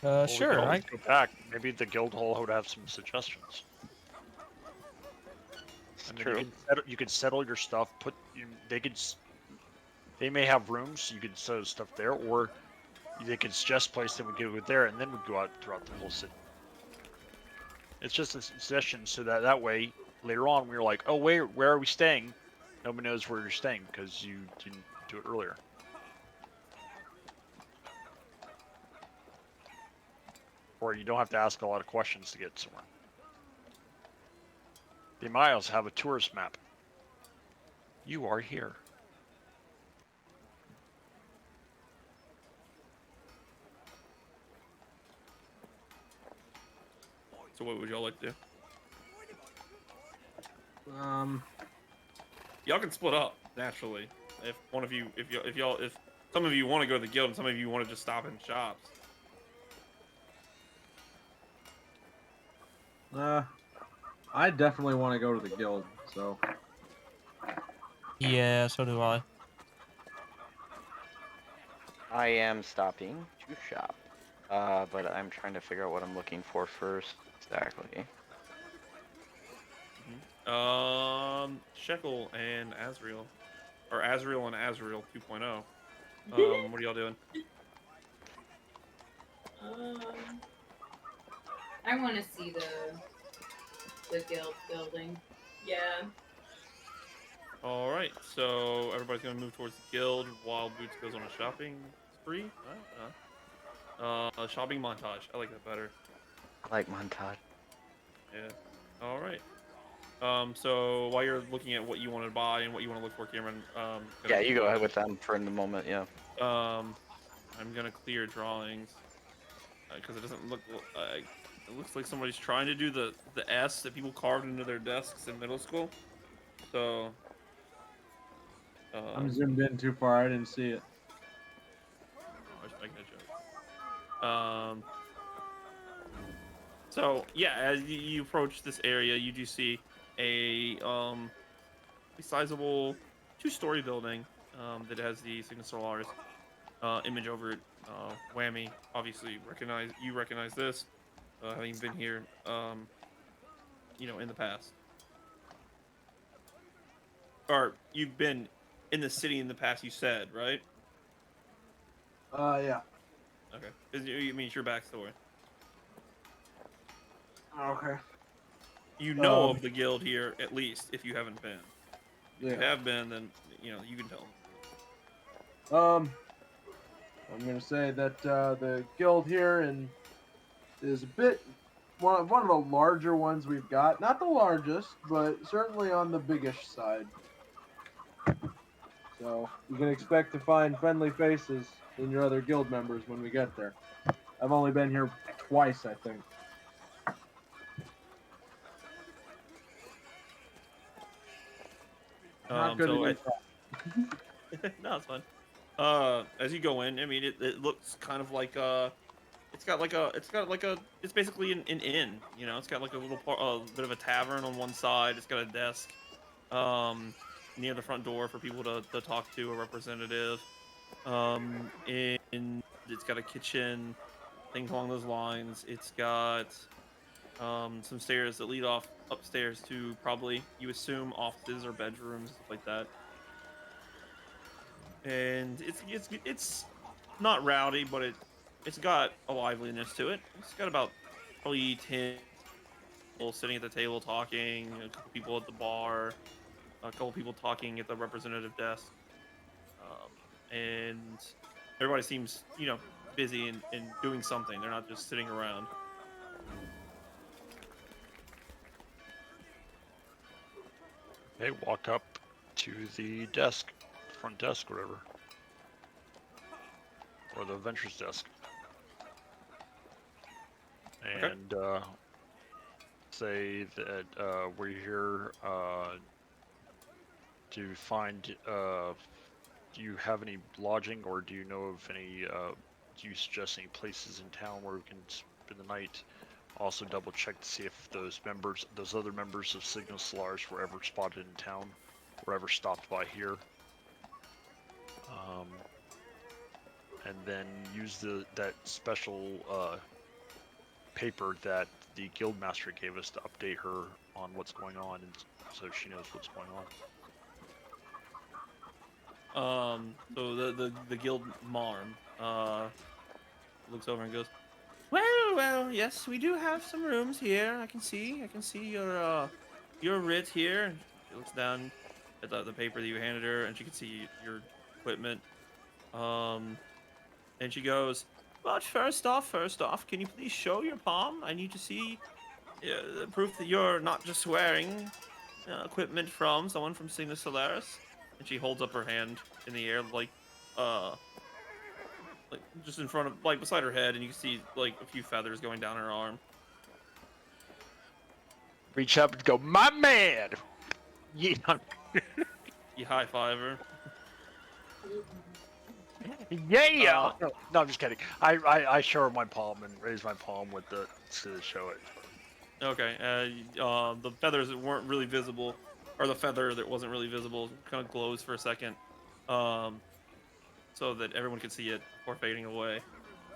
Well, we could Sure. always go back. Maybe the guild hall would have some suggestions. It's I mean, true. you could settle your stuff. They may have rooms. You could settle stuff there, or they could suggest place that we go there, and then we go out throughout the whole city. It's just a suggestion, so that way later on we're like, oh wait, where are we staying? Nobody knows where you're staying because you didn't do it earlier. Or you don't have to ask a lot of questions to get somewhere. They might also have a tourist map. You are here. So what would y'all like to do? Y'all can split up naturally. If one of you, if some of you want to go to the guild and some of you want to just stop in shops. I definitely want to go to the guild, so. Yeah, so do I. I am stopping to shop, but I'm trying to figure out what I'm looking for first. Exactly. Shekel and Azrael, or Azrael and Azrael 2.0. What are y'all doing? I want to see the guild building. Yeah. All right, so everybody's gonna move towards the guild while Boots goes on a shopping spree. Shopping montage. I like that better. I like montage. Yeah. All right. So while you're looking at what you want to buy and what you want to look for, Cameron. Yeah, you go ahead with them for the moment. Yeah. I'm gonna clear drawings because it doesn't look. It looks like somebody's trying to do the S that people carved into their desks in middle school. So, I'm zoomed in too far. I didn't see it. I was making a joke. So yeah, as you approach this area, you do see a sizable two-story building that has the Cygnus Solaris image over it. Whammy, obviously recognize this, having been here, in the past, or you've been in the city in the past. You said, right? Yeah. Okay, it means your backstory. Okay. You know Um. of the guild here, at least, if you haven't been. If you Yeah. have been, then you can tell them. I'm gonna say that the guild here is a bit one of the larger ones we've got. Not the largest, but certainly on the biggish side. So you can expect to find friendly faces in your other guild members when we get there. I've only been here twice, I think. Not good So at improv. no, it's fine. As you go in, I mean, it looks kind of like it's basically an inn. It's got like a bit of a tavern on one side. It's got a desk, um, near the front door for people to talk to a representative. And it's got a kitchen, things along those lines. It's got some stairs that lead off upstairs to probably, you assume, offices or bedrooms, stuff like that. And it's not rowdy, but it's got a liveliness to it. It's got about probably 10 people sitting at the table talking, a couple people at the bar, a couple people talking at the representative desk, and everybody seems busy and doing something. They're not just sitting around. Okay, walk up to the desk, front desk, whatever, or the ventures desk, and say that we're here to find. Do you have any lodging, or do you know of any? Do you suggest any places in town where we can spend the night? Also, double check to see if those other members of Cygnus Solaris were ever spotted in town, or ever stopped by here. And then use that special paper that the guildmaster gave us to update her on what's going on, and so she knows what's going on. So the guild marm looks over and goes, well, yes, we do have some rooms here. I can see your writ here. And she looks down at the paper that you handed her, and she can see your equipment. And she goes, but first off, can you please show your palm? I need to see the proof that you're not just wearing equipment from someone from Cygnus Solaris. And she holds up her hand in the air, like just in front of, like beside her head, and you can see like a few feathers going down her arm. Reach up and go, my man! Yeah. You high five her. Yeah! No, I'm just kidding. I show her my palm and raise my palm with to show it. Okay. The feathers that weren't really visible, or the feather that wasn't really visible, kind of glows for a second, so that everyone can see it before fading away.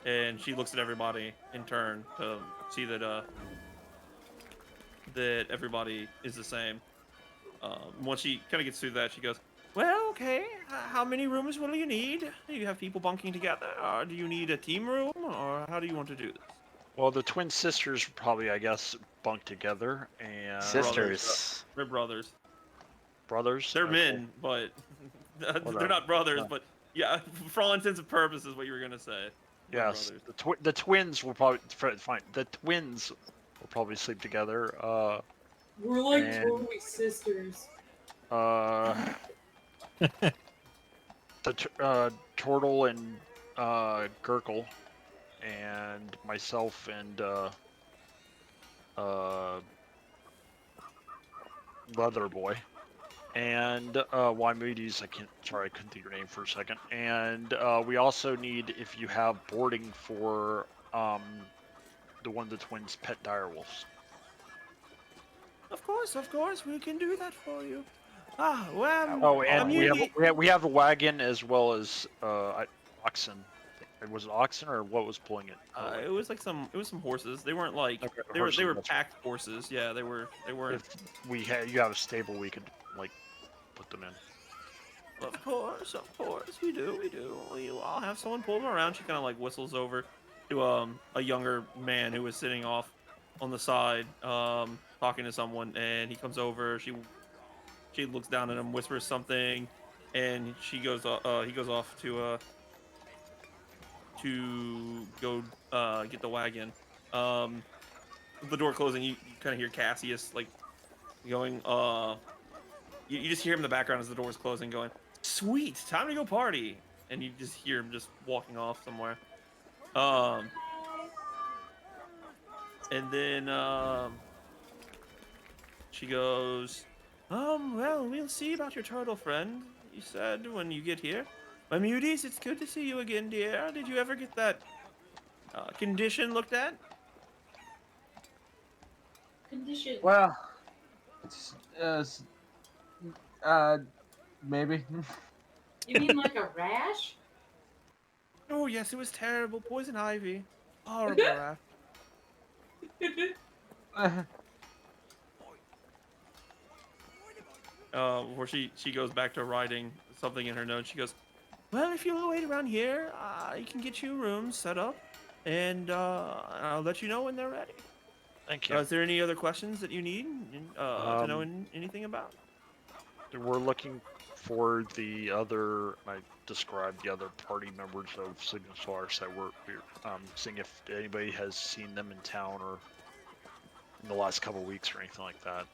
And she looks at everybody in turn to see that that everybody is the same. Once she kind of gets through that, she goes, well, okay, how many rooms will you need? Do you have people bunking together? Or do you need a team room? Or how do you want to do this? Well, the twin sisters probably, I guess, bunk together, and... Sisters. They're brothers. Brothers? They're Okay. men, but they're not brothers, but yeah, for all intents and purposes, what you were going to say. Yes, the twins will probably... Fine, the twins will probably sleep together. We're like totally sisters. Turtle and Gurgle, and myself and Leather Boy. and Waimudi's. I couldn't think of your name for a second. And we also need, if you have boarding for the one of the twins' pet direwolves. Of course, we can do that for you. Ah, well, Oh, Oh, and we have immunity. we have a wagon as well as oxen. Was it oxen or what was pulling it? It was like it was some horses. They weren't like Okay, they horses, were that's packed horses. Yeah, they weren't. if you have a stable, we could like put them in. Of course, we do. I'll have someone pull them around. She kind of like whistles over to a younger man who was sitting off on the side talking to someone, and he comes over. She looks down at him, whispers something, and he goes off to go get the wagon. Um, the door closing, you kind of hear Cassius like going. You just hear him in the background as the door's closing, going, "Sweet, time to go party," and you just hear him just walking off somewhere. Um, and then she goes, well, we'll see about your turtle friend. You said when you get here. My muties, it's good to see you again, dear. Did you ever get that condition looked at? Condition. Well, it's, maybe. You mean like a rash? Oh yes, it was terrible. Poison ivy. Horrible rash. Before she goes back to writing something in her notes, she goes, "Well, if you'll wait around here, I can get you rooms set up, and I'll let you know when they're ready." Thank you. Is there any other questions that you need to know anything about? We're looking for the other. I described the other party members of Cygnus Solaris that we're seeing if anybody has seen them in town or in the last couple of weeks or anything like that.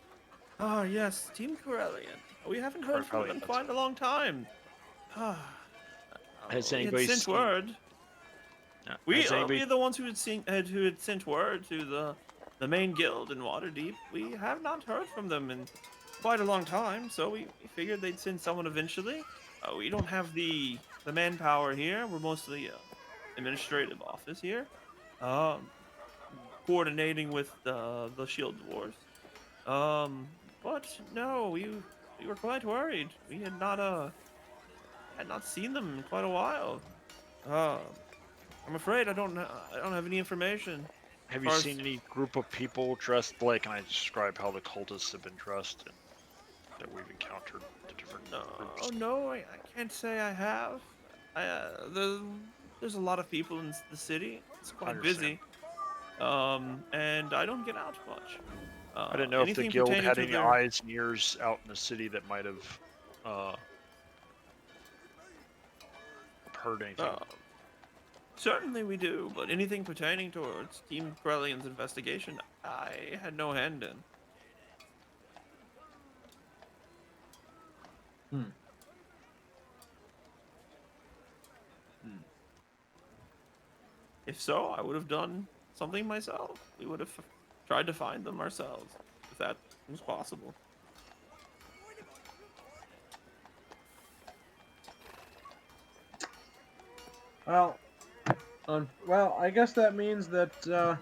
Ah, yes, Team Corellian. We haven't heard from them in quite a long time. Has We had anybody sent seen? word. We Has anybody? are the ones who had sent word to the main guild in Waterdeep. We have not heard from them in quite a long time, so we figured they'd send someone eventually. We don't have the manpower here. We're mostly administrative office here, um, coordinating with the Shield Dwarves. But no, we were quite worried. We had not seen them in quite a while. Um, I'm afraid I don't have any information. Have As you far seen any group of people dressed like? And I describe how the cultists have been dressed and that we've encountered the different groups. No, I can't say I have. There's a lot of people in the city. It's I quite understand. busy. And I don't get out much. I didn't know if the Anything guild pertaining had to any their eyes and ears out in the city that might have heard anything. certainly we do, but anything pertaining towards Team Corellian's investigation, I had no hand in. If so, I would have done something myself. We would have tried to find them ourselves, if that was possible. Well, I guess that means that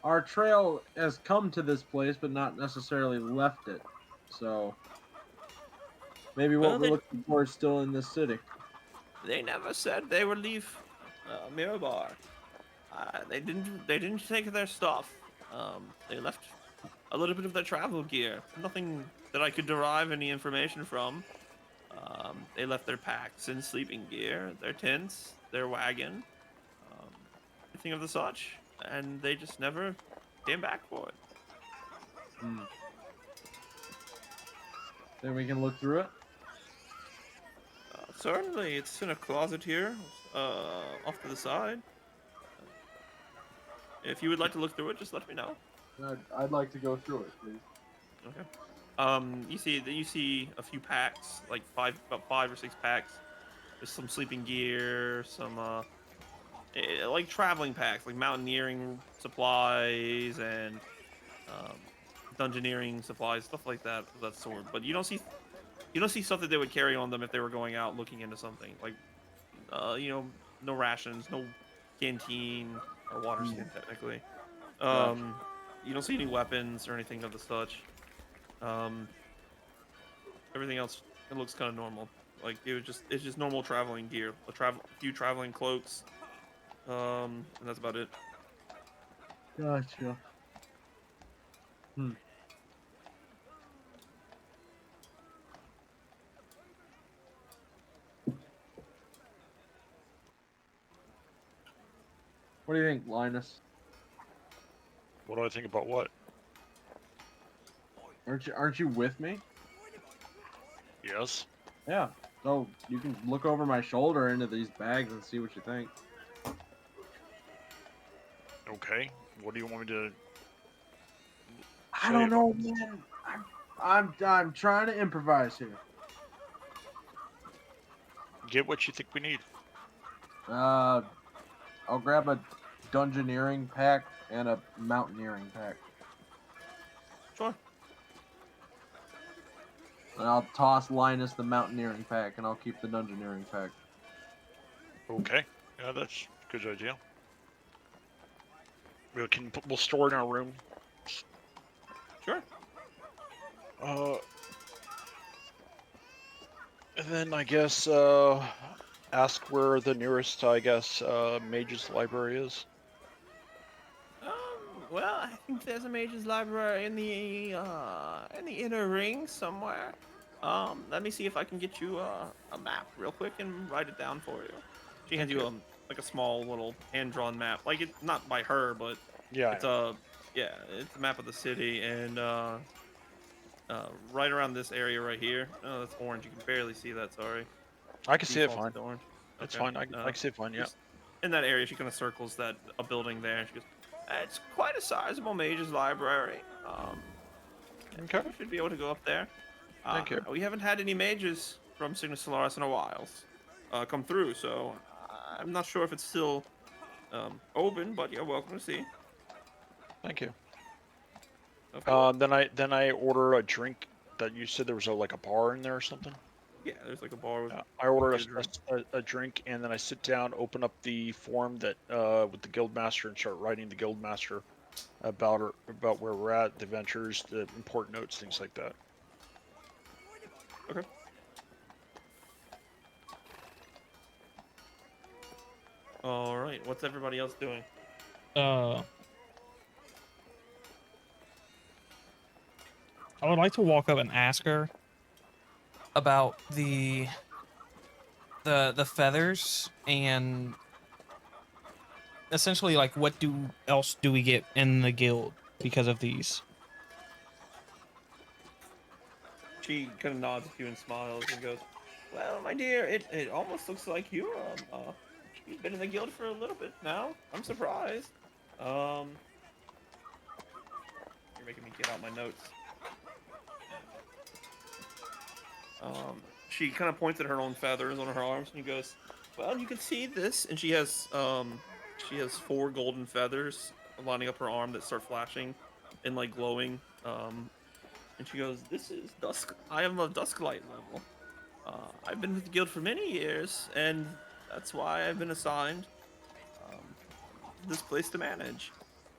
our trail has come to this place, but not necessarily left it. So maybe what Well, we're looking for is still in this city. they never said they would leave Mirabar. They didn't take their stuff. They left a little bit of their travel gear. Nothing that I could derive any information from. They left their packs and sleeping gear, their tents, their wagon, um, everything of the such, and they just never came back for it. Then we can look through it. Certainly, it's in a closet here, off to the side. If you would like to look through it, just let me know. I'd like to go through it, please. Okay. You see a few packs, like about 5 or 6 packs. There's some sleeping gear, some like traveling packs, like mountaineering supplies and dungeoneering supplies, stuff like that of that sort. But you don't see stuff that they would carry on them if they were going out looking into something. Like you know, no rations, no canteen or water skin technically. Gotcha. You don't see any weapons or anything of the such. Um, Everything else, it looks kind of normal. Like it's just normal traveling gear. A few traveling cloaks. And that's about it. Gotcha. Hmm. What do you think, Linus? What do I think about what? Aren't you with me? Yes. Yeah. So you can look over my shoulder into these bags and see what you think. Okay. What do you want me to I say don't know, about this? man. I'm trying to improvise here. Get what you think we need. I'll grab a dungeoneering pack and a mountaineering pack. Sure. And I'll toss Linus the mountaineering pack, and I'll keep the dungeoneering pack. Okay. Yeah, that's a good idea. We'll store it in our room. Sure. And then I guess ask where the nearest, I guess, mage's library is. Well, I think there's a mage's library in the inner ring somewhere. Let me see if I can get you a map real quick and write it down for you. She hands Thank you you. like a small little hand-drawn map. Like it's not by her, but Yeah. it's it's a map of the city, and right around this area right here. Oh, that's orange. You can barely see that. Sorry. I can see it Defaulted fine. to orange. It's Okay. fine. I can see it fine. Yeah. Just in that area, she kind of circles a building there. And she goes, "It's quite a sizable mage's library. Okay. We should be able to go up there. Thank you. We haven't had any mages from Cygnus Solaris in a while come through, so I'm not sure if it's still open, but you're welcome to see." Thank you. Of course. Then I order a drink. That you said there was like a bar in there or something. Yeah, there's like a bar with. I order get a drink. a drink, and then I sit down, open up the form that with the guildmaster, and start writing the guildmaster about where we're at, the ventures, the important notes, things like that. Okay. All right. What's everybody else doing? I would like to walk up and ask her about the feathers, and essentially like what else do we get in the guild because of these. She kind of nods at you and smiles and goes, "Well, my dear, it almost looks like you've been in the guild for a little bit now. I'm surprised. You're making me get out my notes." She kind of points at her own feathers on her arms and she goes, "Well, you can see this," and she has 4 golden feathers lining up her arm that start flashing and like glowing. And she goes, "This is dusk. I am of dusklight level. I've been with the guild for many years, and that's why I've been assigned this place to manage."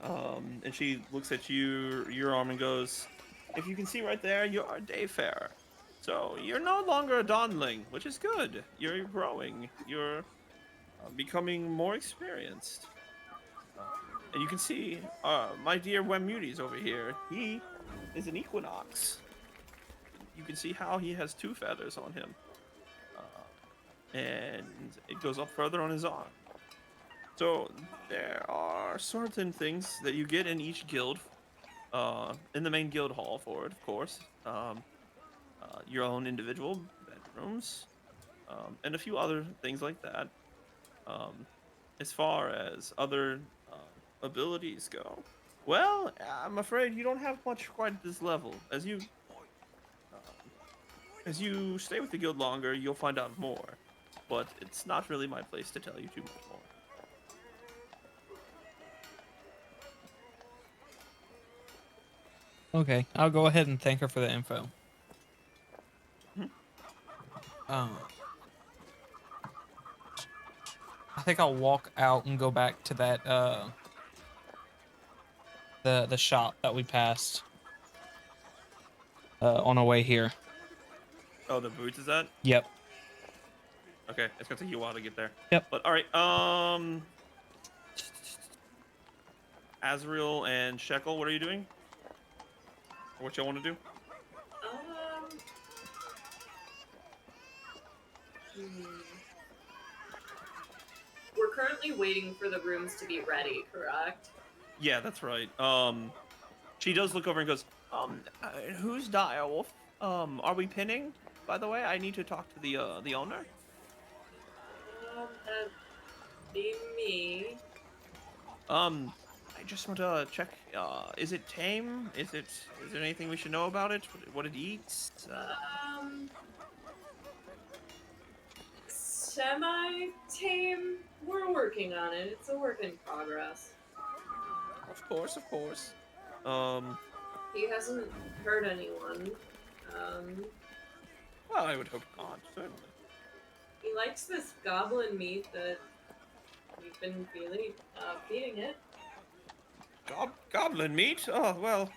And she looks at your arm, and goes, "If you can see right there, you're a dayfarer. So you're no longer a dawnling, which is good. You're growing. You're becoming more experienced. And you can see my dear Wemudes over here. He is an equinox. You can see how he has 2 feathers on him. And it goes up further on his arm. So there are certain things that you get in each guild, in the main guild hall for it, of course. Your own individual bedrooms, and a few other things like that. As far as other abilities go, well, I'm afraid you don't have much quite at this level. As you stay with the guild longer, you'll find out more. But it's not really my place to tell you too much more. Okay, I'll go ahead and thank her for the info. Mhm. Um, I think I'll walk out and go back to that the shop that we passed on our way here. Oh, the boots is that? Yep. Okay, it's gonna take you a while to get there. Yep. But all right, Azrael and Shekel, what are you doing? Or what y'all want to do? Um. hmm. We're currently waiting for the rooms to be ready, correct? Yeah, that's right. She does look over and goes, who's Direwolf? Are we pinning? By the way, I need to talk to the owner. That'd be me. I just want to check. Is it tame? Is there anything we should know about it? What it eats? Um. Semi-tame. We're working on it. It's a work in progress. Of course, of course. Um, He hasn't hurt anyone. Um. well, I would hope not. Certainly. He likes this goblin meat that we've been feeding it. Goblin meat? Oh well.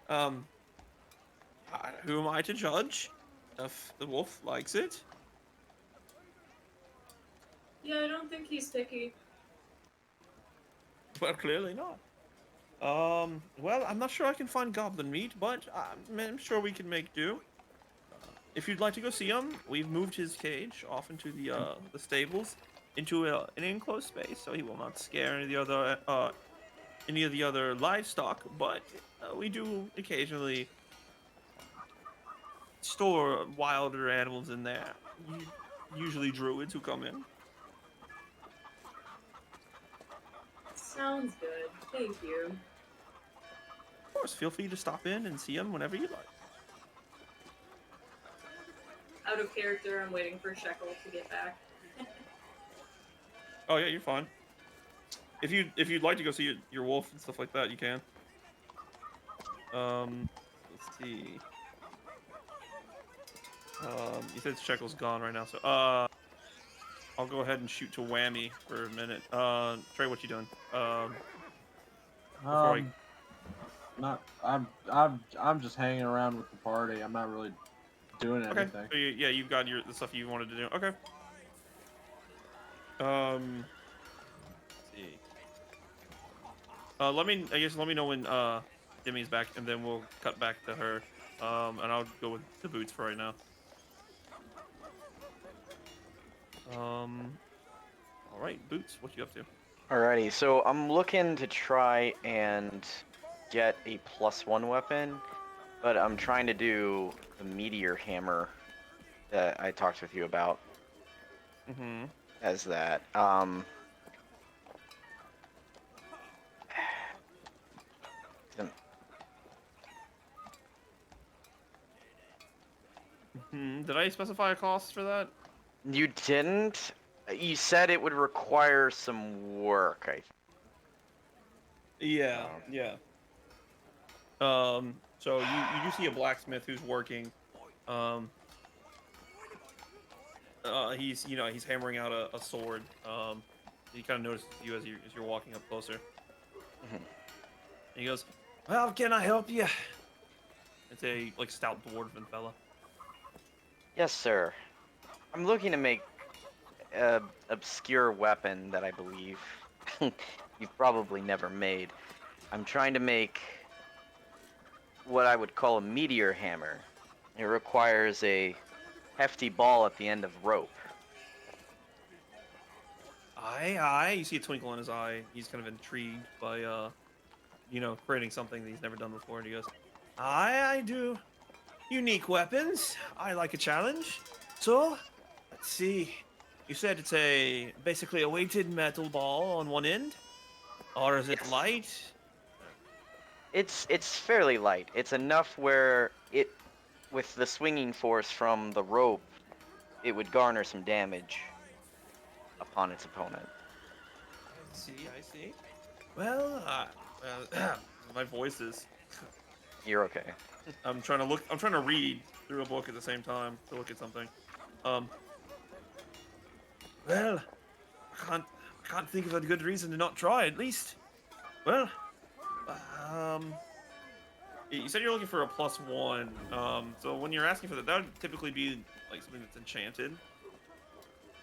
Um, who am I to judge if the wolf likes it? Yeah, I don't think he's picky. Well, clearly not. Well, I'm not sure I can find goblin meat, but I'm sure we can make do. If you'd like to go see him, we've moved his cage off into the stables, into an enclosed space, so he will not scare any of the other livestock. But we do occasionally store wilder animals in there. Usually druids who come in. Sounds good. Thank you. Of course, feel free to stop in and see him whenever you like. Out of character, I'm waiting for Shekel to get back. Oh yeah, you're fine. If you'd like to go see your wolf and stuff like that, you can. Let's see. You said Shekel's gone right now, so I'll go ahead and shoot to Whammy for a minute. Trey, what you doing? Before I... Not. I'm just hanging around with the party. I'm not really doing Okay. anything. So yeah, you've got the stuff you wanted to do. Okay. Let's see. Let me know when Demi's back, and then we'll cut back to her. And I'll go with the boots for right now. All right, boots. What you up to? Alrighty, so I'm looking to try and get a +1 weapon, but I'm trying to do the meteor hammer that I talked with you about Mm-hmm. as that. Did I specify a cost for that? You didn't? You said it would require some work, Yeah, yeah. So you do see a blacksmith who's working. He's hammering out a sword. He kind of notices you as you're walking up closer. Mhm. And he goes, "Well, can I help you?" It's a stout dwarven fella. Yes, sir. I'm looking to make a obscure weapon that I believe you've probably never made. I'm trying to make what I would call a meteor hammer. It requires a hefty ball at the end of rope. Aye. You see a twinkle in his eye. He's kind of intrigued by creating something that he's never done before. And he goes, I do unique weapons. I like a challenge. So, let's see. You said it's basically a weighted metal ball on one end, or is it Yes. light? It's fairly light. It's enough where with the swinging force from the rope, it would garner some damage upon its opponent. I see. Well, my voice is You're okay. I'm trying to look. I'm trying to read through a book at the same time to look at something. Well, I can't think of a good reason to not try. At least, well, um, you said you're looking for a +1. So when you're asking for that, that would typically be like something that's enchanted.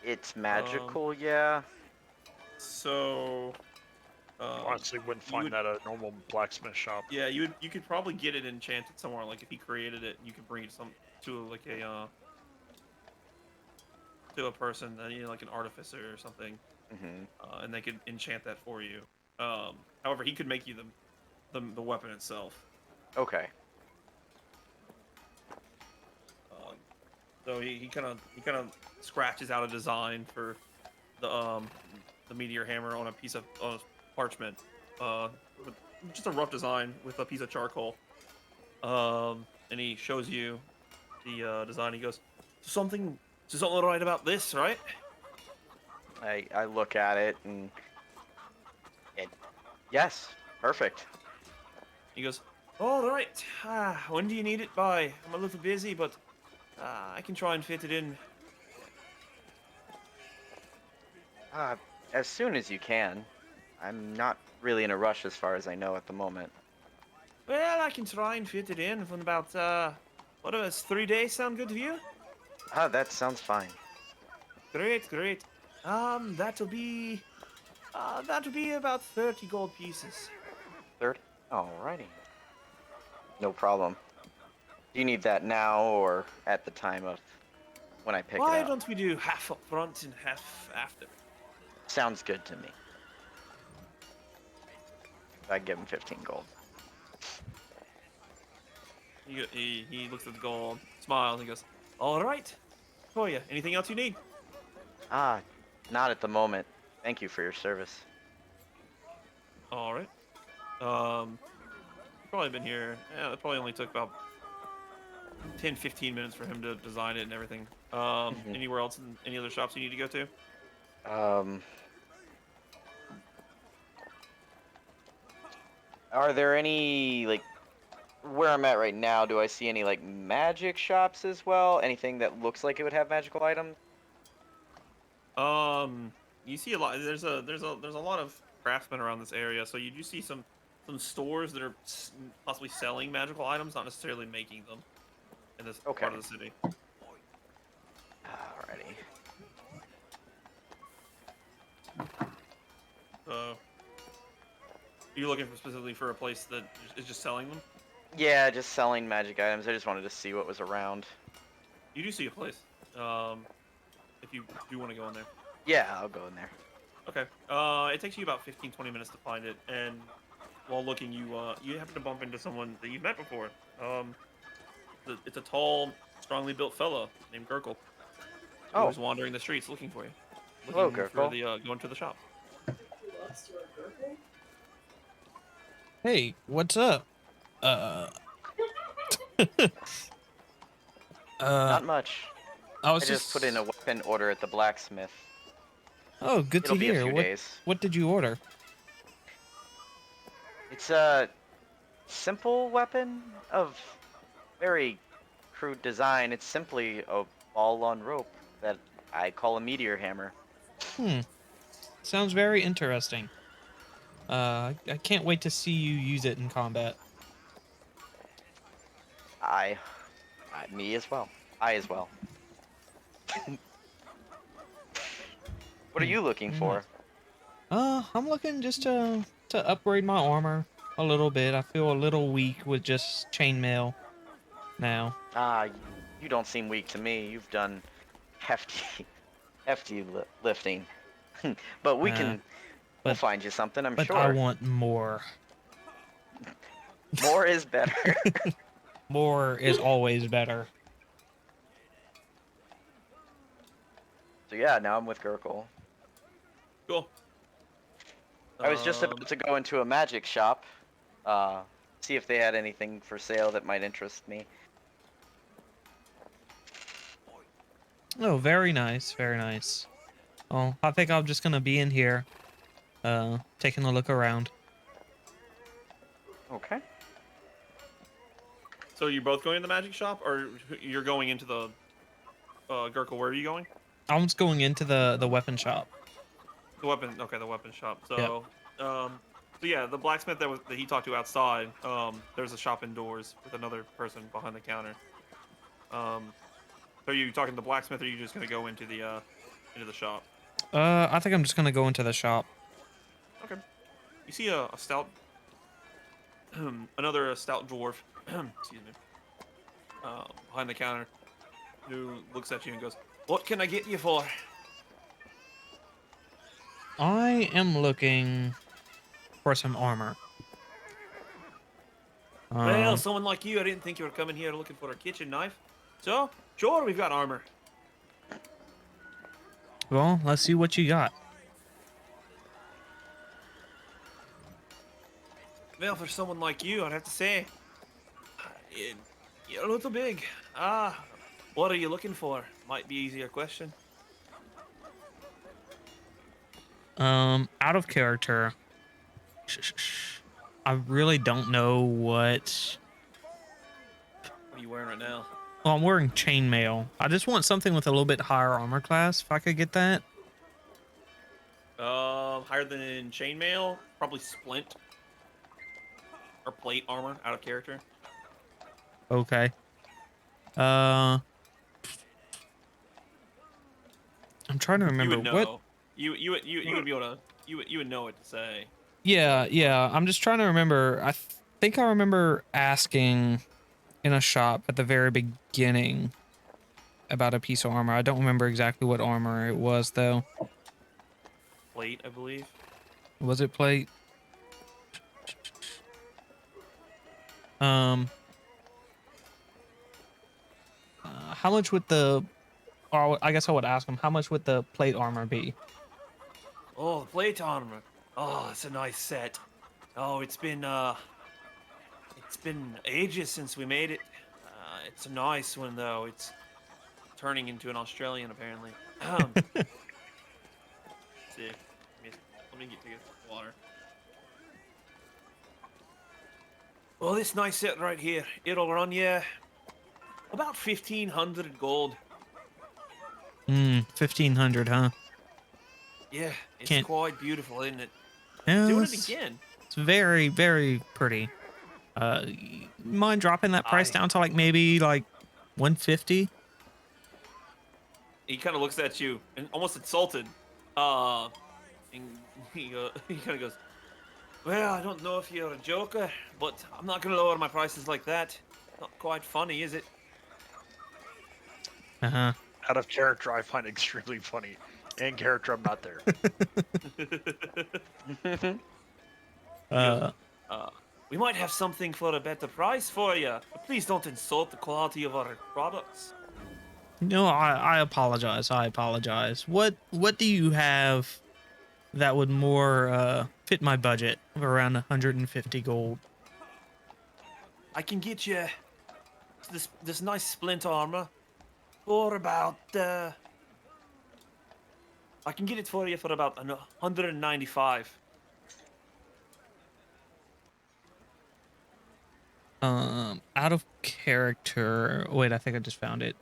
It's magical, yeah. So, Honestly, wouldn't you find would, that at a normal blacksmith shop. yeah, you could probably get it enchanted somewhere. Like if he created it, you could bring it to like a to a person, you know, like an artificer or something, Hmm. and they could enchant that for you. However, he could make you the weapon itself. Okay. Um, so he kind of scratches out a design for the meteor hammer on a piece of parchment, with just a rough design with a piece of charcoal. And he shows you the design. He goes, something, something right about this, right? I look at it and yes, perfect. He goes, all right. When do you need it by? I'm a little busy, but I can try and fit it in. As soon as you can. I'm not really in a rush as far as I know at the moment. Well, I can try and fit it in from about, what does 3 days sound good to you? That sounds fine. Great, great. That'll be about 30 gold pieces. 30? Alrighty. No problem. Do you need that now or at the time of when I pick Why it up? don't we do half up front and half after? Sounds good to me. I give him 15 gold. He looks at the gold, smiles, and goes, all right. For you. Anything else you need? Not at the moment. Thank you for your service. All right. You've probably been here. Yeah, it probably only took about 10, 15 minutes for him to design it and everything. Anywhere else in any other shops you need to go to? Are there any, like, where I'm at right now, do I see any, like, magic shops as well? Anything that looks like it would have magical items? You see a lot. There's a lot of craftsmen around this area, so you do see some stores that are possibly selling magical items, not necessarily making them in this part of the city. Alrighty. Are you looking for specifically for a place that is just selling them? Yeah, just selling magic items. I just wanted to see what was around. You do see a place. If you do want to go in there. Yeah, I'll go in there. Okay. It takes you about 15, 20 minutes to find it, and while looking, you happen to bump into someone that you've met before. It's a tall, strongly built fellow named Gurkle. Oh. Who's wandering the streets looking for you. Hello, Looking for Gurkle. going to the shop. Hey, what's up? Not much. I I just put in a weapon order at the blacksmith. Oh, good It'll to be a hear. few days. What did you order? It's a simple weapon of very crude design. It's simply a ball on rope that I call a meteor hammer. Sounds very interesting. I can't wait to see you use it in combat. Me as well. I as well. What are you looking for? I'm looking just to upgrade my armor a little bit. I feel a little weak with just chainmail now. You don't seem weak to me. You've done hefty lifting. But we'll find you something, I'm but sure. I want more. More is better. More is always better. So yeah, now I'm with Gurkle. Cool. I was just about to go into a magic shop, see if they had anything for sale that might interest me. Oh, very nice, very nice. Oh, I think I'm just gonna be in here, taking a look around. Okay. So you're both going to the magic shop, or you're going into the Gurkle? Where are you going? I'm just going into the weapon shop. The weapon. Okay, the weapon shop. Yep. So yeah, the blacksmith that he talked to outside. There's a shop indoors with another person behind the counter. So are you talking to the blacksmith, or are you just gonna go into the shop? I think I'm just gonna go into the shop. Okay. You see a stout, another stout dwarf. Excuse me. Behind the counter, who looks at you and goes, "What can I get you for?" I am looking for some armor. Well, someone like you, I didn't think you were coming here looking for a kitchen knife. So, sure, we've got armor. Well, let's see what you got. Well, for someone like you, I'd have to say, you're a little big. What are you looking for? Might be easier question. Out of character. I really don't know what. What are you wearing right now? Well, I'm wearing chainmail. I just want something with a little bit higher armor class, if I could get that. Higher than chainmail, probably splint or plate armor. Out of character. Okay. I'm trying to remember You would know. what. You would be able to. You would know what to say. Yeah. I'm just trying to remember. I think I remember asking in a shop at the very beginning about a piece of armor. I don't remember exactly what armor it was, though. Plate, I believe. Was it plate? How much would the... Or I guess I would ask him, how much would the plate armor be? Oh, the plate armor. Oh, it's a nice set. Oh, it's been ages since we made it. It's a nice one though. It's turning into an Australian apparently. Let's see. Let me get to get water. Well, this nice set right here, it'll run you about 1,500 gold. 1,500, huh? Yeah, it's Can't- quite beautiful, isn't it? Yeah, Doing it it's- again. It's very, very pretty. Mind dropping that price down to like maybe like 150? He kind of looks at you and almost insulted. And he kind of goes, "Well, I don't know if you're a joker, but I'm not gonna lower my prices like that. Not quite funny, is it?" Uh-huh. Out of character, I find extremely funny. In character, I'm not there. We might have something for a better price for you, but please don't insult the quality of our products. No, I apologize. I apologize. What do you have that would more fit my budget of around 150 gold? I can get you this nice splint armor for about I can get it for you for about 195. Out of character. Wait, I think I just found it.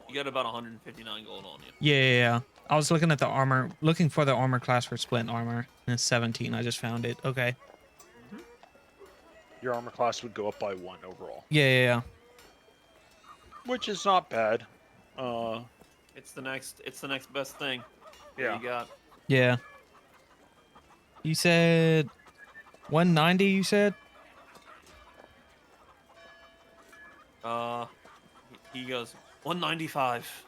You got about 159 gold on you. Yeah. I was looking at the armor, looking for the armor class for splint armor. And it's 17. I just found it. Okay. Your armor class would go up by 1 overall, Yeah. which is not bad. It's the next best thing. Yeah. You got. Yeah. You said 190, you said? He goes 195.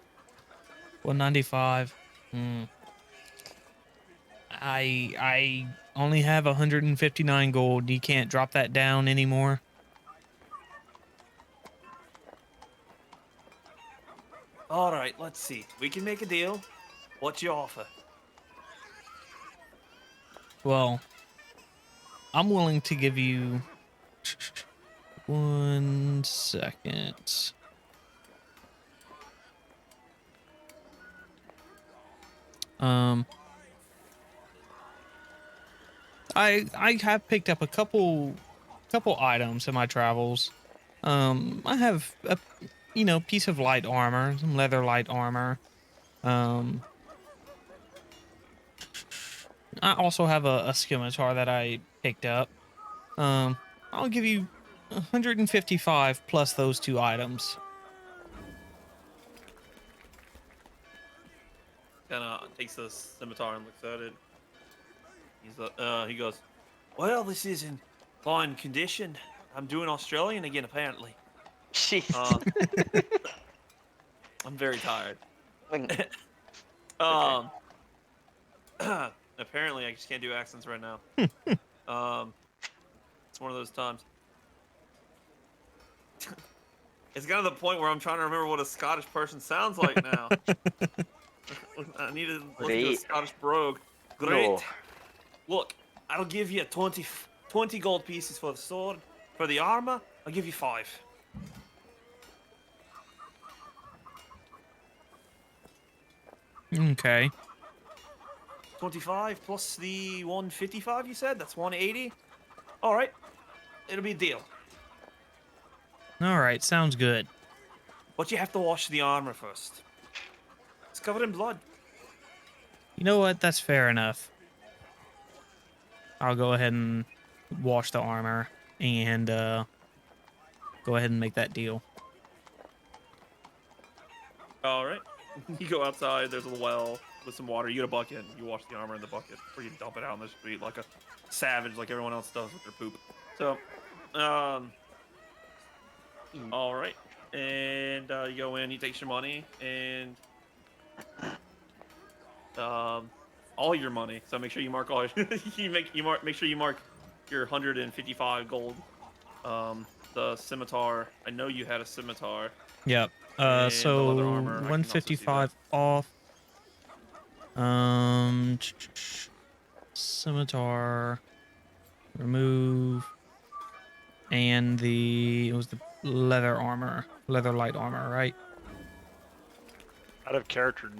195. I only have 159 gold. You can't drop that down anymore. All right, let's see. We can make a deal. What's your offer? Well, I'm willing to give you 1 second. I have picked up a couple couple items in my travels. I have a piece of light armor, some leather light armor. Um, I also have a scimitar that I picked up. I'll give you 155 plus those 2 items. Kind of takes the scimitar and looks at it. He goes, "Well, this is in fine condition. I'm doing Australian again, apparently. Jeez. I'm very tired. Okay. Um, apparently, I just can't do accents right now. It's one of those times. It's kind of the point where I'm trying to remember what a Scottish person sounds like now. I need to listen to a Great. Scottish brogue. Great. No. Look, I'll give you 20 gold pieces for the sword. For the armor, I'll give you 5. Okay. 25 plus the 155 you said? That's 180? All right. It'll be a deal. All right, sounds good. But you have to wash the armor first. It's covered in blood. You know what? That's fair enough. I'll go ahead and wash the armor and go ahead and make that deal. All right. You go outside. There's a well with some water. You get a bucket. You wash the armor in the bucket, or you dump it out in the street like a savage, like everyone else does with their poop. So, all right. And you go in. He takes your money and all your money. So make sure you mark all. Make sure you mark your 155 gold. The scimitar. I know you had a scimitar. Yep. And So the leather armor, I can also see that. 155 off. Scimitar. Remove. And it was the leather armor, leather light armor, right? Out of character,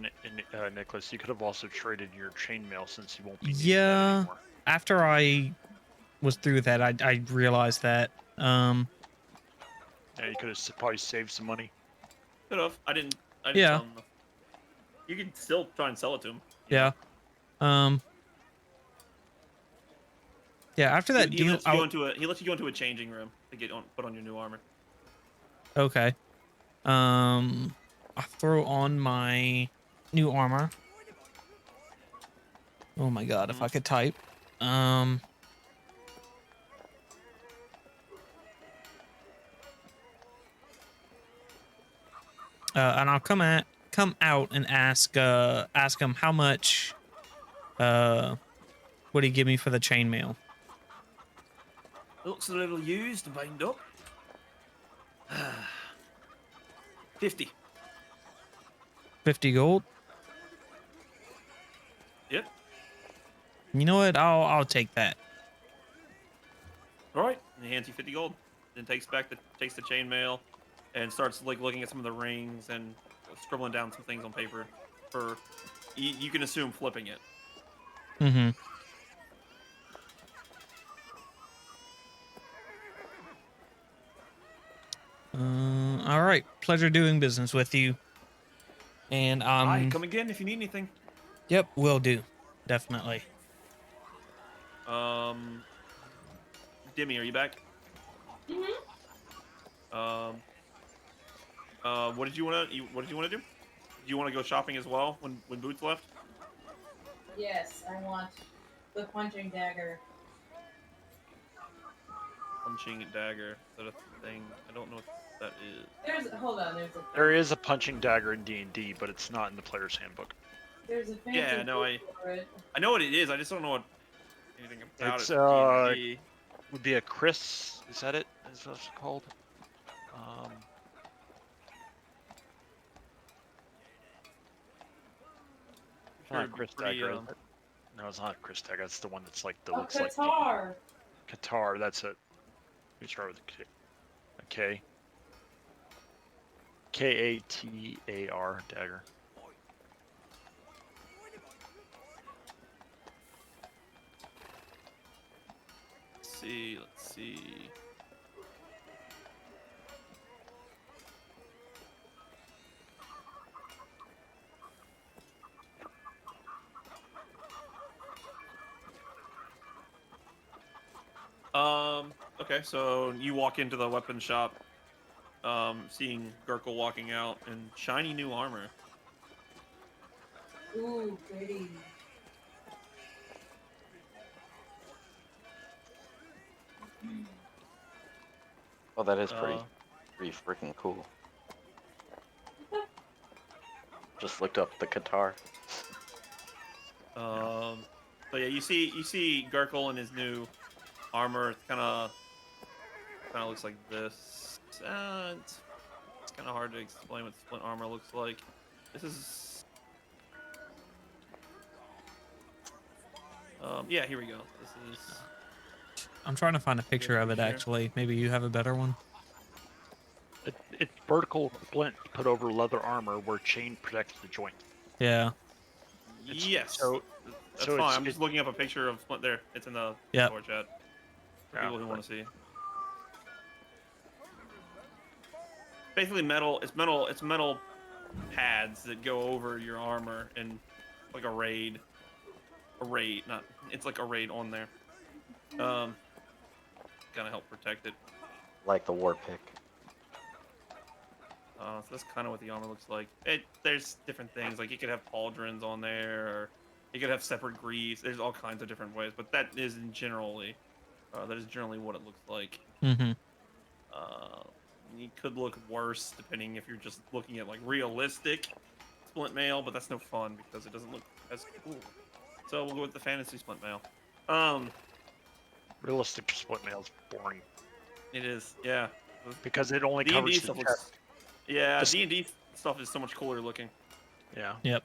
Nicholas, you could have also traded your chainmail since you won't be needing that Yeah. anymore. After I was through that, I realized that. Yeah, you could have probably saved some money. Could have. I didn't Yeah. tell him. You can still try and sell it to him. Yeah. Yeah. After that He deal, lets you go into a changing room to put on your new armor. okay. I throw on my new armor. Oh my god, if I could type. And I'll come out and ask him how much would he give me for the chainmail? It looks a little used and bound up. 50. 50 gold? Yep. You know what? I'll take that. All right. And he hands you 50 gold. Then takes the chainmail and starts like looking at some of the rings and scribbling down some things on paper for you can assume flipping it. Mm-hmm. All right. Pleasure doing business with you. And Hi, come again if you need anything. Yep, will do. Definitely. Demi, are you back? What did you want to do? Do you want to go shopping as well when Boots left? Yes, I want the punching dagger. Punching dagger. Is that a thing? I don't know what that is. There is a punching dagger in D&D, but it's not in the player's handbook. There's a fancy Yeah, no, word for it. I know what it is. I just don't know anything about It's it. D&D. would be a Chris. Is that it? Is that what it's called? Not a Chris dagger. Is it? No, it's not a Chris dagger. It's the one that's like the looks like Qatar. Qatar. That's it. We start with a K. A K. Katar dagger. Let's see. Okay, so you walk into the weapon shop, seeing Gurkle walking out in shiny new armor. Ooh, pretty. Oh, that is Uh, pretty freaking cool. Just looked up the Qatar. So yeah, you see Gurkle in his new armor. It's kind of looks like this. It's kind of hard to explain what splint armor looks like. This is yeah, here we go. This is I'm trying to find a this picture of right it here. actually. Maybe you have a better one. It's vertical splint put over leather armor where chain protects the joint. Yeah. Yes. So That's fine. I'm just looking up a picture of splint there. It's in the Yep. Discord chat for Yeah, people who want to see. Basically metal. It's metal. It's metal pads that go over your armor and like a raid. Not. It's like a raid on there. Kind of help protect it. Like the war pick. So that's kind of what the armor looks like. There's different things, like you could have pauldrons on there, or you could have separate greaves. There's all kinds of different ways, but that is generally what it looks like. Mm-hmm. It could look worse depending if you're just looking at like realistic splint mail, but that's no fun because it doesn't look as cool. So we'll go with the fantasy splint mail. realistic split mail is boring It is, yeah. because it only D&D covers the stuff chest. looks, yeah, This- D&D stuff is so much cooler looking. Yeah. Yep.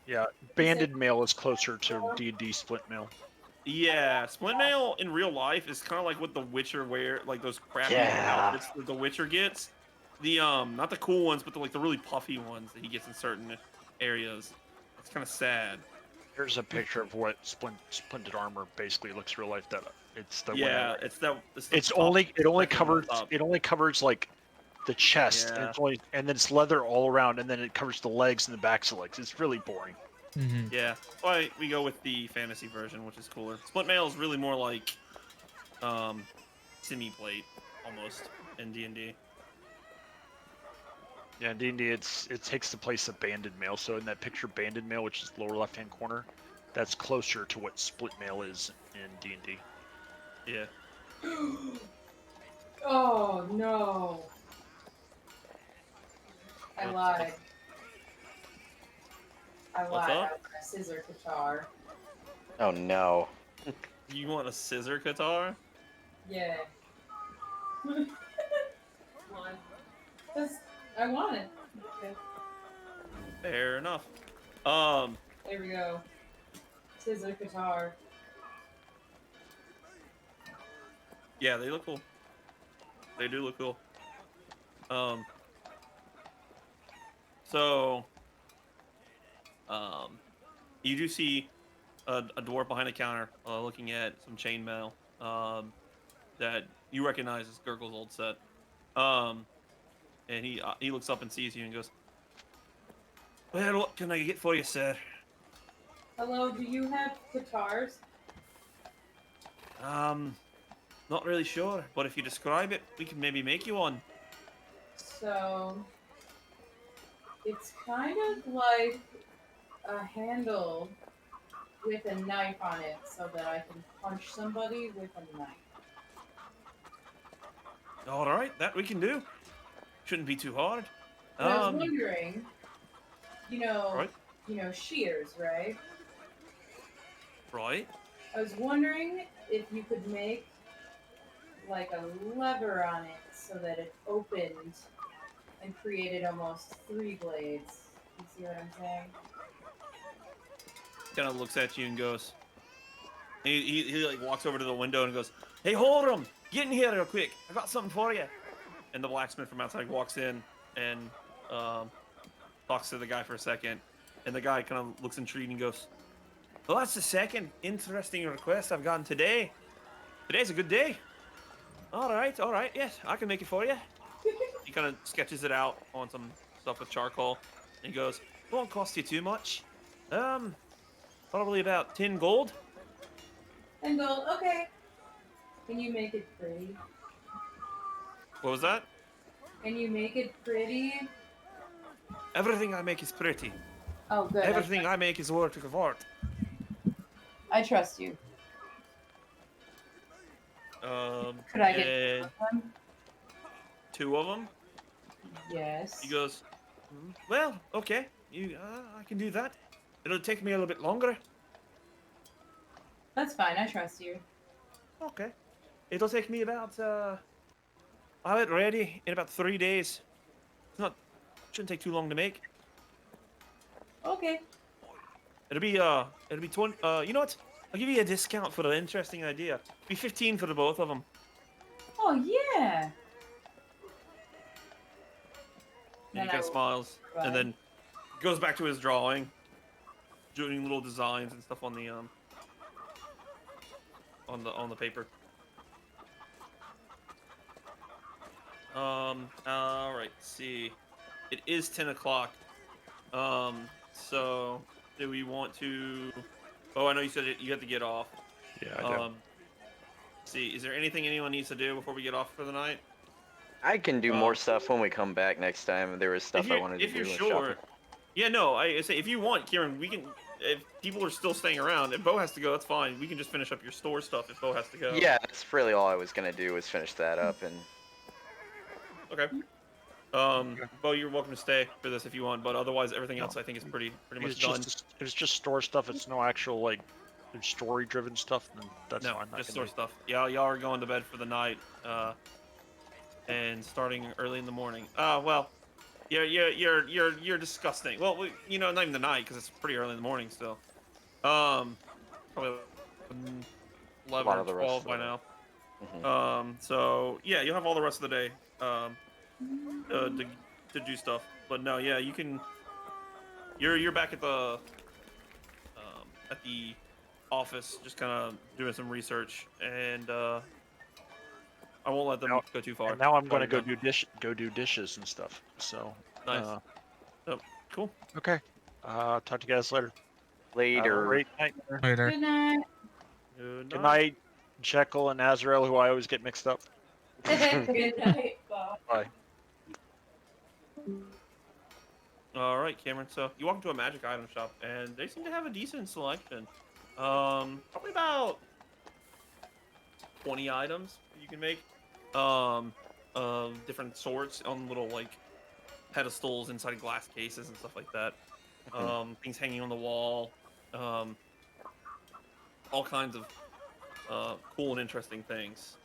Yeah. Banded mail is closer to D&D split mail. Yeah, splint mail in real life is kind of like what the Witcher wear, like those crappy Yeah. outfits that the Witcher gets. The not the cool ones, but the really puffy ones that he gets in certain areas. It's kind of sad. Here's a picture of what splinted armor basically looks real life. That it's the Yeah, one it's the it's top only it only section on the covers top. it only covers like the chest and Yeah. it's only and then it's leather all around and then it covers the legs and the backs of legs. It's really boring. Mm-hmm. Yeah, that's why we go with the fantasy version, which is cooler. Splint mail is really more like semi-plate almost in D&D. Yeah, in D&D it takes the place of banded mail. So in that picture, banded mail, which is lower left hand corner, that's closer to what split mail is in D&D. Yeah. Oh no. I What's lied. up? I What's lied. I up? want a scissor guitar. Oh no. You want a scissor guitar? Yeah. One. Cause I want it. Okay. Fair enough. There we go. Scissor guitar. Yeah, they look cool. They do look cool. So, you do see a dwarf behind a counter, looking at some chainmail, that you recognize as Gurgle's old set. And he looks up and sees you and goes, "Well, what can I get for you, sir?" Hello, do you have guitars? Not really sure, but if you describe it, we can maybe make you one. So it's kind of like a handle with a knife on it so that I can punch somebody with a knife. All right, that we can do. Shouldn't be too hard. But I was wondering, Right. Shears, right? Right. I was wondering if you could make like a lever on it so that it opened and created almost 3 blades. You see what I'm saying? Kind of looks at you and goes. He like walks over to the window and goes, "Hey, Horam, get in here real quick. I got something for you." And the blacksmith from outside walks in and talks to the guy for a second. And the guy kind of looks intrigued and goes, "Well, that's the second interesting request I've gotten today. Today's a good day." All right. Yes, I can make it for you. He kind of sketches it out on some stuff with charcoal. And he goes, won't cost you too much. Um, Probably about 10 gold. And gold. Okay. Can you make it pretty? What was that? Can you make it pretty? Everything I make is pretty. Oh, good. Everything I make is a work of art. I trust you. Could I get And them? 2 of them. Yes. He goes, well, okay. I can do that. It'll take me a little bit longer. That's fine. I trust you. Okay. It'll take me about, I'll have it ready in about 3 days. Shouldn't take too long to make. Okay. It'll be 20, you know what? I'll give you a discount for the interesting idea. It'll be 15 for the both of them. Oh yeah. And Then he I kind of will smiles, try. and then goes back to his drawing, doing little designs and stuff on the paper. All right. Let's see. It is 10 o'clock. So do we want to? Oh, I know you said you have to get off. Yeah, I do. See, is there anything anyone needs to do before we get off for the night? I can do more stuff when we come back next time. There was stuff I wanted to do. If you're with sure. shopping. Yeah, no, I say if you want, Kieran, we can. If people are still staying around, if Bo has to go, that's fine. We can just finish up your store stuff if Bo has to go. Yeah, that's really all I was gonna do was finish that up and. Okay. Bo, you're welcome to stay for this if you want, but otherwise everything else I think is pretty much done. It's just store stuff. It's no actual like story-driven stuff. Then that's No, fine. I just can store do- stuff. Yeah, y'all are going to bed for the night, and starting early in the morning. Well, you're disgusting. Well, not even the night because it's pretty early in the morning still. Probably A 11 lot or of the rest 12 of by the- now. Mhm. So yeah, you'll have all the rest of the day to do stuff. But no, yeah, you can. You're back at the office, just kind of doing some research, and I won't let them Now- go too far. And now I'm while gonna go you're done. do dishes and stuff. So Nice. Cool. okay. Talk to you guys later. Later. Great night. Later. Good night. Good Good night. night, Jekyll and Azrael, who I always get mixed up. Good night, Bob. Bye. All right, Cameron. So you walk into a magic item shop, and they seem to have a decent selection. Probably about 20 items you can make. Of different sorts on little like pedestals inside glass cases and stuff like that. Things hanging on the wall. All kinds of cool and interesting things.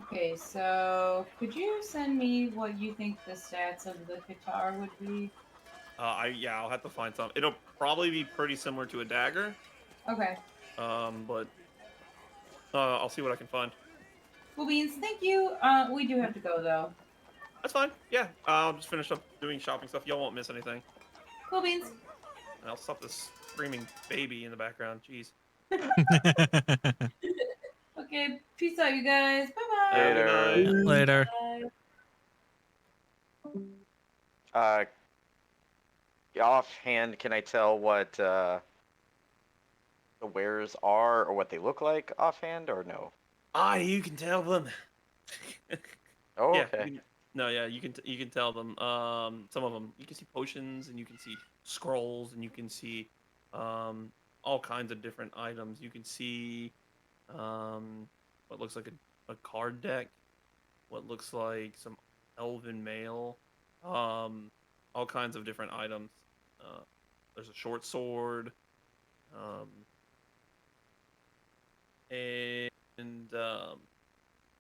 Okay, so could you send me what you think the stats of the guitar would be? I'll have to find some. It'll probably be pretty similar to a dagger. Okay. But I'll see what I can find. Cool beans. Thank you. We do have to go though. That's fine. Yeah, I'll just finish up doing shopping stuff. Y'all won't miss anything. Cool beans. And I'll stop this screaming baby in the background. Jeez. Okay, peace out, you guys. Bye bye. Have a good Later. night. Later. Offhand, can I tell what the wares are or what they look like offhand or no? You can tell them. Oh, Yeah. okay. You can tell them. Some of them you can see potions, and you can see scrolls, and you can see all kinds of different items. You can see what looks like a card deck, what looks like some elven mail, all kinds of different items. There's a short sword, and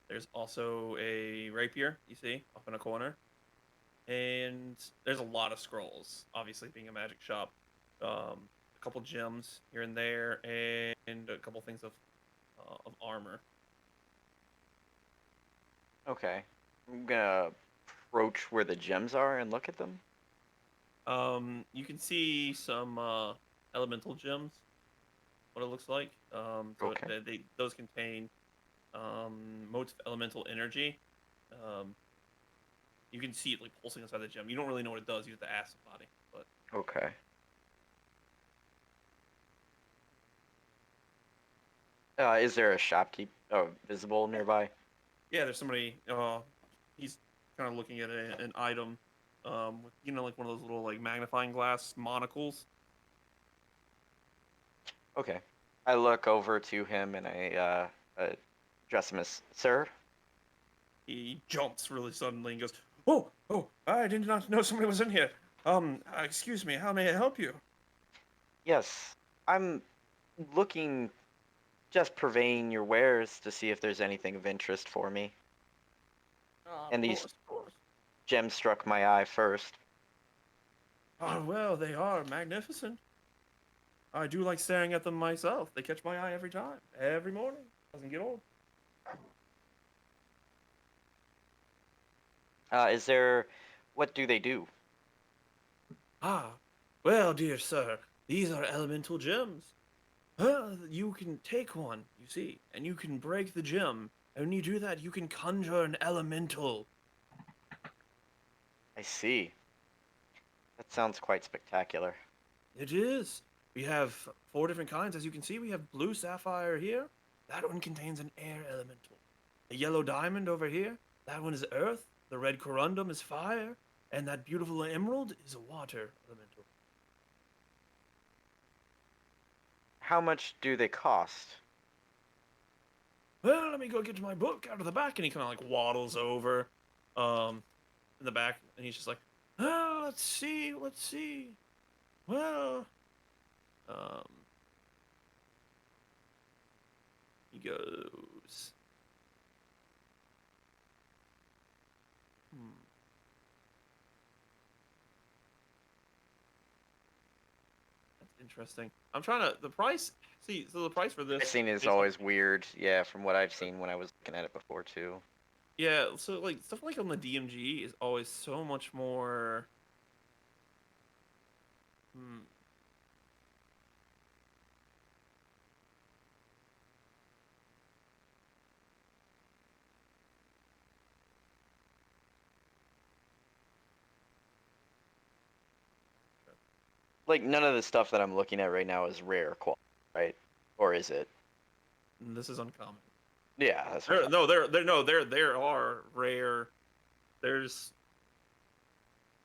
there's also a rapier, you see, off in a corner. And there's a lot of scrolls, obviously being a magic shop. A couple gems here and there, and a couple things of armor. Okay. I'm gonna approach where the gems are and look at them. You can see some elemental gems, what it looks like. So Okay. those contain motes of elemental energy. Um, you can see it like pulsing inside the gem. You don't really know what it does. You have to ask somebody. But Okay. Is there a shopkeep visible nearby? yeah, there's somebody. He's kind of looking at an item. With like one of those little like magnifying glass monocles. Okay. I look over to him and I address him as sir. He jumps really suddenly and goes, "Oh! I did not know somebody was in here. Excuse me. How may I help you?" Yes, I'm looking, just purveying your wares to see if there's anything of interest for me. Of And these course, of course. gems struck my eye first. Oh, well, they are magnificent. I do like staring at them myself. They catch my eye every time, every morning. Doesn't get old. What do they do? Ah, well, dear sir, these are elemental gems. You can take one, you see, and you can break the gem. And when you do that, you can conjure an elemental. I see. That sounds quite spectacular. It is. We have 4 different kinds. As you can see, we have blue sapphire here. That one contains an air elemental. The yellow diamond over here, that one is earth. The red corundum is fire. And that beautiful emerald is a water elemental. How much do they cost? Well, let me go get my book out of the back. And he kind of like waddles over in the back. And he's just like, oh, let's see. Well, um, he goes, hmm. That's interesting. I'm trying to, the price, see, so the price for this, Pricing is based on, always weird, yeah, from what I've seen when I was looking at it before too. yeah, so like stuff like on the DMG is always so much more, hmm. Like none of the stuff that I'm looking at right now is rare quality, right? Or is it? This is uncommon. Yeah, that's what. There are rare. There's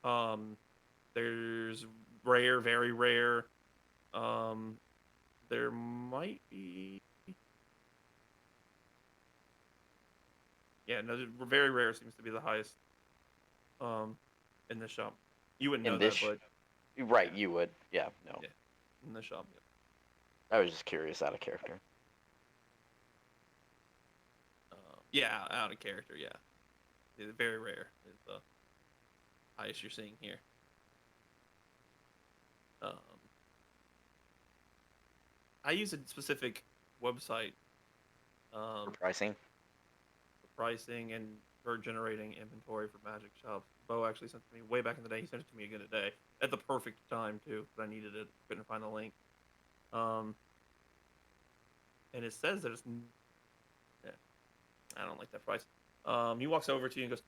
um, there's rare, very rare. Um, there might be. Yeah, no, very rare seems to be the highest. Um, in the shop, you wouldn't know In that, this, but right? yeah, You would, yeah. No, yeah, in the shop. I was just curious out of character. Yeah, out of character. Yeah, very rare is the highest you're seeing here. Um, I use a specific website For um, pricing. for pricing and for generating inventory for magic shops. Bo actually sent it to me way back in the day. He sent it to me again today at the perfect time too, because I needed it. Couldn't find the link. Um, and it says that it's. Yeah, I don't like that price. He walks over to you and goes,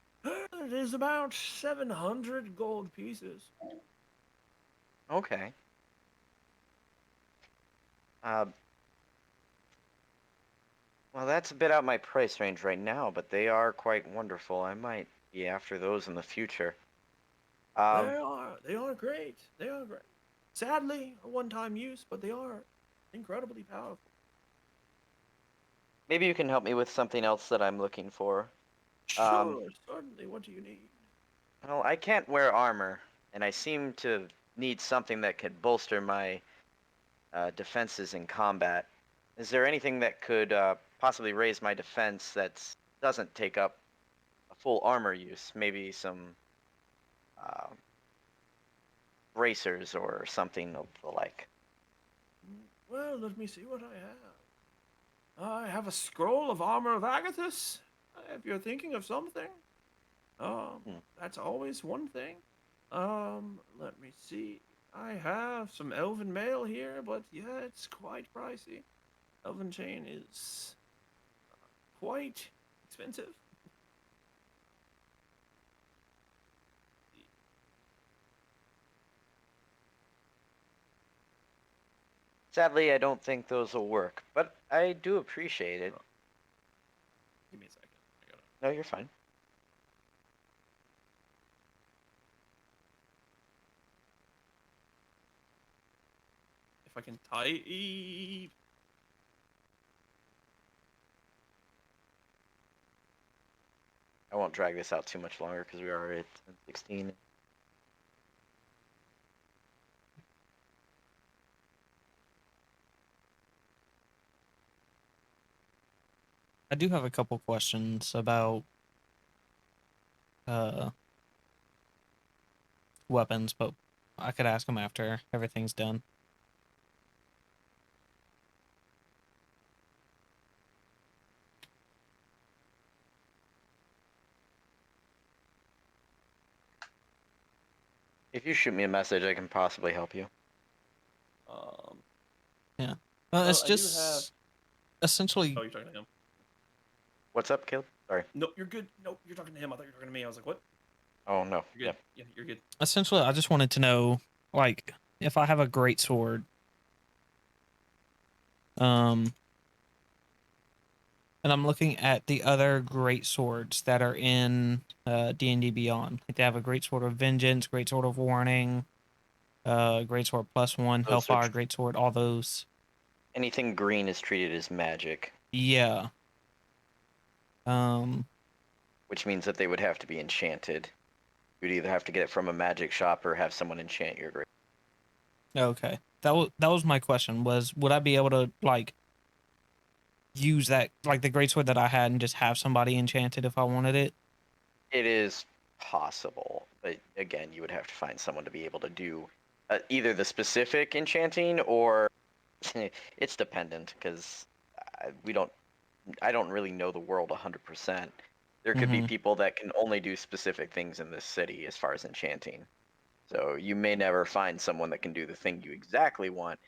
"It is about 700 gold pieces." Okay. Uh, well, that's a bit out my price range right now, but they are quite wonderful. I might be after those in the future. Um, They are great. They are great. Sadly, a one-time use, but they are incredibly powerful. maybe you can help me with something else that I'm looking for. Um, Sure, certainly. What do you need? well, I can't wear armor, and I seem to need something that could bolster my defenses in combat. Is there anything that could possibly raise my defense that doesn't take up a full armor use? Maybe some uh, bracers or something of the like. Well, let me see what I have. I have a scroll of armor of Agathis. If you're thinking of something, Hmm. that's always one thing. Let me see. I have some elven mail here, but yeah, it's quite pricey. Elven chain is quite expensive. Sadly, I don't think those will work, but I do appreciate it. Give me a second. I gotta... No, you're fine. If I can type. I won't drag this out too much longer because we are at 10:16. I do have a couple questions about weapons, but I could ask them after everything's done. If you shoot me a message, I can possibly help you. Yeah. Well, It's I do just have- essentially. Oh, you're talking to him. What's up, Caleb? Sorry. No, you're good. No, you're talking to him. I thought you were talking to me. I was like, what? Oh no. You're good. Yeah, you're good. Essentially, I just wanted to know, like, if I have a great sword, and I'm looking at the other great swords that are in D&D Beyond. Like, they have a great sword of vengeance, great sword of warning, great sword +1, Those hellfire, are great sword, all those. Anything green is treated as magic, Yeah. which means that they would have to be enchanted. You'd either have to get it from a magic shop or have someone enchant your great. Okay. That was my question, was would I be able to, like, use that, like, the greatsword that I had and just have somebody enchant it if I wanted it? It is possible, but again, you would have to find someone to be able to do either the specific enchanting or it's dependent because I don't really know the world 100%. There could be people that can only do specific things in this city as far as enchanting. So you may never find someone that can do the thing you exactly want.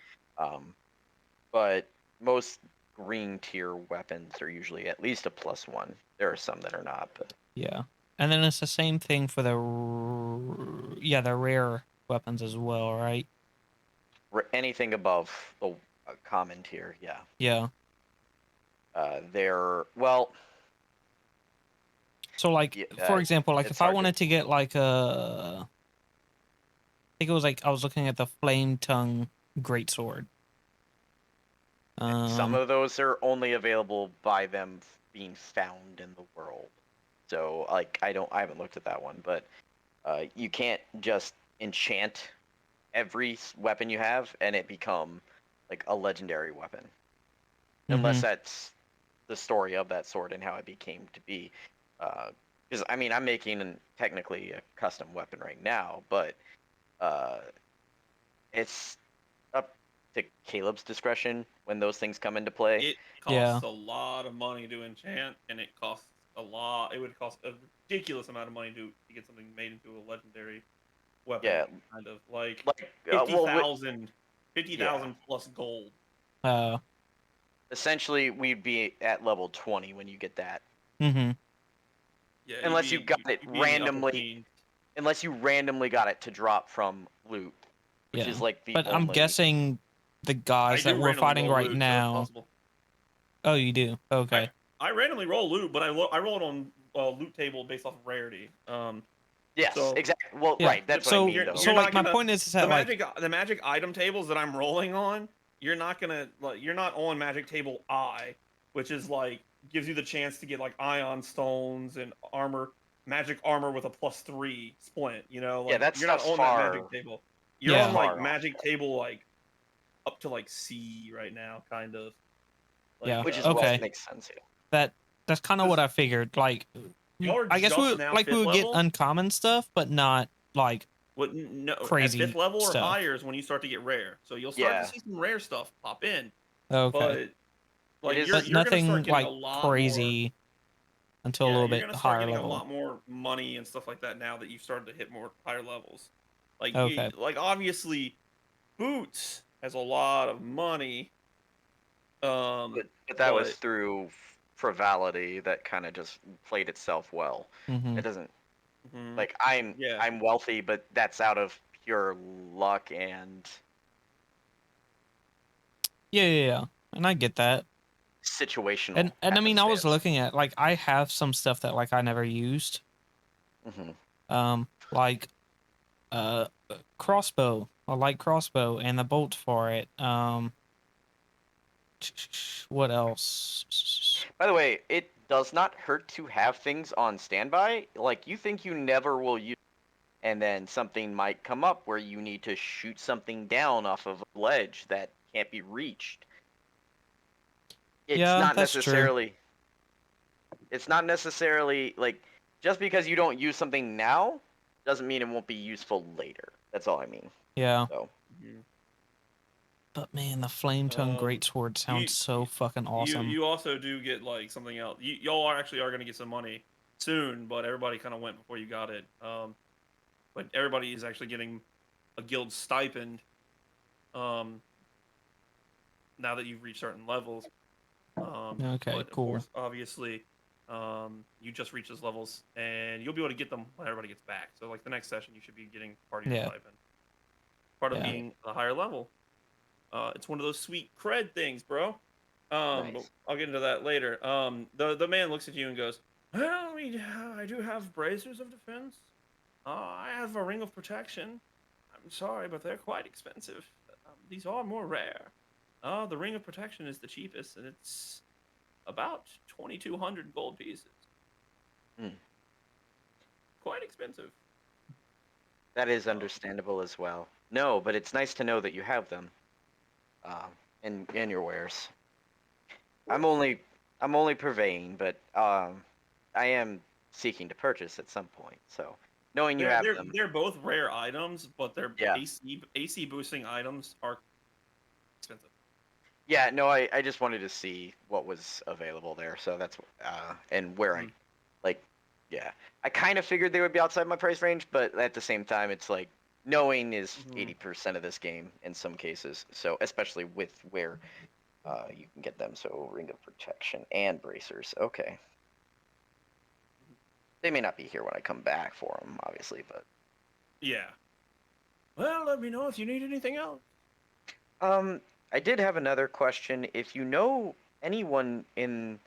But most green tier weapons are usually at least a +1. There are some that are not, but Yeah. And then it's the same thing for the rare weapons as well, right? anything above the common tier, yeah. Yeah. They're well. So, like, for example, like, it's if I hard to- wanted to get, like, I think it was, like, I was looking at the Flame Tongue Greatsword. Some of those are only available by them being found in the world. So, like, I haven't looked at that one, but you can't just enchant every weapon you have and it become like a legendary weapon, unless that's the story of that sword and how it became to be. Because I mean, I'm making technically a custom weapon right now, but it's up to Caleb's discretion when those things come into play. It costs a lot of money to enchant, and it costs a lot. It would cost a ridiculous amount of money to get something made into a legendary weapon. Yeah, kind of like 50,000 plus gold. Essentially, we'd be at level 20 when you get that. Yeah, unless you got it randomly. Unless you randomly got it to drop from loot, which is like the but only... I'm guessing the guys that we're fighting right loot, now. So oh, you do? Okay. I randomly roll loot, but I roll it on loot table based off of rarity. Yes, so, exactly. Well, yeah. right. That's so, what I mean. Though. So, like, my point is that the magic item tables that I'm rolling on, you're not on magic table I, which is like gives you the chance to get like ion stones and armor, magic armor with a +3 splint. You know, like, yeah, that's you're not on that magic table. You're on like magic table like up to like C right now, kind of. Like, yeah. Which is okay. what makes sense. Yeah. That's kind of what I figured. Like, I guess we would get uncommon stuff, but not like crazy at 5th level stuff. or higher is when you start to get rare. So you'll start to see some rare stuff pop in. Okay. But like but nothing like crazy until a little bit higher level. You're gonna start getting a lot more money and stuff like that now that you've started to hit more higher levels. Like, like obviously, boots has a lot of money. But that was through frivolity that kind of just played itself well. Mm-hmm. It doesn't Mhm. like I'm Yeah. I'm wealthy, but that's out of pure luck and Yeah. And I get that. situational And I mean, I was happenstance. looking at like I have some stuff that like I never used. Hmm. Like crossbow, a light crossbow, and the bolt for it. What else? By the way, it does not hurt to have things on standby. Like you think you never will use, and then something might come up where you need to shoot something down off of a ledge that can't be reached. It's Yeah, not that's true. necessarily. It's not necessarily like just because you don't use something now doesn't mean it won't be useful later. That's all I mean. Yeah. So Mhm. But man, the flame tongue Um, greatsword you sounds so fucking you awesome. you also do get like something else. Y'all are actually going to get some money soon, but everybody kind of went before you got it. But everybody is actually getting a guild stipend. Um, now that you've reached certain levels. Okay, But of cool. course, obviously, you just reach those levels, and you'll be able to get them when everybody gets back. So like the next session, you should be getting part of your Yeah. stipend, part of Yeah. being a higher level. It's one of those sweet cred things, bro. But nice. I'll get into that later. The man looks at you and goes, "Well, I do have bracers of defense. I have a ring of protection. I'm sorry, but they're quite expensive. These are more rare. The ring of protection is the cheapest, and it's about 2,200 gold pieces. Hmm. Quite expensive. That is Um, understandable as well. No, but it's nice to know that you have them. In your wares. of I'm course. only I'm only purveying, but I am seeking to purchase at some point. So knowing you They're have they're them, they're both rare items, but they're yeah, AC boosting items are expensive. yeah. No, I just wanted to see what was available there. So that's and where I Mhm. like, yeah. I kind of figured they would be outside my price range, but at the same time, it's like knowing is Mhm. 80% of this game in some cases. So especially with where you can get them. So ring of protection and bracers. Okay. They may not be here when I come back for them, obviously, but Yeah. Well, let me know if you need anything else. um, I did have another question. If you know anyone in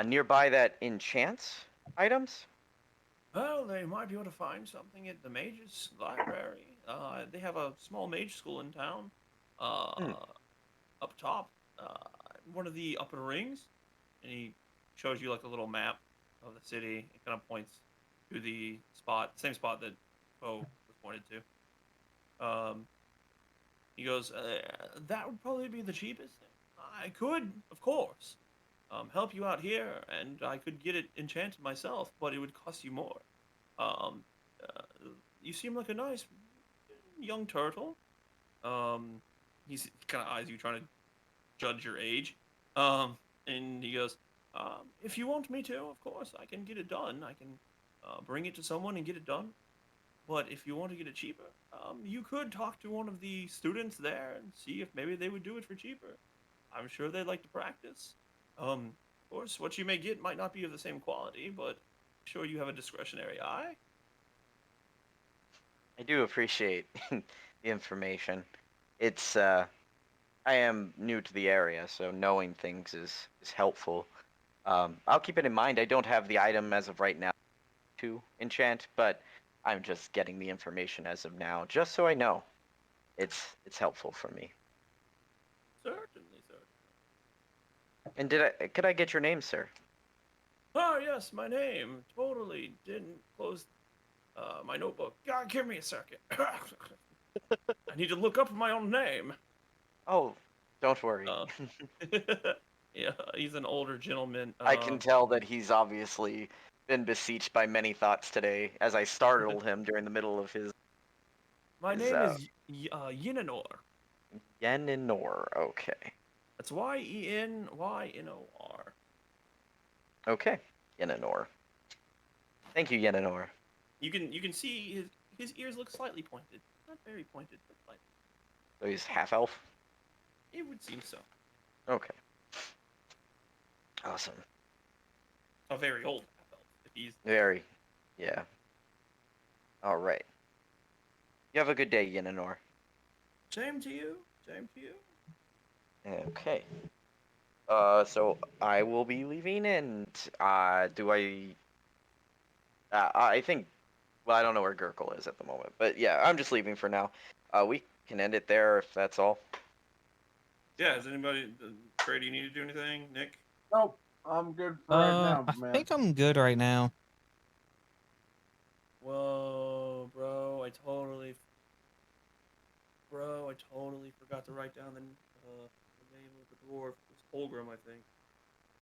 nearby that enchants items, Well, they might be able to find something at the mage's library. They have a small mage school in town. hmm. Up top, one of the upper rings, and he shows you like a little map of the city. It kind of points to the spot, same spot that Poe was pointed to. He goes, "That would probably be the cheapest thing. I could, of course, help you out here, and I could get it enchanted myself, but it would cost you more. Um, uh, you seem like a nice young turtle." Um, he kind of eyes you, trying to judge your age. And he goes, "If you want me to, of course, I can get it done. I can bring it to someone and get it done. But if you want to get it cheaper, you could talk to one of the students there and see if maybe they would do it for cheaper. I'm sure they'd like to practice. Of course, what you may get might not be of the same quality, but I'm sure you have a discretionary eye." I do appreciate the information. It's I am new to the area, so knowing things is helpful. I'll keep it in mind. I don't have the item as of right now to enchant, but I'm just getting the information as of now, just so I know. It's helpful for me. Certainly, certainly. And could I get your name, sir? Oh, yes, my name. Totally didn't close my notebook. God, give me a second. I need to look up my own name. Oh, don't worry. Uh, yeah, he's an older gentleman. I can tell that he's obviously been beseeched by many thoughts today, as I startled him during the middle of his My his name is Yenanor. Yeninor. Okay, That's Yenynor. okay, Yeninor. Thank you, Yeninor. You can see his ears look slightly pointed. Not very pointed, but slightly. So he's half elf. It would seem so. Okay, awesome. a very old half elf. If he's Very. Yeah. All right. You have a good day, Yenanor. same to you. Same to you. Okay. So I will be leaving, and I think. Well, I don't know where Gurkle is at the moment, but yeah, I'm just leaving for now. We can end it there if that's all. Yeah. Is anybody? Trey, do you need to do anything? Nick? Nope, I'm good for right now, I man. think I'm good right now. Whoa, bro! Bro, I totally forgot to write down the name of the dwarf. It was Holgrim, I think.